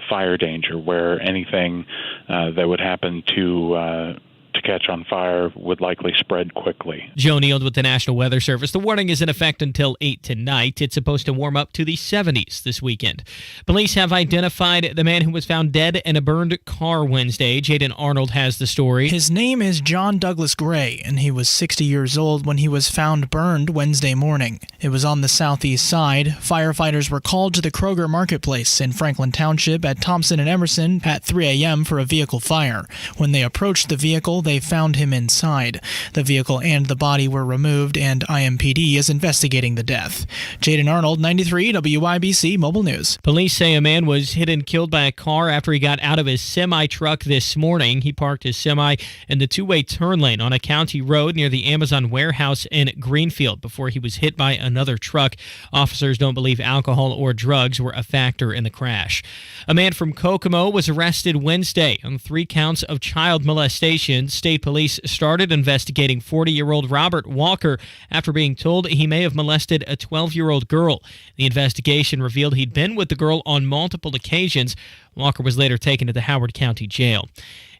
fire danger, where anything that would happen to catch on fire would likely spread quickly. Joe Neild with the National Weather Service. The warning is in effect until 8 tonight. It's supposed to warm up to the 70s this weekend. Police have identified the man who was found dead in a burned car Wednesday. Jaden Arnold has the story. His name is John Douglas Gray, and he was 60 years old when he was found burned Wednesday morning. It was on the southeast side. Firefighters were called to the Kroger Marketplace in Franklin Township at Thompson and Emerson at 3 a.m. for a vehicle fire. When they approached the vehicle, vehicle, they found him inside. The vehicle and the body were removed, and IMPD is investigating the death. Jaden Arnold, 93 WIBC Mobile News. Police say a man was hit and killed by a car after he got out of his semi-truck this morning. He parked his semi in the two-way turn lane on a county road near the Amazon warehouse in Greenfield before he was hit by another truck. Officers don't believe alcohol or drugs were a factor in the crash. A man from Kokomo was arrested Wednesday on 3 counts of child molestation. State police started investigating 40-year-old Robert Walker after being told he may have molested a 12-year-old girl. The investigation revealed he'd been with the girl on multiple occasions. Walker was later taken to the Howard County Jail.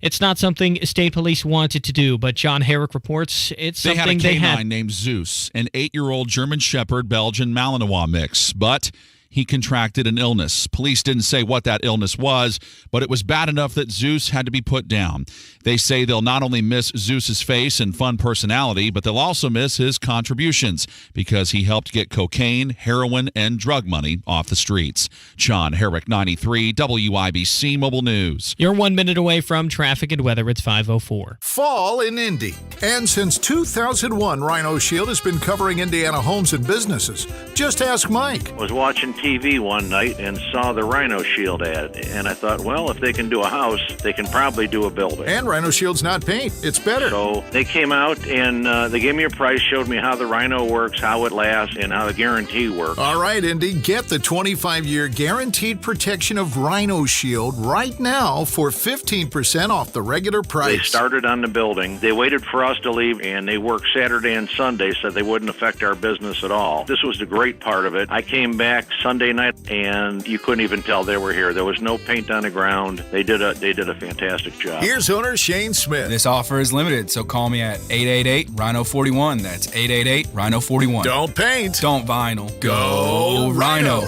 It's not something state police wanted to do, but John Herrick reports it's something they had a canine named Zeus, an 8-year-old German Shepherd Belgian Malinois mix, but he contracted an illness. Police didn't say what that illness was, but it was bad enough that Zeus had to be put down. They say they'll not only miss Zeus's face and fun personality, but they'll also miss his contributions because he helped get cocaine, heroin, and drug money off the streets. John Herrick, 93 WIBC Mobile News. You're 1 minute away from traffic and weather. It's 5:04. Fall in Indy. And since 2001, Rhino Shield has been covering Indiana homes and businesses. Just ask Mike. Was watching TV one night and saw the Rhino Shield ad, and I thought, well, if they can do a house, they can probably do a building. And Rhino Shield's not paint, it's better. So they came out and they gave me a price, showed me how the Rhino works, how it lasts, and how the guarantee works. All right, Indy, get the 25-year guaranteed protection of Rhino Shield right now for 15% off the regular price. They started on the building. They waited for us to leave, and they worked Saturday and Sunday so they wouldn't affect our business at all. This was the great part of it. I came back Sunday night, and you couldn't even tell they were here. There was no paint on the ground. They did a fantastic job. Here's owner Shane Smith. This offer is limited, so call me at 888-RHINO-41. That's 888-RHINO-41. Don't paint. Don't vinyl. Go Rhino.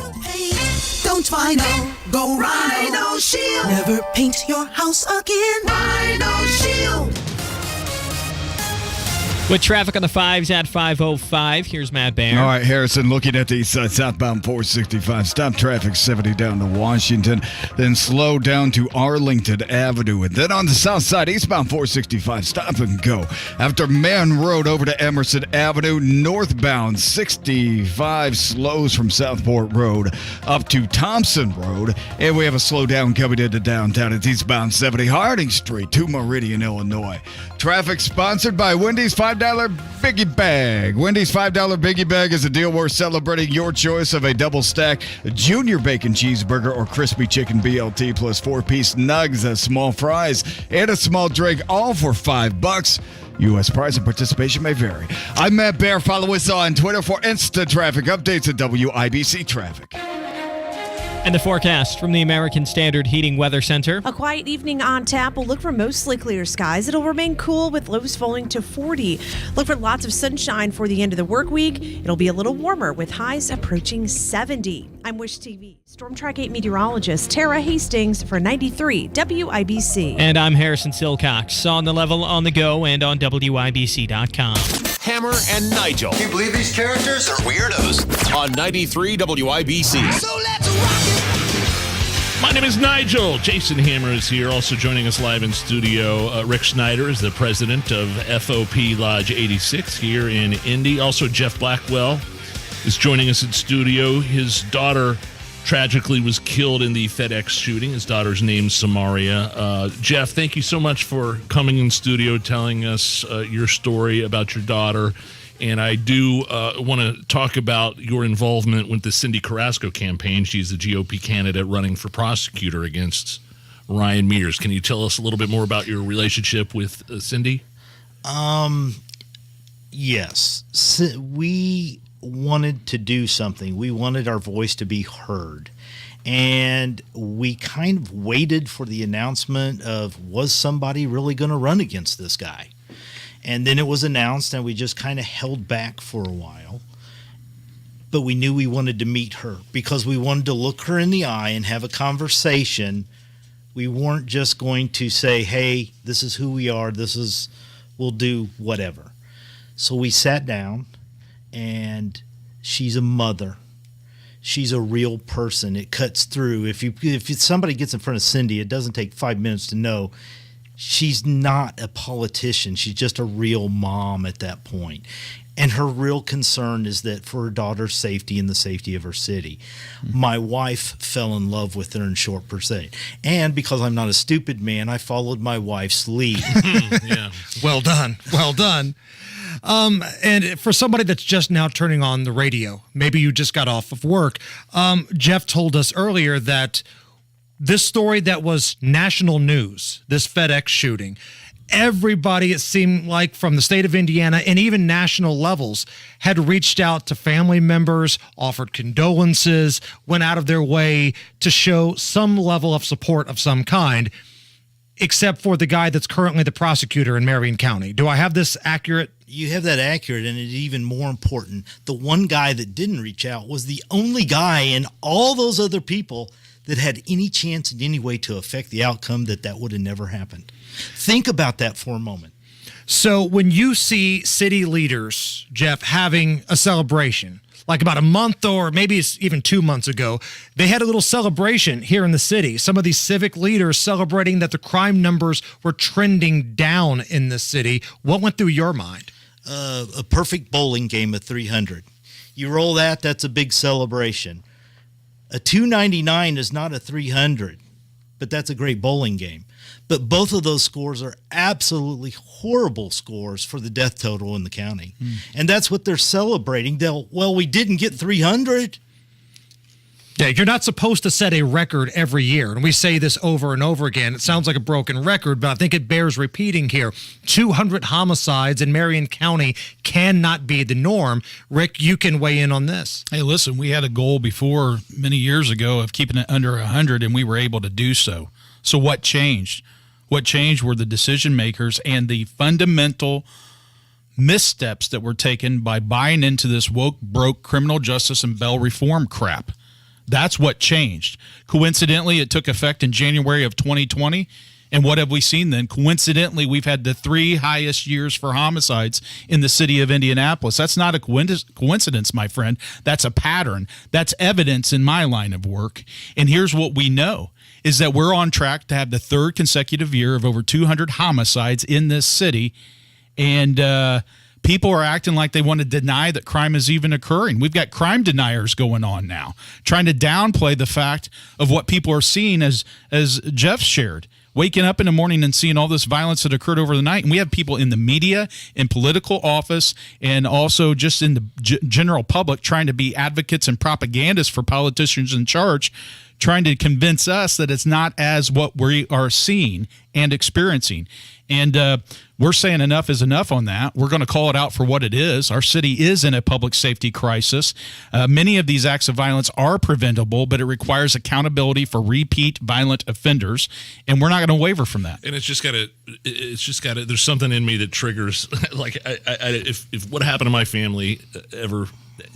Don't vinyl. Go Rhino Shield. Never paint your house again. Rhino Shield. With traffic on the 5s at 5:05, here's Matt Baer. All right, Harrison, looking at the southbound 465. Stop traffic 70 down to Washington, then slow down to Arlington Avenue. And then on the south side, eastbound 465, stop and go. After Man Road over to Emerson Avenue, northbound 65 slows from Southport Road up to Thompson Road. And we have a slowdown coming into downtown. It's eastbound 70 Harding Street to Meridian, Illinois. Traffic sponsored by Wendy's $5 Biggie Bag. Wendy's $5 Biggie Bag is a deal worth celebrating your choice of a double stack junior bacon cheeseburger or crispy chicken BLT plus 4-piece nugs, small fries, and a small drink, all for $5. U.S. price and participation may vary. I'm Matt Baer. Follow us on Twitter for instant traffic updates at WIBC Traffic. And the forecast from the American Standard Heating Weather Center. A quiet evening on tap. We'll look for mostly clear skies. It'll remain cool with lows falling to 40. Look for lots of sunshine for the end of the work week. It'll be a little warmer with highs approaching 70. I'm Wish TV Storm Track 8 meteorologist Tara Hastings for 93 WIBC. And I'm Harrison Silcox on the level, on the go, and on WIBC.com. Hammer and Nigel. Can you believe these characters are weirdos? On 93 WIBC. So let's rock it! My name is Nigel. Jason Hammer is here. Also joining us live in studio, Rick Schneider is the president of FOP Lodge 86 here in Indy. Also, Jeff Blackwell is joining us in studio. His daughter tragically was killed in the FedEx shooting. His daughter's name's Samaria. Jeff, thank you so much for coming in studio, telling us your story about your daughter. And I do want to talk about your involvement with the Cindy Carrasco campaign. She's the GOP candidate running for prosecutor against Ryan Mears. Can you tell us a little bit more about your relationship with Cindy? Yes. We wanted to do something. We wanted our voice to be heard. And we kind of waited for the announcement of, was somebody really going to run against this guy? And then it was announced, and we just kind of held back for a while. But we knew we wanted to meet her because we wanted to look her in the eye and have a conversation. We weren't just going to say, hey, this is who we are. We'll do whatever. So we sat down, and she's a mother. She's a real person. It cuts through. If somebody gets in front of Cindy, it doesn't take 5 minutes to know she's not a politician. She's just a real mom at that point. And her real concern is that for her daughter's safety and the safety of her city. My wife fell in love with her in short pursuit. And because I'm not a stupid man, I followed my wife's lead. Yeah. Well done. Well done. And for somebody that's just now turning on the radio, maybe you just got off of work, Jeff told us earlier that this story that was national news, this FedEx shooting, everybody, it seemed like, from the state of Indiana and even national levels had reached out to family members, offered condolences, went out of their way to show some level of support of some kind, except for the guy that's currently the prosecutor in Marion County. Do I have this accurate? You have that accurate, and it's even more important. The one guy that didn't reach out was the only guy in all those other people that had any chance in any way to affect the outcome that would have never happened. Think about that for a moment. So when you see city leaders, Jeff, having a celebration, like about a month or maybe it's even 2 months ago, they had a little celebration here in the city. Some of these civic leaders celebrating that the crime numbers were trending down in the city. What went through your mind? A perfect bowling game of 300. You roll that's a big celebration. A 299 is not a 300, but that's a great bowling game. But both of those scores are absolutely horrible scores for the death total in the county. And that's what they're celebrating. We didn't get 300. Yeah, you're not supposed to set a record every year. And we say this over and over again. It sounds like a broken record, but I think it bears repeating here. 200 homicides in Marion County cannot be the norm. Rick, you can weigh in on this. Hey, listen, we had a goal before many years ago of keeping it under 100, and we were able to do so. So what changed? What changed were the decision makers and the fundamental missteps that were taken by buying into this woke, broke criminal justice and bail reform crap. That's what changed. Coincidentally, it took effect in January of 2020. And what have we seen then? Coincidentally, we've had the 3 highest years for homicides in the city of Indianapolis. That's not a coincidence, my friend. That's a pattern. That's evidence in my line of work. And here's what we know is that we're on track to have the 3rd consecutive year of over 200 homicides in this city. And people are acting like they want to deny that crime is even occurring. We've got crime deniers going on now, trying to downplay the fact of what people are seeing, as Jeff shared, waking up in the morning and seeing all this violence that occurred over the night. And we have people in the media, in political office, and also just in the general public trying to be advocates and propagandists for politicians in charge, trying to convince us that it's not as what we are seeing and experiencing. And we're saying enough is enough on that. We're going to call it out for what it is. Our city is in a public safety crisis. Many of these acts of violence are preventable, but it requires accountability for repeat violent offenders, and we're not going to waver from that. And it's just got to, there's something in me that triggers, like, if what happened to my family ever,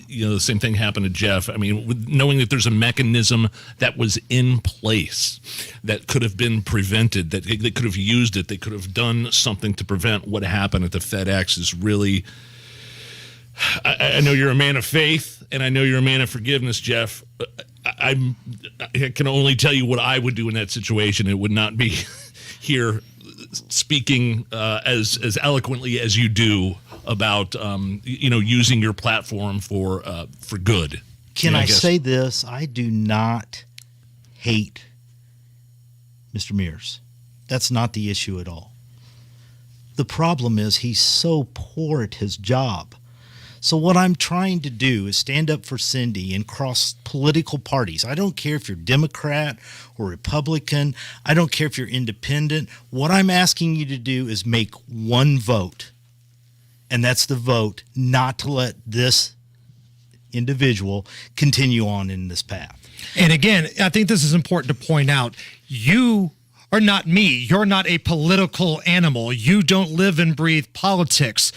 the same thing happened to Jeff. I mean, knowing that there's a mechanism that was in place that could have been prevented, that they could have used it, they could have done something to prevent what happened at the FedEx is really, I know you're a man of faith, and I know you're a man of forgiveness, Jeff. I can only tell you what I would do in that situation. It would not be here speaking as eloquently as you do about using your platform for good. Can I say this? I do not hate Mr. Mears. That's not the issue at all. The problem is he's so poor at his job. So what I'm trying to do is stand up for Cindy and cross political parties. I don't care if you're Democrat or Republican. I don't care if you're independent. What I'm asking you to do is make one vote. And that's the vote not to let this individual continue on in this path. And again, I think this is important to point out. You are not me. You're not a political animal. You don't live and breathe politics.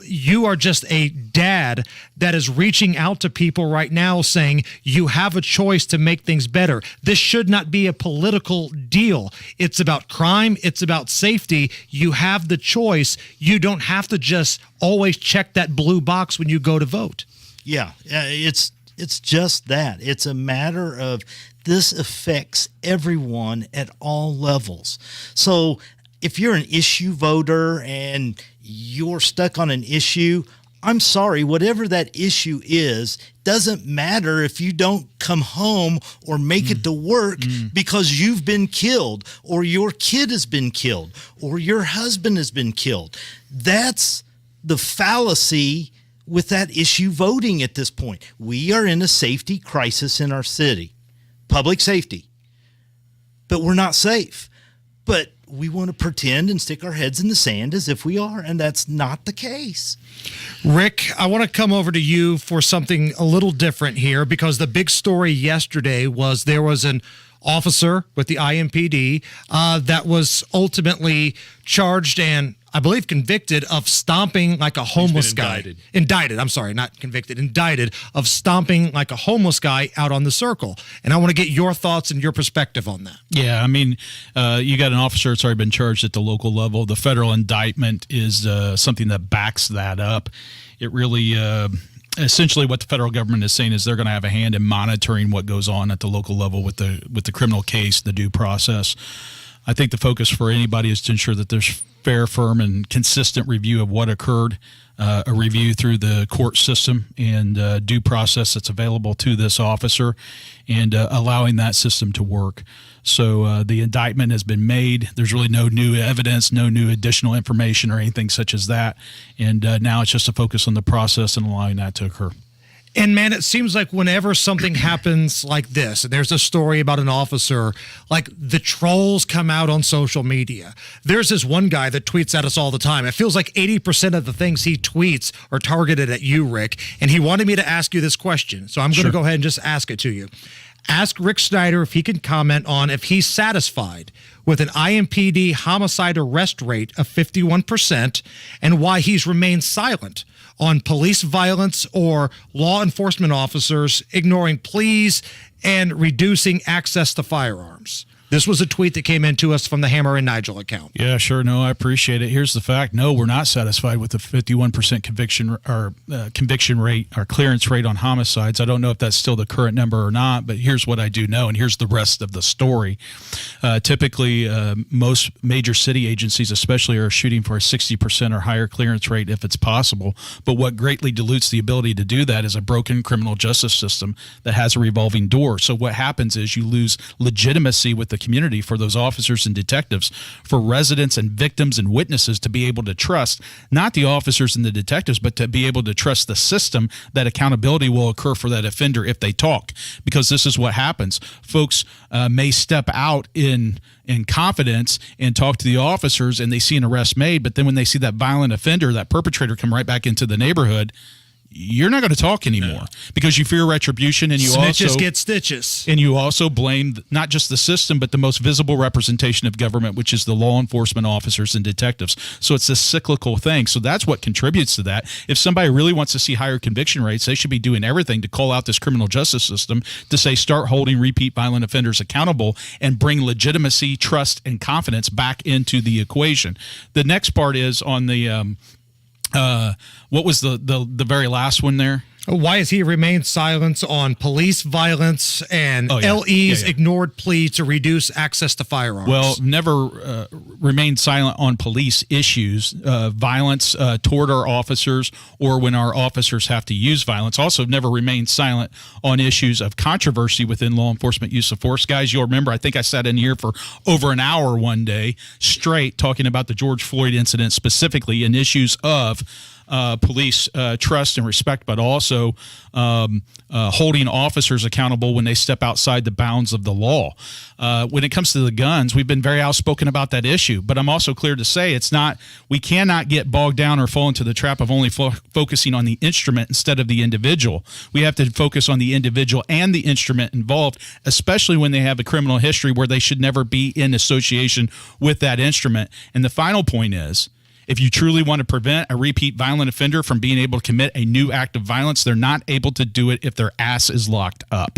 You are just a dad that is reaching out to people right now saying you have a choice to make things better. This should not be a political deal. It's about crime. It's about safety. You have the choice. You don't have to just always check that blue box when you go to vote. Yeah, it's just that. It's a matter of this affects everyone at all levels. So if you're an issue voter and you're stuck on an issue, I'm sorry, whatever that issue is, doesn't matter if you don't come home or make it to work because you've been killed or your kid has been killed or your husband has been killed. That's the fallacy with that issue voting at this point. We are in a safety crisis in our city, public safety, but we're not safe. But we want to pretend and stick our heads in the sand as if we are, and that's not the case. Rick, I want to come over to you for something a little different here, because the big story yesterday was there was an officer with the IMPD that was ultimately charged and I believe convicted of stomping like a homeless guy. Indicted. I'm sorry, not convicted. Indicted of stomping like a homeless guy out on the circle. And I want to get your thoughts and your perspective on that. Yeah, I mean, you got an officer that's already been charged at the local level. The federal indictment is something that backs that up. It really, essentially what the federal government is saying is they're going to have a hand in monitoring what goes on at the local level with the criminal case, the due process. I think the focus for anybody is to ensure that there's fair, firm, and consistent review of what occurred, a review through the court system and due process that's available to this officer, and allowing that system to work. So the indictment has been made. There's really no new evidence, no new additional information or anything such as that. And now it's just a focus on the process and allowing that to occur. And man, it seems like whenever something happens like this, and there's a story about an officer, like the trolls come out on social media. There's this one guy that tweets at us all the time. It feels like 80% of the things he tweets are targeted at you, Rick. And he wanted me to ask you this question. So I'm going to go ahead and just ask it to you. Ask Rick Snyder if he can comment on if he's satisfied with an IMPD homicide arrest rate of 51% and why he's remained silent on police violence or law enforcement officers ignoring pleas and reducing access to firearms. This was a tweet that came in to us from the Hammer and Nigel account. Yeah, sure. No, I appreciate it. Here's the fact. No, we're not satisfied with the 51% conviction rate or clearance rate on homicides. I don't know if that's still the current number or not, but here's what I do know, and here's the rest of the story. Typically, most major city agencies especially are shooting for a 60% or higher clearance rate if it's possible. But what greatly dilutes the ability to do that is a broken criminal justice system that has a revolving door. So what happens is you lose legitimacy with the community for those officers and detectives, for residents and victims and witnesses to be able to trust not the officers and the detectives, but to be able to trust the system that accountability will occur for that offender if they talk. Because this is what happens. Folks may step out in confidence and talk to the officers and they see an arrest made, but then when they see that violent offender, that perpetrator come right back into the neighborhood, you're not going to talk anymore because you fear retribution, and you Snitches also get stitches. And you also blame not just the system, but the most visible representation of government, which is the law enforcement officers and detectives. So it's a cyclical thing. So that's what contributes to that. If somebody really wants to see higher conviction rates, they should be doing everything to call out this criminal justice system to say start holding repeat violent offenders accountable and bring legitimacy, trust, and confidence back into the equation. The next part is on the what was the very last one there? Why has he remained silent on police violence and LE's ignored plea to reduce access to firearms? Well, never remained silent on police issues, violence toward our officers or when our officers have to use violence. Also never remained silent on issues of controversy within law enforcement use of force. Guys, you'll remember, I think I sat in here for over an hour one day straight talking about the George Floyd incident specifically and issues of police trust and respect, but also holding officers accountable when they step outside the bounds of the law. When it comes to the guns, we've been very outspoken about that issue, but I'm also clear to say we cannot get bogged down or fall into the trap of only focusing on the instrument instead of the individual. We have to focus on the individual and the instrument involved, especially when they have a criminal history where they should never be in association with that instrument. And the final point is, if you truly want to prevent a repeat violent offender from being able to commit a new act of violence, they're not able to do it if their ass is locked up.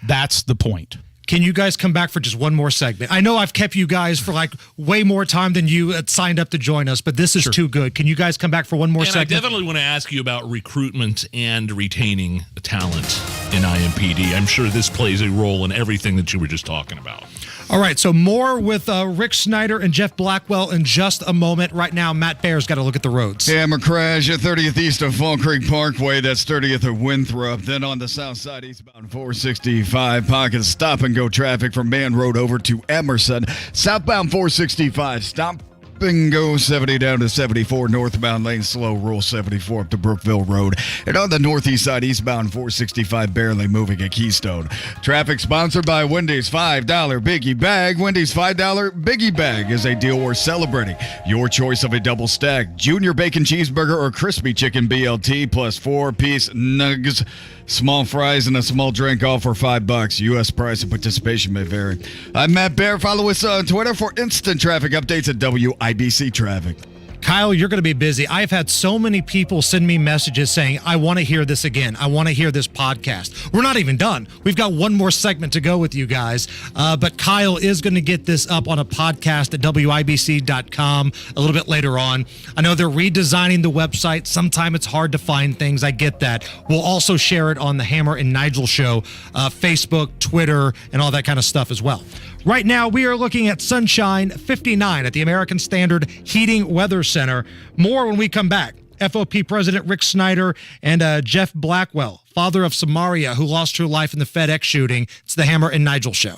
That's the point. Can you guys come back for just one more segment? I know I've kept you guys for like way more time than you had signed up to join us, but this is too good. Can you guys come back for one more segment? I definitely want to ask you about recruitment and retaining talent in IMPD. I'm sure this plays a role in everything that you were just talking about. All right, so more with Rick Snyder and Jeff Blackwell in just a moment. Right now, Matt Baer's got to look at the roads. Hammer crash at 30th east of Fall Creek Parkway. That's 30th at Winthrop. Then on the south side, eastbound 465. Pocket of stop-and-go traffic from Man Road over to Emerson. Southbound 465. Stop and go 70 down to 74. Northbound lane slow. Rule 74 up to Brookville Road. And on the northeast side, eastbound 465 barely moving at Keystone. Traffic sponsored by Wendy's $5 Biggie Bag. Wendy's $5 Biggie Bag is a deal we're celebrating. Your choice of a double stack, junior bacon cheeseburger or crispy chicken BLT plus 4-piece nugs, small fries, and a small drink, all for $5. U.S. price and participation may vary. I'm Matt Baer. Follow us on Twitter for instant traffic updates at WIBC Traffic. Kyle, you're going to be busy. I've had so many people send me messages saying, I want to hear this again. I want to hear this podcast. We're not even done. We've got one more segment to go with you guys. But Kyle is going to get this up on a podcast at WIBC.com a little bit later on. I know they're redesigning the website. Sometimes it's hard to find things. I get that. We'll also share it on the Hammer and Nigel show, Facebook, Twitter, and all that kind of stuff as well. Right now, we are looking at sunshine 59 at the American Standard Heating Weather Center. More when we come back. FOP President Rick Snyder and Jeff Blackwell, father of Samaria, who lost her life in the FedEx shooting. It's the Hammer and Nigel Show.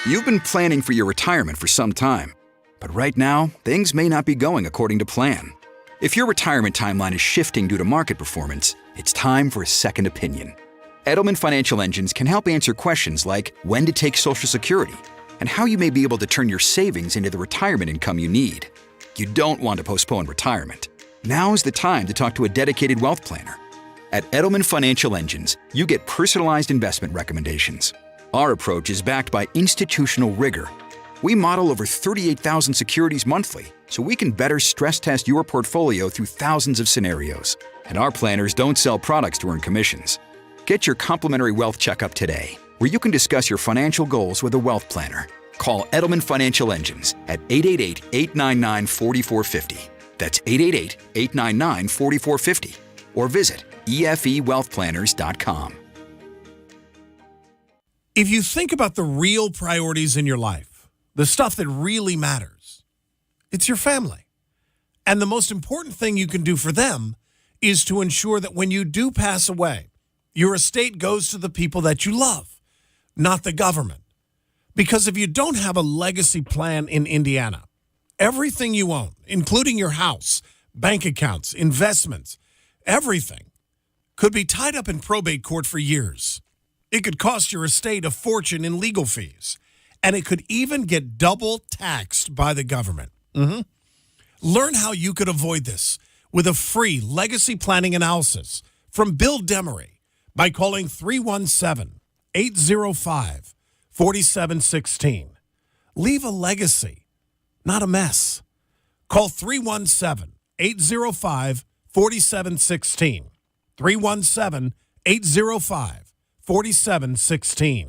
You've been planning for your retirement for some time, but right now, things may not be going according to plan. If your retirement timeline is shifting due to market performance, it's time for a second opinion. Edelman Financial Engines can help answer questions like when to take Social Security and how you may be able to turn your savings into the retirement income you need. You don't want to postpone retirement. Now is the time to talk to a dedicated wealth planner. At Edelman Financial Engines, you get personalized investment recommendations. Our approach is backed by institutional rigor. We model over 38,000 securities monthly, so we can better stress test your portfolio through thousands of scenarios. And our planners don't sell products to earn commissions. Get your complimentary wealth checkup today, where you can discuss your financial goals with a wealth planner. Call Edelman Financial Engines at 888-899-4450. That's 888-899-4450. Or visit efewealthplanners.com. If you think about the real priorities in your life, the stuff that really matters, it's your family. And the most important thing you can do for them is to ensure that when you do pass away, your estate goes to the people that you love, not the government. Because if you don't have a legacy plan in Indiana, everything you own, including your house, bank accounts, investments, everything, could be tied up in probate court for years. It could cost your estate a fortune in legal fees, and it could even get double taxed by the government. Learn how you could avoid this with a free legacy planning analysis from Bill Demery by calling 317-805-4716. Leave a legacy, not a mess. Call 317-805-4716. 317-805-4716.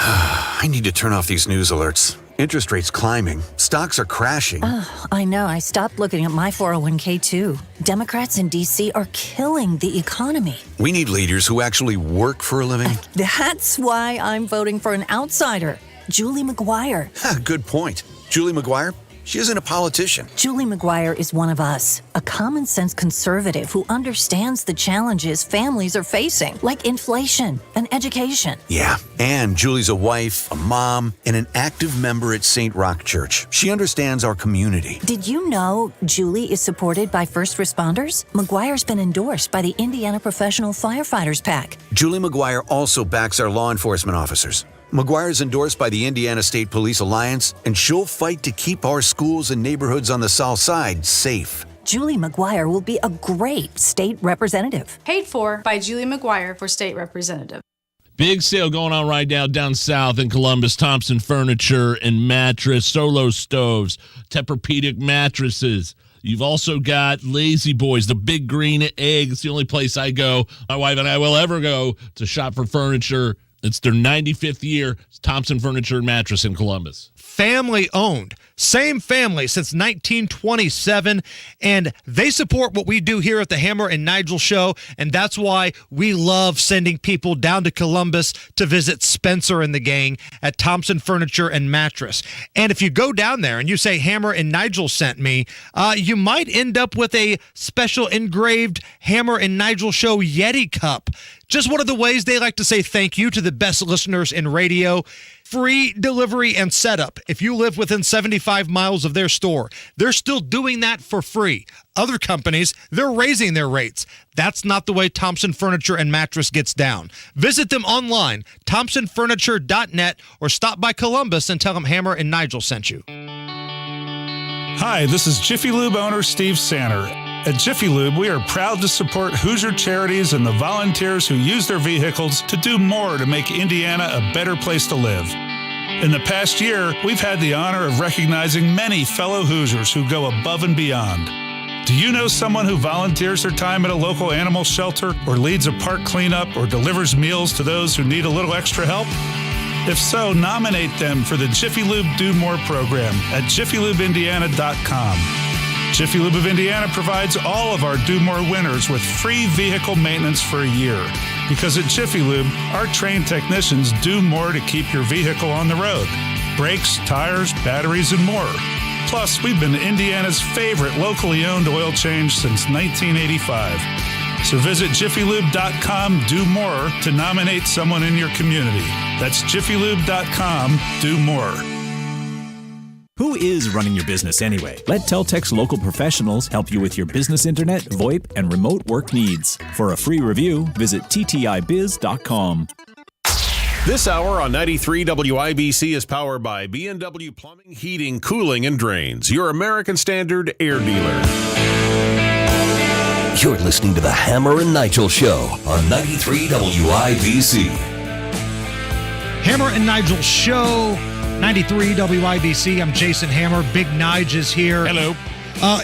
I need to turn off these news alerts. Interest rates climbing. Stocks are crashing. I know. I stopped looking at my 401k too. Democrats in D.C. are killing the economy. We need leaders who actually work for a living. That's why I'm voting for an outsider, Julie McGuire. Good point. Julie McGuire? She isn't a politician. Julie McGuire is one of us, a common-sense conservative who understands the challenges families are facing, like inflation and education. Yeah, and Julie's a wife, a mom, and an active member at St. Rock Church. She understands our community. Did you know Julie is supported by first responders? McGuire's been endorsed by the Indiana Professional Firefighters PAC. Julie McGuire also backs our law enforcement officers. McGuire is endorsed by the Indiana State Police Alliance, and she'll fight to keep our schools and neighborhoods on the South Side safe. Julie McGuire will be a great state representative. Paid for by Julie McGuire for state representative. Big sale going on right now down south in Columbus. Thompson Furniture and Mattress, Solo Stoves, Tempur-Pedic mattresses, You've also got Lazy Boys, the Big Green Egg. It's the only place I go, my wife and I will ever go to shop for furniture. It's their 95th year. It's Thompson Furniture and Mattress in Columbus. Family owned. Same family since 1927, and they support what we do here at the Hammer and Nigel Show, and that's why we love sending people down to Columbus to visit Spencer and the gang at Thompson Furniture and Mattress. And if you go down there and you say Hammer and Nigel sent me, you might end up with a special engraved Hammer and Nigel Show Yeti cup. Just one of the ways they like to say thank you to the best listeners in radio. Free delivery and setup. If you live within 75 miles of their store, they're still doing that for free. Other companies, they're raising their rates. That's not the way Thompson Furniture and Mattress gets down. Visit them online, thompsonfurniture.net, or stop by Columbus and tell them Hammer and Nigel sent you. Hi, this is Jiffy Lube owner Steve Sanner. At Jiffy Lube, we are proud to support Hoosier charities and the volunteers who use their vehicles to do more to make Indiana a better place to live. In the past year, we've had the honor of recognizing many fellow Hoosiers who go above and beyond. Do you know someone who volunteers their time at a local animal shelter, or leads a park cleanup, or delivers meals to those who need a little extra help? If so, nominate them for the Jiffy Lube Do More program at jiffylubeindiana.com. Jiffy Lube of Indiana provides all of our Do More winners with free vehicle maintenance for a year. Because at Jiffy Lube, our trained technicians do more to keep your vehicle on the road. Brakes, tires, batteries, and more. Plus, we've been Indiana's favorite locally owned oil change since 1985. So visit jiffylube.com, do more to nominate someone in your community. That's jiffylube.com, do more. Who is running your business anyway? Let Teltex local professionals help you with your business internet, VoIP, and remote work needs. For a free review, visit ttibiz.com. This hour on 93 WIBC is powered by B&W Plumbing, Heating, Cooling, and Drains, your American Standard air dealer. You're listening to the Hammer and Nigel Show on 93 WIBC. Hammer and Nigel Show, 93 WIBC. I'm Jason Hammer. Big Nige is here. Hello.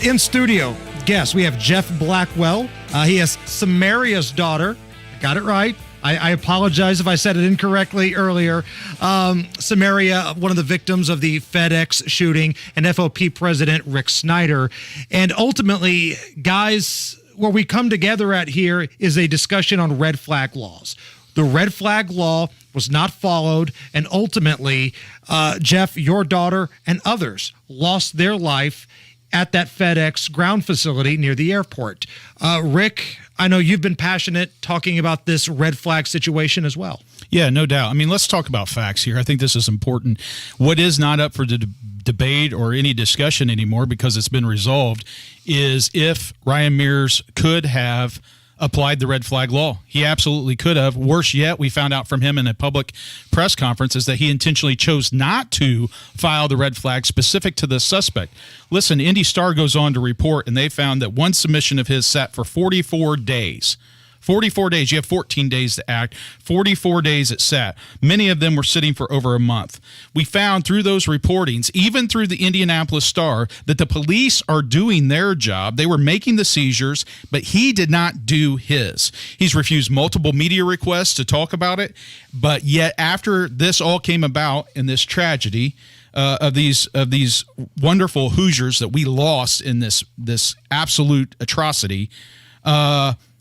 In studio, guests, we have Jeff Blackwell. He has Samaria's daughter. Got it right. I apologize if I said it incorrectly earlier. Samaria, one of the victims of the FedEx shooting, and FOP President Rick Snyder. And ultimately, guys, where we come together at here is a discussion on red flag laws. The red flag law was not followed, and ultimately, Jeff, your daughter, and others lost their life at that FedEx ground facility near the airport. Rick, I know you've been passionate talking about this red flag situation as well. Yeah, no doubt. I mean, let's talk about facts here. I think this is important. What is not up for the debate or any discussion anymore, because it's been resolved, is if Ryan Mears could have applied the red flag law. He absolutely could have. Worse yet, we found out from him in a public press conference is that he intentionally chose not to file the red flag specific to the suspect. Listen, Indy Star goes on to report, and they found that one submission of his sat for 44 days. 44 days. You have 14 days to act. 44 days it sat. Many of them were sitting for over a month. We found through those reportings, even through the Indianapolis Star, that the police are doing their job. They were making the seizures, but he did not do his. He's refused multiple media requests to talk about it, but yet after this all came about in this tragedy, of these wonderful Hoosiers that we lost in this absolute atrocity,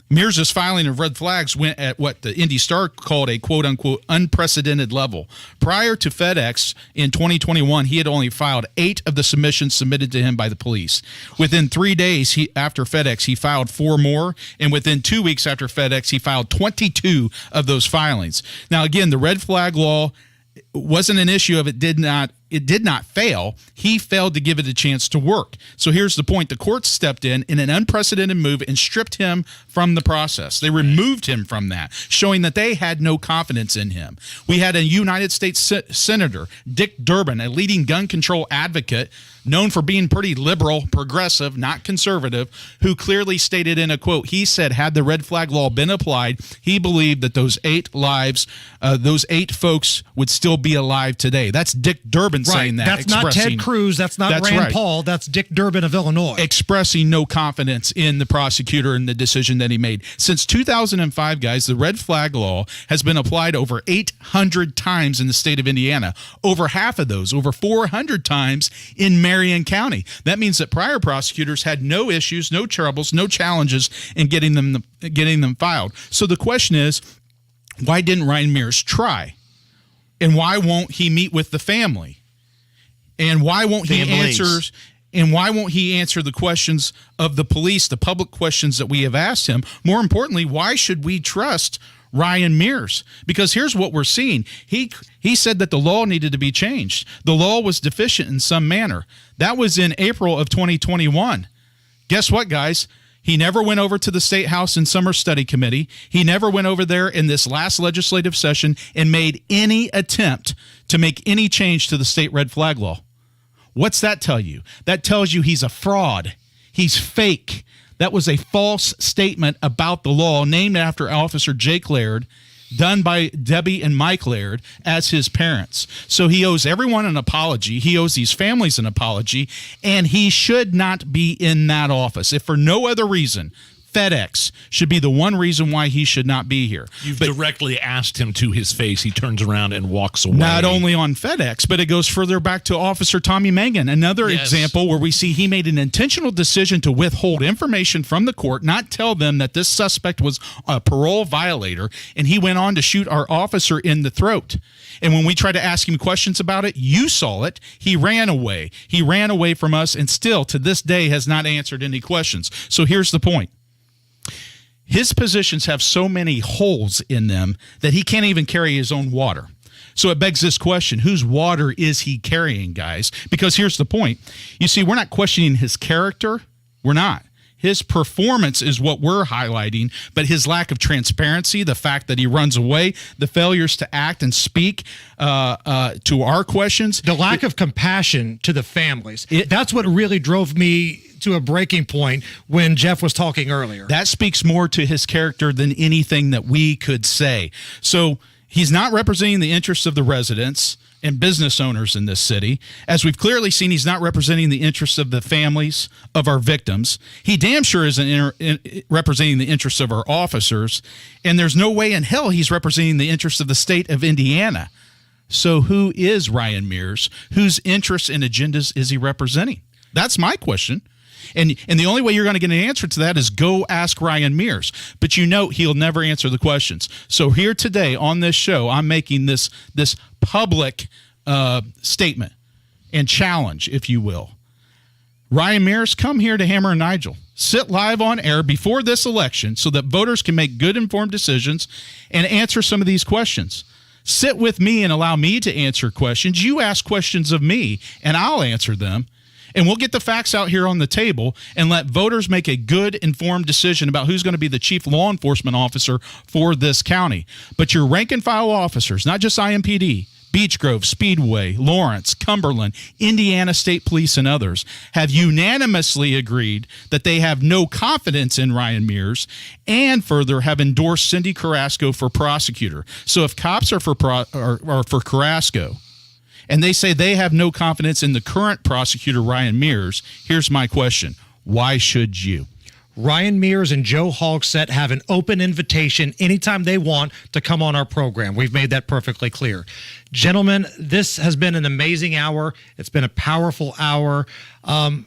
Mears' filing of red flags went at what the Indy Star called a quote-unquote unprecedented level. Prior to FedEx in 2021, he had only filed 8 of the submissions submitted to him by the police. Within 3 days after FedEx, he filed 4 more, and within 2 weeks after FedEx, he filed 22 of those filings. Now, again, the red flag law wasn't an issue of it did not fail. He failed to give it a chance to work. So here's the point. The courts stepped in an unprecedented move and stripped him from the process. They removed him from that, showing that they had no confidence in him. We had a United States Senator, Dick Durbin, a leading gun control advocate, known for being pretty liberal, progressive, not conservative, who clearly stated in a quote, he said, had the red flag law been applied, he believed that those 8 lives, those 8 folks would still be alive today. That's Dick Durbin saying that. That's not Ted Cruz. That's not Rand Paul. That's Dick Durbin of Illinois. Expressing no confidence in the prosecutor and the decision that he made. Since 2005, guys, the red flag law has been applied over 800 times in the state of Indiana. Over half of those, over 400 times in Marion County. That means that prior prosecutors had no issues, no troubles, no challenges in getting them filed. So the question is, why didn't Ryan Mears try? And why won't he meet with the family? And why won't he answer? And why won't he answer the questions of the police, the public questions that we have asked him? More importantly, why should we trust Ryan Mears? Because here's what we're seeing. He said that the law needed to be changed. The law was deficient in some manner. That was in April of 2021. Guess what, guys? He never went over to the State House and Summer Study Committee. He never went over there in this last legislative session and made any attempt to make any change to the state red flag law. What's that tell you? That tells you he's a fraud. He's fake. That was a false statement about the law named after Officer Jake Laird, done by Debbie and Mike Laird as his parents. So he owes everyone an apology. He owes these families an apology, and he should not be in that office. If for no other reason, FedEx should be the one reason why he should not be here. You've directly asked him to his face. He turns around and walks away. Not only on FedEx, but it goes further back to Officer Tommy Mangan. Another example where we see he made an intentional decision to withhold information from the court, not tell them that this suspect was a parole violator, and he went on to shoot our officer in the throat. And when we tried to ask him questions about it, you saw it. He ran away. He ran away from us and still to this day has not answered any questions. So here's the point. His positions have so many holes in them that he can't even carry his own water. So it begs this question, whose water is he carrying, guys? Because here's the point. You see, we're not questioning his character. We're not. His performance is what we're highlighting, but his lack of transparency, the fact that he runs away, the failures to act and speak to our questions. The lack of compassion to the families. That's what really drove me to a breaking point when Jeff was talking earlier. That speaks more to his character than anything that we could say. So he's not representing the interests of the residents and business owners in this city. As we've clearly seen, he's not representing the interests of the families of our victims. He damn sure isn't representing the interests of our officers. And there's no way in hell he's representing the interests of the state of Indiana. So who is Ryan Mears? Whose interests and agendas is he representing? That's my question. And the only way you're going to get an answer to that is go ask Ryan Mears. But you know he'll never answer the questions. So here today on this show, I'm making this public statement and challenge, if you will. Ryan Mears, come here to Hammer and Nigel. Sit live on air before this election so that voters can make good informed decisions and answer some of these questions. Sit with me and allow me to answer questions. You ask questions of me and I'll answer them. And we'll get the facts out here on the table and let voters make a good, informed decision about who's going to be the chief law enforcement officer for this county. But your rank and file officers, not just IMPD, Beech Grove, Speedway, Lawrence, Cumberland, Indiana State Police, and others, have unanimously agreed that they have no confidence in Ryan Mears and further have endorsed Cindy Carrasco for prosecutor. So if cops are for Carrasco, and they say they have no confidence in the current prosecutor, Ryan Mears, here's my question. Why should you? Ryan Mears and Joe Hogsett have an open invitation anytime they want to come on our program. We've made that perfectly clear. Gentlemen, this has been an amazing hour. It's been a powerful hour. And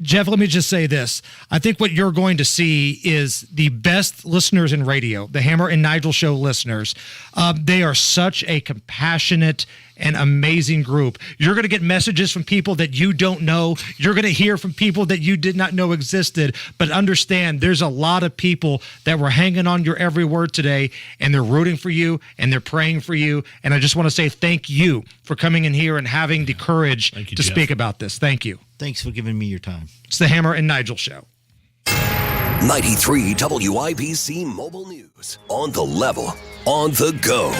Jeff, let me just say this. I think what you're going to see is the best listeners in radio, the Hammer and Nigel Show listeners. They are such a compassionate and amazing group. You're going to get messages from people that you don't know. You're going to hear from people that you did not know existed. But understand, there's a lot of people that were hanging on your every word today, and they're rooting for you, and they're praying for you. And I just want to say thank you for coming in here and having the courage to speak about this. Thank you. Thanks for giving me your time. It's the Hammer and Nigel Show. 93 WIBC Mobile News. On the level, on the go.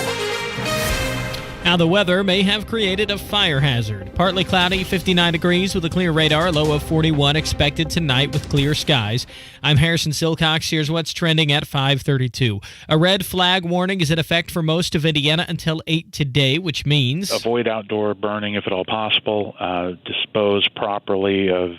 Now, the weather may have created a fire hazard. Partly cloudy, 59 degrees with a clear radar, low of 41 expected tonight with clear skies. I'm Harrison Silcox. Here's what's trending at 5:32. A red flag warning is in effect for most of Indiana until 8 today, which means avoid outdoor burning if at all possible. Dispose properly of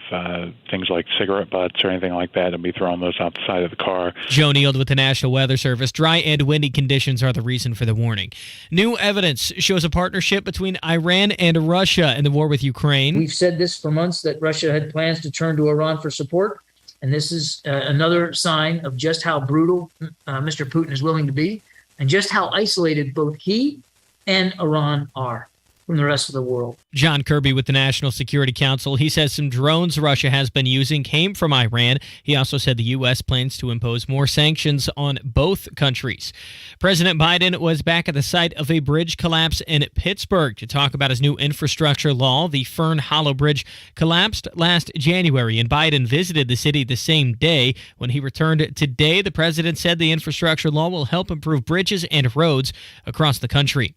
things like cigarette butts or anything like that, and be throwing those out the side of the car. Joe Neild with the National Weather Service. Dry and windy conditions are the reason for the warning. New evidence shows a partnership between Iran and Russia in the war with Ukraine. We've said this for months, that Russia had plans to turn to Iran for support. And this is another sign of just how brutal Mr. Putin is willing to be, and just how isolated both he and Iran are from the rest of the world. John Kirby with the National Security Council. He says some drones Russia has been using came from Iran. He also said the U.S. plans to impose more sanctions on both countries. President Biden was back at the site of a bridge collapse in Pittsburgh to talk about his new infrastructure law. The Fern Hollow Bridge collapsed last January, and Biden visited the city the same day. When he returned today, the president said the infrastructure law will help improve bridges and roads across the country.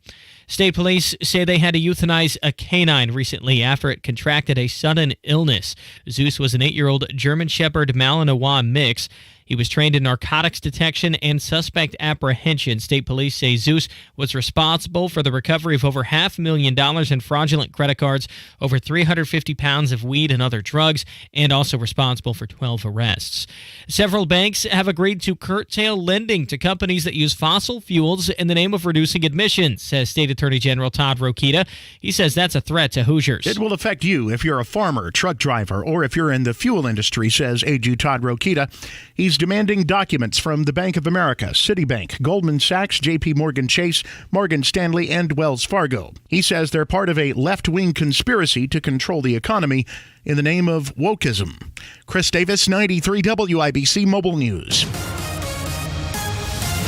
State police say they had to euthanize a canine recently after it contracted a sudden illness. Zeus was an 8-year-old German Shepherd Malinois mix. He was trained in narcotics detection and suspect apprehension. State police say Zeus was responsible for the recovery of over $500,000 in fraudulent credit cards, over 350 pounds of weed and other drugs, and also responsible for 12 arrests. Several banks have agreed to curtail lending to companies that use fossil fuels in the name of reducing emissions, says State Attorney General Todd Rokita. He says that's a threat to Hoosiers. It will affect you if you're a farmer, truck driver, or if you're in the fuel industry, says AG Todd Rokita. He's demanding documents from the Bank of America, Citibank, Goldman Sachs, JP Morgan Chase, Morgan Stanley, and Wells Fargo. He says they're part of a left-wing conspiracy to control the economy in the name of wokeism. Chris Davis, 93 WIBC Mobile News.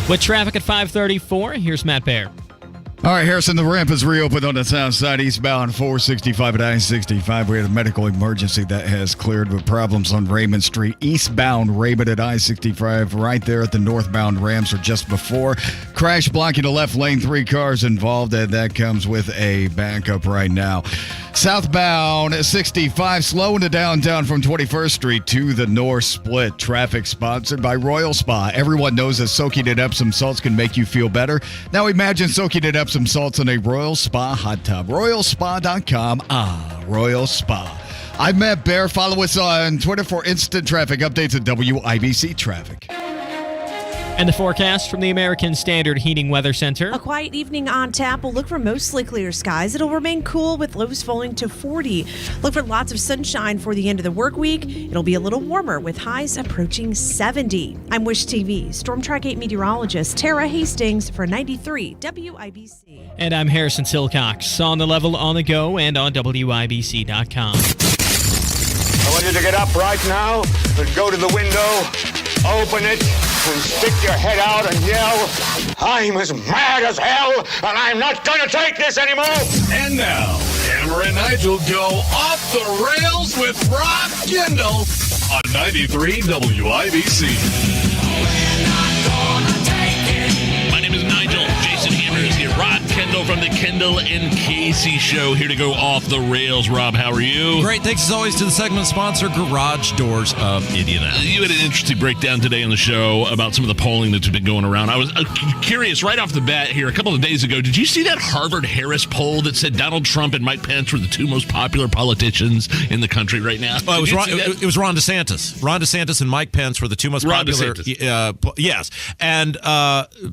With traffic at 5:34, here's Matt Baer. All right, Harrison, the ramp is reopened on the south side, eastbound 465 at I-65. We had a medical emergency that has cleared with problems on Raymond Street. Eastbound Raymond at I-65 right there at the northbound ramps or just before. Crash blocking the left lane, 3 cars involved, and that comes with a backup right now. Southbound 65, slowing it down from 21st Street to the north split. Traffic sponsored by Royal Spa. Everyone knows that soaking in Epsom salts can make you feel better. Now imagine soaking in Epsom salts in a Royal Spa hot tub. RoyalSpa.com. Royal Spa. I'm Matt Baer. Follow us on Twitter for instant traffic updates at WIBC Traffic. And the forecast from the American Standard Heating Weather Center. A quiet evening on tap. We'll look for mostly clear skies. It'll remain cool with lows falling to 40. Look for lots of sunshine for the end of the work week. It'll be a little warmer with highs approaching 70. I'm Wish TV Storm Track 8 meteorologist Tara Hastings for 93 WIBC. And I'm Harrison Silcox. On the level, on the go, and on WIBC.com. I want you to get up right now and go to the window, open it, and stick your head out and yell, "I'm as mad as hell, and I'm not going to take this anymore!" And now, Hammer and Nigel go off the rails with Rob Kendall on 93 WIBC. My name is Nigel. Jason Hammer is here. Rob Kendall from the Kendall and Casey Show here to go off the rails. Rob, how are you? Great. Thanks as always to the segment sponsor, Garage Doors of Indianapolis. You had an interesting breakdown today on the show about some of the polling that's been going around. I was curious right off the bat here a couple of days ago. Did you see that Harvard-Harris poll that said Donald Trump and Mike Pence were the 2 most popular politicians in the country right now? Well, it was Ron DeSantis. Ron DeSantis and Mike Pence were the 2 most popular. Yes. And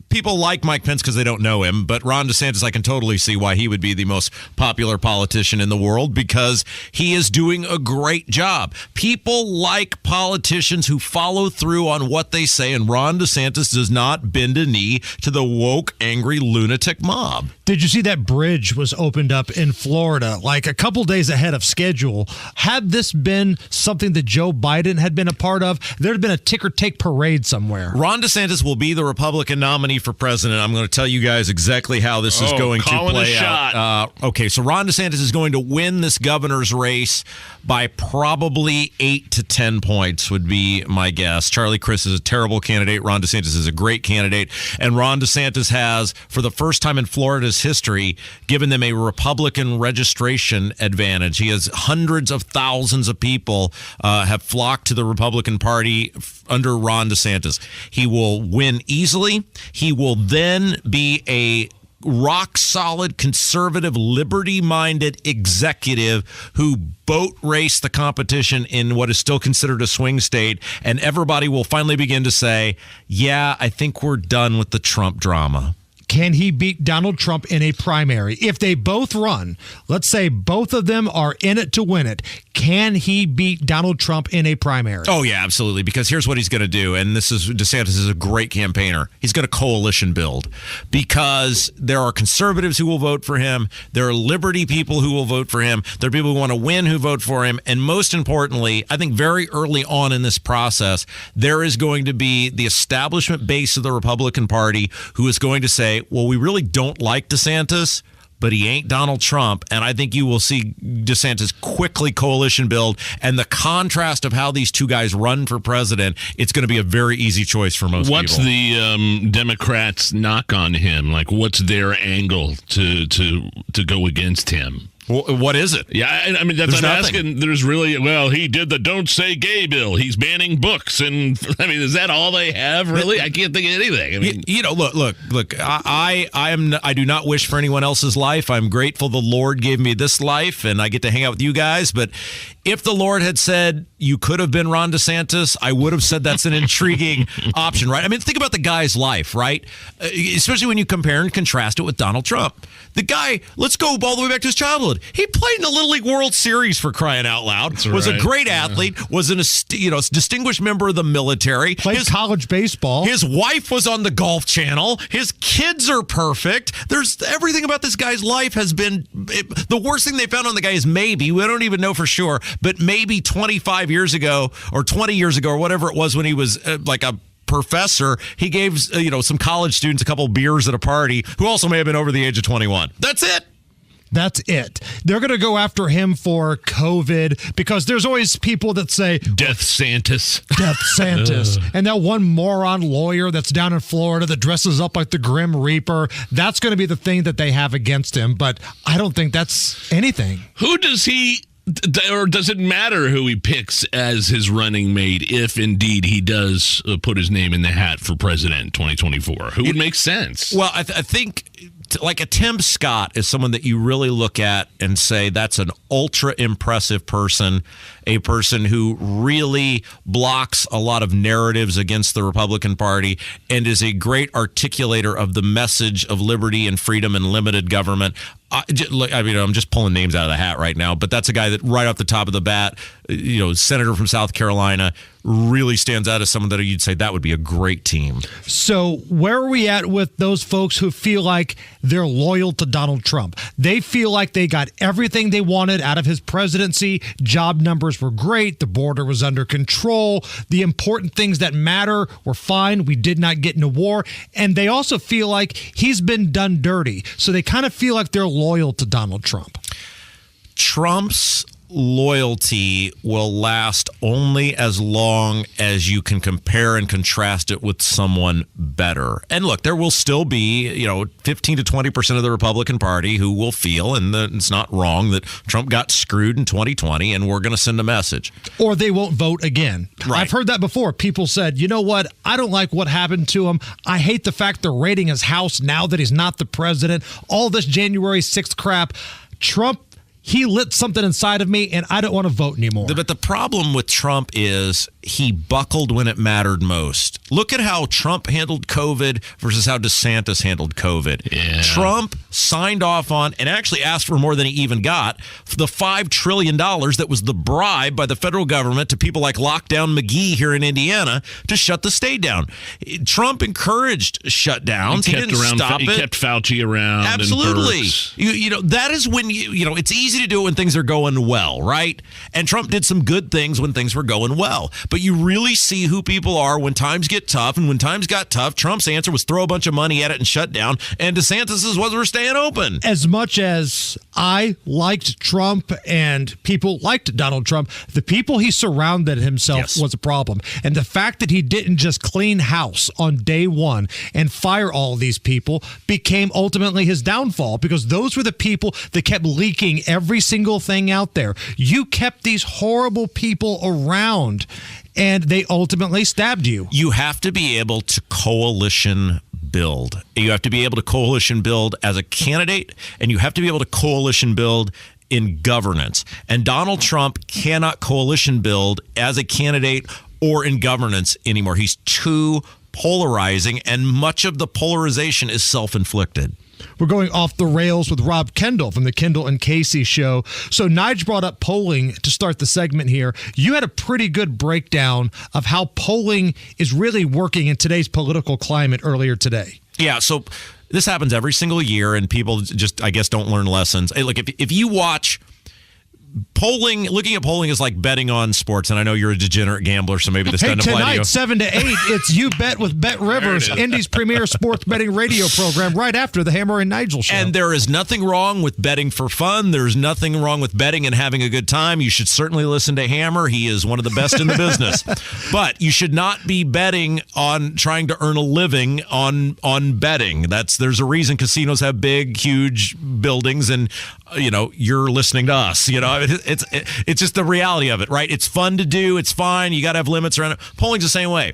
people like Mike Pence because they don't know him, but Ron DeSantis, I can totally see why he would be the most popular politician in the world, because he is doing a great job. People like politicians who follow through on what they say, and Ron DeSantis does not bend a knee to the woke, angry, lunatic mob. Did you see that bridge was opened up in Florida like a couple days ahead of schedule? Had this been something that Joe Biden had been a part of, there'd been a ticker-tape parade somewhere. Ron DeSantis will be the Republican nominee for president. I'm going to tell you guys exactly how this is going to calling play a shot. out. Okay, so Ron DeSantis is going to win this governor's race by probably 8 to 10 points would be my guess. Charlie Crist is a terrible candidate. Ron DeSantis is a great candidate. And Ron DeSantis has, for the first time in Florida's history, given them a Republican registration advantage. He has hundreds of thousands of people have flocked to the Republican Party under Ron DeSantis. He will win easily. He will then be a rock-solid, conservative, liberty-minded executive who boat race the competition in what is still considered a swing state, and everybody will finally begin to say, yeah, I think we're done with the Trump drama. Can he beat Donald Trump in a primary? If they both run, let's say both of them are in it to win it, can he beat Donald Trump in a primary? Oh, yeah, absolutely. Because here's what he's going to do. And DeSantis is a great campaigner. He's going to coalition build because there are conservatives who will vote for him. There are liberty people who will vote for him. There are people who want to win who vote for him. And most importantly, I think very early on in this process, there is going to be the establishment base of the Republican Party who is going to say, well, we really don't like DeSantis, but he ain't Donald Trump. And I think you will see DeSantis quickly coalition build. And the contrast of how these two guys run for president, it's going to be a very easy choice for most What's people. the Democrats' knock on him? Like, what's their angle to go against him? What is it? Yeah, I mean, that's what I'm asking. There's really, he did the Don't Say Gay bill. He's banning books. And, I mean, is that all they have, really? I can't think of anything. I mean, look, I do not wish for anyone else's life. I'm grateful the Lord gave me this life, and I get to hang out with you guys. But if the Lord had said you could have been Ron DeSantis, I would have said that's an intriguing option, right? I mean, think about the guy's life, right? Especially when you compare and contrast it with Donald Trump. The guy, let's go all the way back to his childhood. He played in the Little League World Series, for crying out loud. That's was right. a great athlete. Was a distinguished member of the military. Played college baseball. His wife was on the Golf Channel. His kids are perfect. There's everything about this guy's life has been the worst thing they found on the guy is maybe, we don't even know for sure, but maybe 25 years ago or 20 years ago or whatever it was when he was like a professor, he gave some college students a couple beers at a party who also may have been over the age of 21. That's it. That's it. They're going to go after him for COVID because there's always people that say Death Santis. Death Santis. And that one moron lawyer that's down in Florida that dresses up like the Grim Reaper, that's going to be the thing that they have against him. But I don't think that's anything. Who does he, or does it matter who he picks as his running mate if indeed he does put his name in the hat for president 2024? Who would make sense? Well, I think like a Tim Scott is someone that you really look at and say that's an ultra impressive person, a person who really blocks a lot of narratives against the Republican Party and is a great articulator of the message of liberty and freedom and limited government. I'm just pulling names out of the hat right now, but that's a guy that right off the top of the bat, senator from South Carolina, really stands out as someone that you'd say that would be a great team. So where are we at with those folks who feel like they're loyal to Donald Trump? They feel like they got everything they wanted out of his presidency. Job numbers were great. The border was under control. The important things that matter were fine. We did not get into war. And they also feel like he's been done dirty. So they kind of feel like they're loyal to Donald Trump. Trump's loyalty will last only as long as you can compare and contrast it with someone better. And look, there will still be, 15 to 20% of the Republican Party who will feel, and it's not wrong, that Trump got screwed in 2020 and we're going to send a message. Or they won't vote again. Right. I've heard that before. People said, you know what? I don't like what happened to him. I hate the fact they're raiding his house now that he's not the president. All this January 6th crap. Trump, he lit something inside of me, and I don't want to vote anymore. But the problem with Trump is he buckled when it mattered most. Look at how Trump handled COVID versus how DeSantis handled COVID. Yeah. Trump signed off on and actually asked for more than he even got for the $5 trillion that was the bribe by the federal government to people like Lockdown McGee here in Indiana to shut the state down. Trump encouraged shutdowns. He didn't stop it. He kept Fauci around. Absolutely. That is when it's easy to do it when things are going well, right? And Trump did some good things when things were going well. But you really see who people are when times get tough. And when times got tough, Trump's answer was throw a bunch of money at it and shut down. And DeSantis's was we're staying staying open. As much as I liked Trump and people liked Donald Trump, the people he surrounded himself was a problem. And the fact that he didn't just clean house on day one and fire all of these people became ultimately his downfall, because those were the people that kept leaking every single thing out there. You kept these horrible people around, and they ultimately stabbed you. You have to be able to coalition build. You have to be able to coalition build as a candidate, and you have to be able to coalition build in governance. And Donald Trump cannot coalition build as a candidate or in governance anymore. He's too polarizing, and much of the polarization is self-inflicted. We're going off the rails with Rob Kendall from the Kendall and Casey show. So Nigel brought up polling to start the segment here. You had a pretty good breakdown of how polling is really working in today's political climate earlier today. Yeah, so this happens every single year, and people just, I guess, don't learn lessons. Hey, look, if you watch polling, looking at polling is like betting on sports, and I know you're a degenerate gambler, so maybe this doesn't apply to you. Tonight, 7 to 8, it's You Bet with Bet Rivers, Indy's premier sports betting radio program, right after the Hammer and Nigel show. And there is nothing wrong with betting for fun. There's nothing wrong with betting and having a good time. You should certainly listen to Hammer. He is one of the best in the business. But you should not be betting on trying to earn a living on betting. There's a reason casinos have big, huge buildings, and you're listening to us. It's just the reality of it, right? It's fun to do. It's fine. You got to have limits around it. Polling's the same way.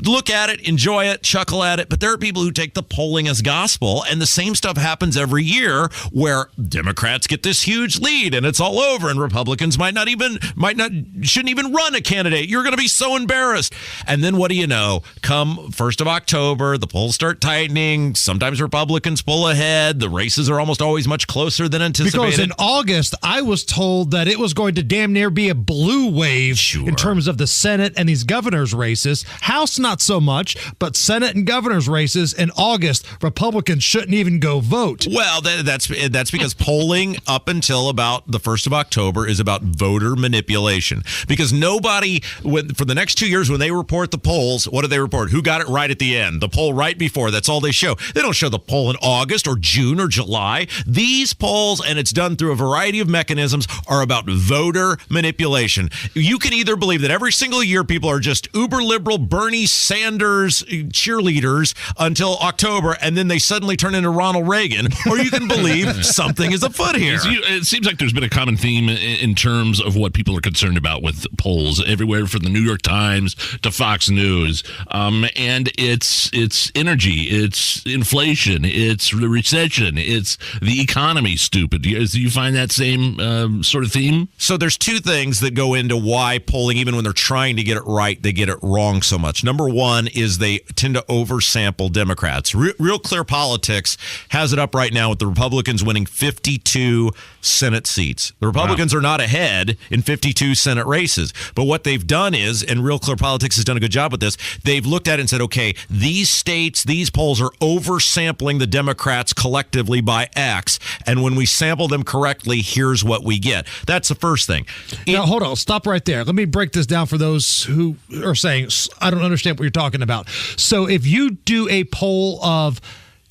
Look at it, enjoy it, chuckle at it. But there are people who take the polling as gospel, and the same stuff happens every year where Democrats get this huge lead and it's all over, and Republicans shouldn't even run a candidate. You're going to be so embarrassed. And then what do you know? Come 1st of October, the polls start tightening. Sometimes Republicans pull ahead. The races are almost always much closer than anticipated. Because in August, I was told that it was going to damn near be a blue wave in terms of the Senate and these governor's races. House, not so much, but Senate and governor's races in August, Republicans shouldn't even go vote. Well, that's because polling up until about the 1st of October is about voter manipulation. Because nobody, for the next 2 years, when they report the polls, what do they report? Who got it right at the end? The poll right before. That's all they show. They don't show the poll in August or June or July. These polls, and it's done through a variety of mechanisms, are about voter manipulation. You can either believe that every single year people are just uber liberal Bernie Sanders cheerleaders until October, and then they suddenly turn into Ronald Reagan, or you can believe something is afoot here. It seems like there's been a common theme in terms of what people are concerned about with polls, everywhere from the New York Times to Fox News. And it's energy, it's inflation, it's the recession, it's the economy, stupid. Do you find that same sort of theme? So there's two things that go into why polling, even when they're trying to get it right, they get it wrong so much. Number one is they tend to oversample Democrats. Real Clear Politics has it up right now with the Republicans winning 52 Senate seats. The Republicans are not ahead in 52 Senate races. But what they've done is, and Real Clear Politics has done a good job with this, they've looked at it and said, okay, these states, these polls are oversampling the Democrats collectively by X. And when we sample them correctly, here's what we get. That's the first thing. Now, hold on. Stop right there. Let me break this down for those who are saying, I don't understand what you're talking about. So if you do a poll of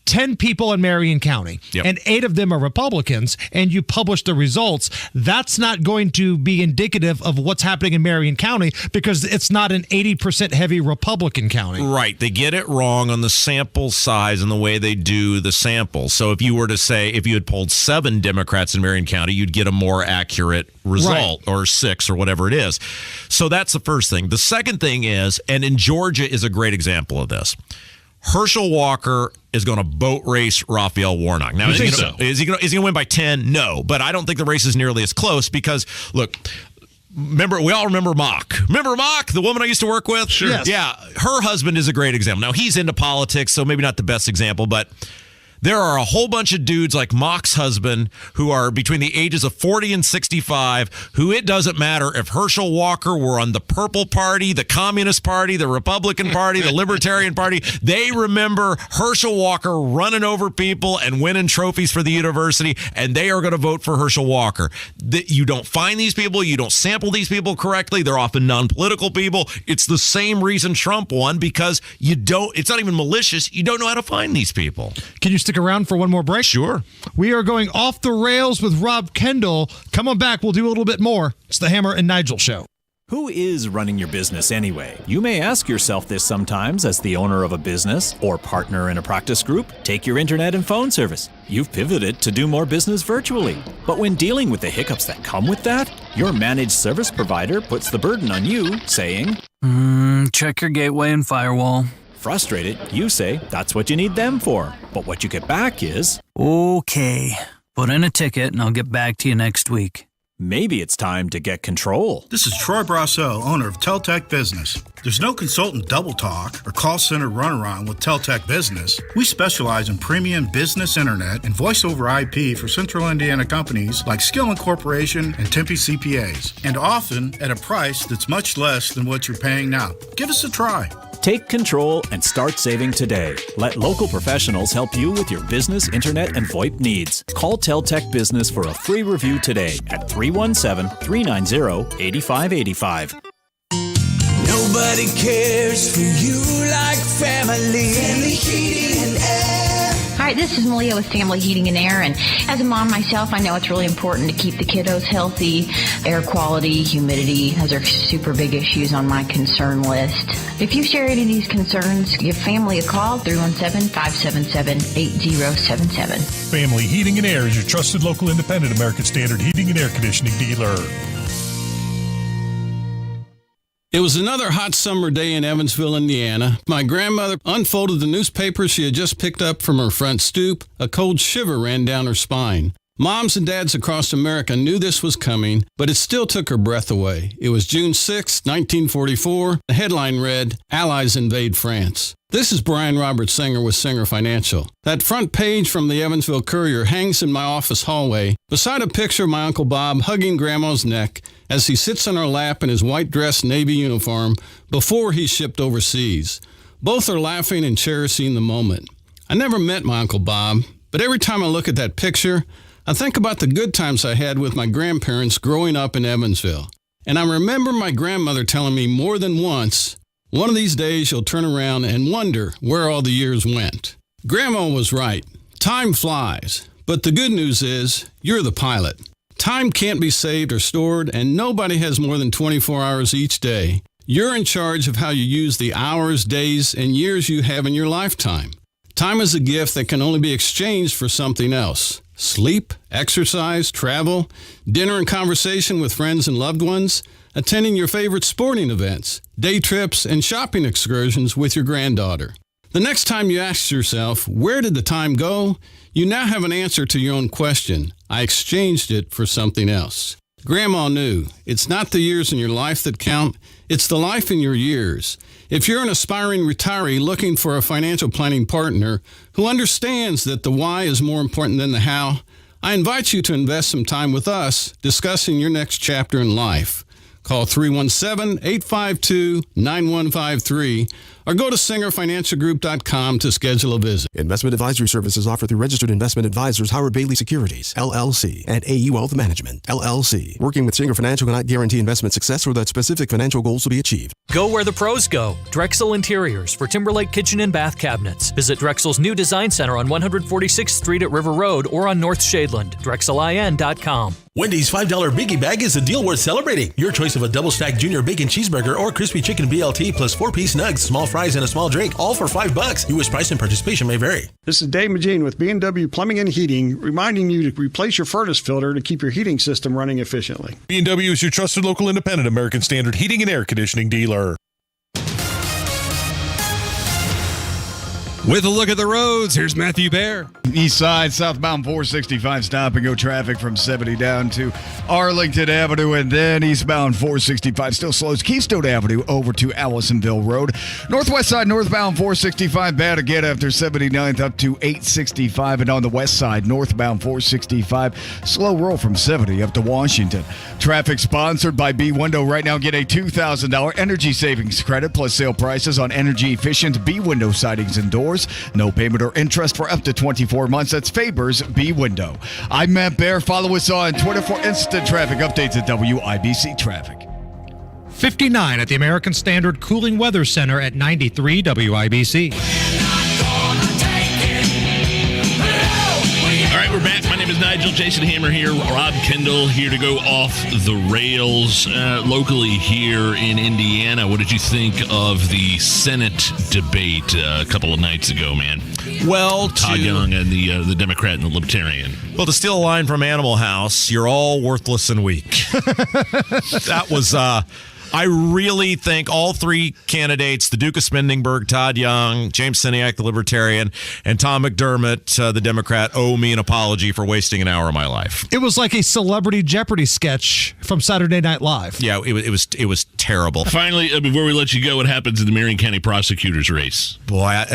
10 people in Marion County, and 8 of them are Republicans, and you publish the results, that's not going to be indicative of what's happening in Marion County, because it's not an 80% heavy Republican county. Right. They get it wrong on the sample size and the way they do the sample. So if you were to say, if you had polled 7 Democrats in Marion County, you'd get a more accurate result, or 6 or whatever it is. So that's the first thing. The second thing is, and in Georgia is a great example of this, Herschel Walker is going to boat race Raphael Warnock. Now, is he going to win by 10? No, but I don't think the race is nearly as close because, look, we all remember Mock. Remember Mock, the woman I used to work with? Sure. Yes. Yeah, her husband is a great example. Now, he's into politics, so maybe not the best example, but there are a whole bunch of dudes like Mock's husband who are between the ages of 40 and 65 who it doesn't matter if Herschel Walker were on the Purple Party, the Communist Party, the Republican Party, the Libertarian Party. They remember Herschel Walker running over people and winning trophies for the university, and they are going to vote for Herschel Walker. You don't find these people. You don't sample these people correctly. They're often non-political people. It's the same reason Trump won, because it's not even malicious. You don't know how to find these people. Can you stick around for one more break? Sure. We are going off the rails with Rob Kendall. Come on back. We'll do a little bit more. It's the Hammer and Nigel Show. Who is running your business anyway? You may ask yourself this sometimes as the owner of a business or partner in a practice group. Take your internet and phone service. You've pivoted to do more business virtually. But when dealing with the hiccups that come with that, your managed service provider puts the burden on you, saying, check your gateway and firewall. Frustrated, you say that's what you need them for. But what you get back is, okay, put in a ticket and I'll get back to you next week. Maybe it's time to get control. This is Troy Brasso, owner of Teltech Business. There's no consultant double talk or call center runaround with Teltech Business. We specialize in premium business internet and voice over IP for Central Indiana companies like Skilling Corporation and Tempe CPAs, and often at a price that's much less than what you're paying now. Give us a try. Take control and start saving today. Let local professionals help you with your business, internet, and VoIP needs. Call Teltech Business for a free review today at 317-390-8585. Nobody cares for you like family. Family Heating and Air. Hi, this is Malia with Family Heating and Air, and as a mom myself, I know it's really important to keep the kiddos healthy. Air quality, humidity, those are super big issues on my concern list. If you share any of these concerns, give family a call, 317-577-8077. Family Heating and Air is your trusted local independent American Standard heating and air conditioning dealer. It was another hot summer day in Evansville, Indiana. My grandmother unfolded the newspaper she had just picked up from her front stoop. A cold shiver ran down her spine. Moms and dads across America knew this was coming, but it still took her breath away. It was June 6, 1944. The headline read, Allies Invade France. This is Brian Robert Singer with Singer Financial. That front page from the Evansville Courier hangs in my office hallway beside a picture of my Uncle Bob hugging Grandma's neck as he sits on her lap in his white dress Navy uniform before he's shipped overseas. Both are laughing and cherishing the moment. I never met my Uncle Bob, but every time I look at that picture, I think about the good times I had with my grandparents growing up in Evansville. And I remember my grandmother telling me more than once, one of these days you'll turn around and wonder where all the years went. Grandma was right. Time flies. But the good news is, you're the pilot. Time can't be saved or stored, and nobody has more than 24 hours each day. You're in charge of how you use the hours, days, and years you have in your lifetime. Time is a gift that can only be exchanged for something else. Sleep, exercise, travel, dinner and conversation with friends and loved ones, attending your favorite sporting events, day trips, and shopping excursions with your granddaughter. The next time you ask yourself, where did the time go? You now have an answer to your own question. I exchanged it for something else. Grandma knew, it's not the years in your life that count, it's the life in your years. If you're an aspiring retiree looking for a financial planning partner who understands that the why is more important than the how, I invite you to invest some time with us discussing your next chapter in life. Call 317-852-9153 or go to singerfinancialgroup.com to schedule a visit. Investment advisory services offered through registered investment advisors Howard Bailey Securities, LLC, and AE Wealth Management, LLC. Working with Singer Financial cannot guarantee investment success or that specific financial goals will be achieved. Go where the pros go. Drexel Interiors for Timberlake Kitchen and Bath Cabinets. Visit Drexel's new design center on 146th Street at River Road or on North Shadeland. DrexelIN.com. Wendy's $5 Biggie Bag is a deal worth celebrating. Your choice of a double-stacked junior bacon cheeseburger or crispy chicken BLT plus 4-piece nugs, small fries, and a small drink, all for $5. U.S. price and participation may vary. This is Dave Magine with B&W Plumbing and Heating, reminding you to replace your furnace filter to keep your heating system running efficiently. B&W is your trusted local independent American Standard heating and air conditioning dealer. With a look at the roads, here's Matthew Bear. East side, southbound 465, stop and go traffic from 70 down to Arlington Avenue, and then eastbound 465 still slows Keystone Avenue over to Allisonville Road. Northwest side, northbound 465, bad again after 79th up to 865, and on the west side, northbound 465, slow roll from 70 up to Washington. Traffic sponsored by B Window. Right now, get a $2,000 energy savings credit plus sale prices on energy efficient B Window sidings and doors. No payment or interest for up to 24 months. That's Faber's B Window. I'm Matt Bear. Follow us on Twitter for instant traffic updates at WIBC Traffic. 59 at the American Standard Cooling Weather Center at 93 WIBC. Nigel, Jason Hammer here, Rob Kendall here to go off the rails locally here in Indiana. What did you think of the Senate debate a couple of nights ago, man? Well, Todd Young and the Democrat and the Libertarian. Well, to steal a line from Animal House, you're all worthless and weak. That was... I really think all three candidates, the Duke of Smendingburg, Todd Young, James Siniak, the Libertarian, and Tom McDermott, the Democrat, owe me an apology for wasting an hour of my life. It was like a Celebrity Jeopardy sketch from Saturday Night Live. Yeah, it was terrible. Finally, before we let you go, what happens in the Marion County Prosecutor's race? Boy,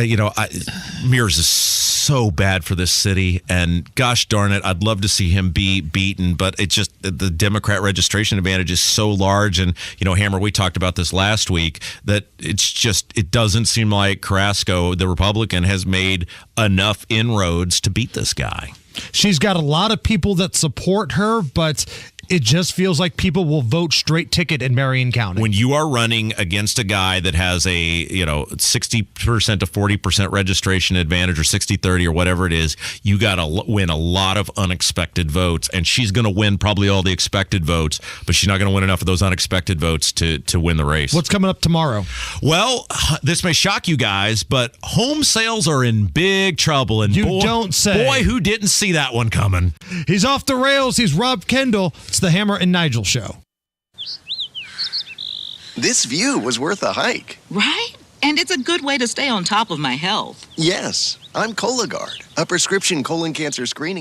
Mears is so bad for this city, and gosh darn it, I'd love to see him be beaten, but it's just the Democrat registration advantage is so large, and Hammer, we talked about this last week, that it doesn't seem like Carrasco, the Republican, has made enough inroads to beat this guy. She's got a lot of people that support her, but it just feels like people will vote straight ticket in Marion County. When you are running against a guy that has a 60% to 40% registration advantage, or 60-30 or whatever it is, you got to win a lot of unexpected votes, and she's going to win probably all the expected votes, but she's not going to win enough of those unexpected votes to win the race. What's coming up tomorrow? Well, this may shock you guys, but home sales are in big trouble, and don't say. Boy, who didn't see that one coming? He's off the rails. He's Rob Kendall. It's the Hammer and Nigel Show. This view was worth a hike. Right? And it's a good way to stay on top of my health. Yes, I'm Cologuard, a prescription colon cancer screening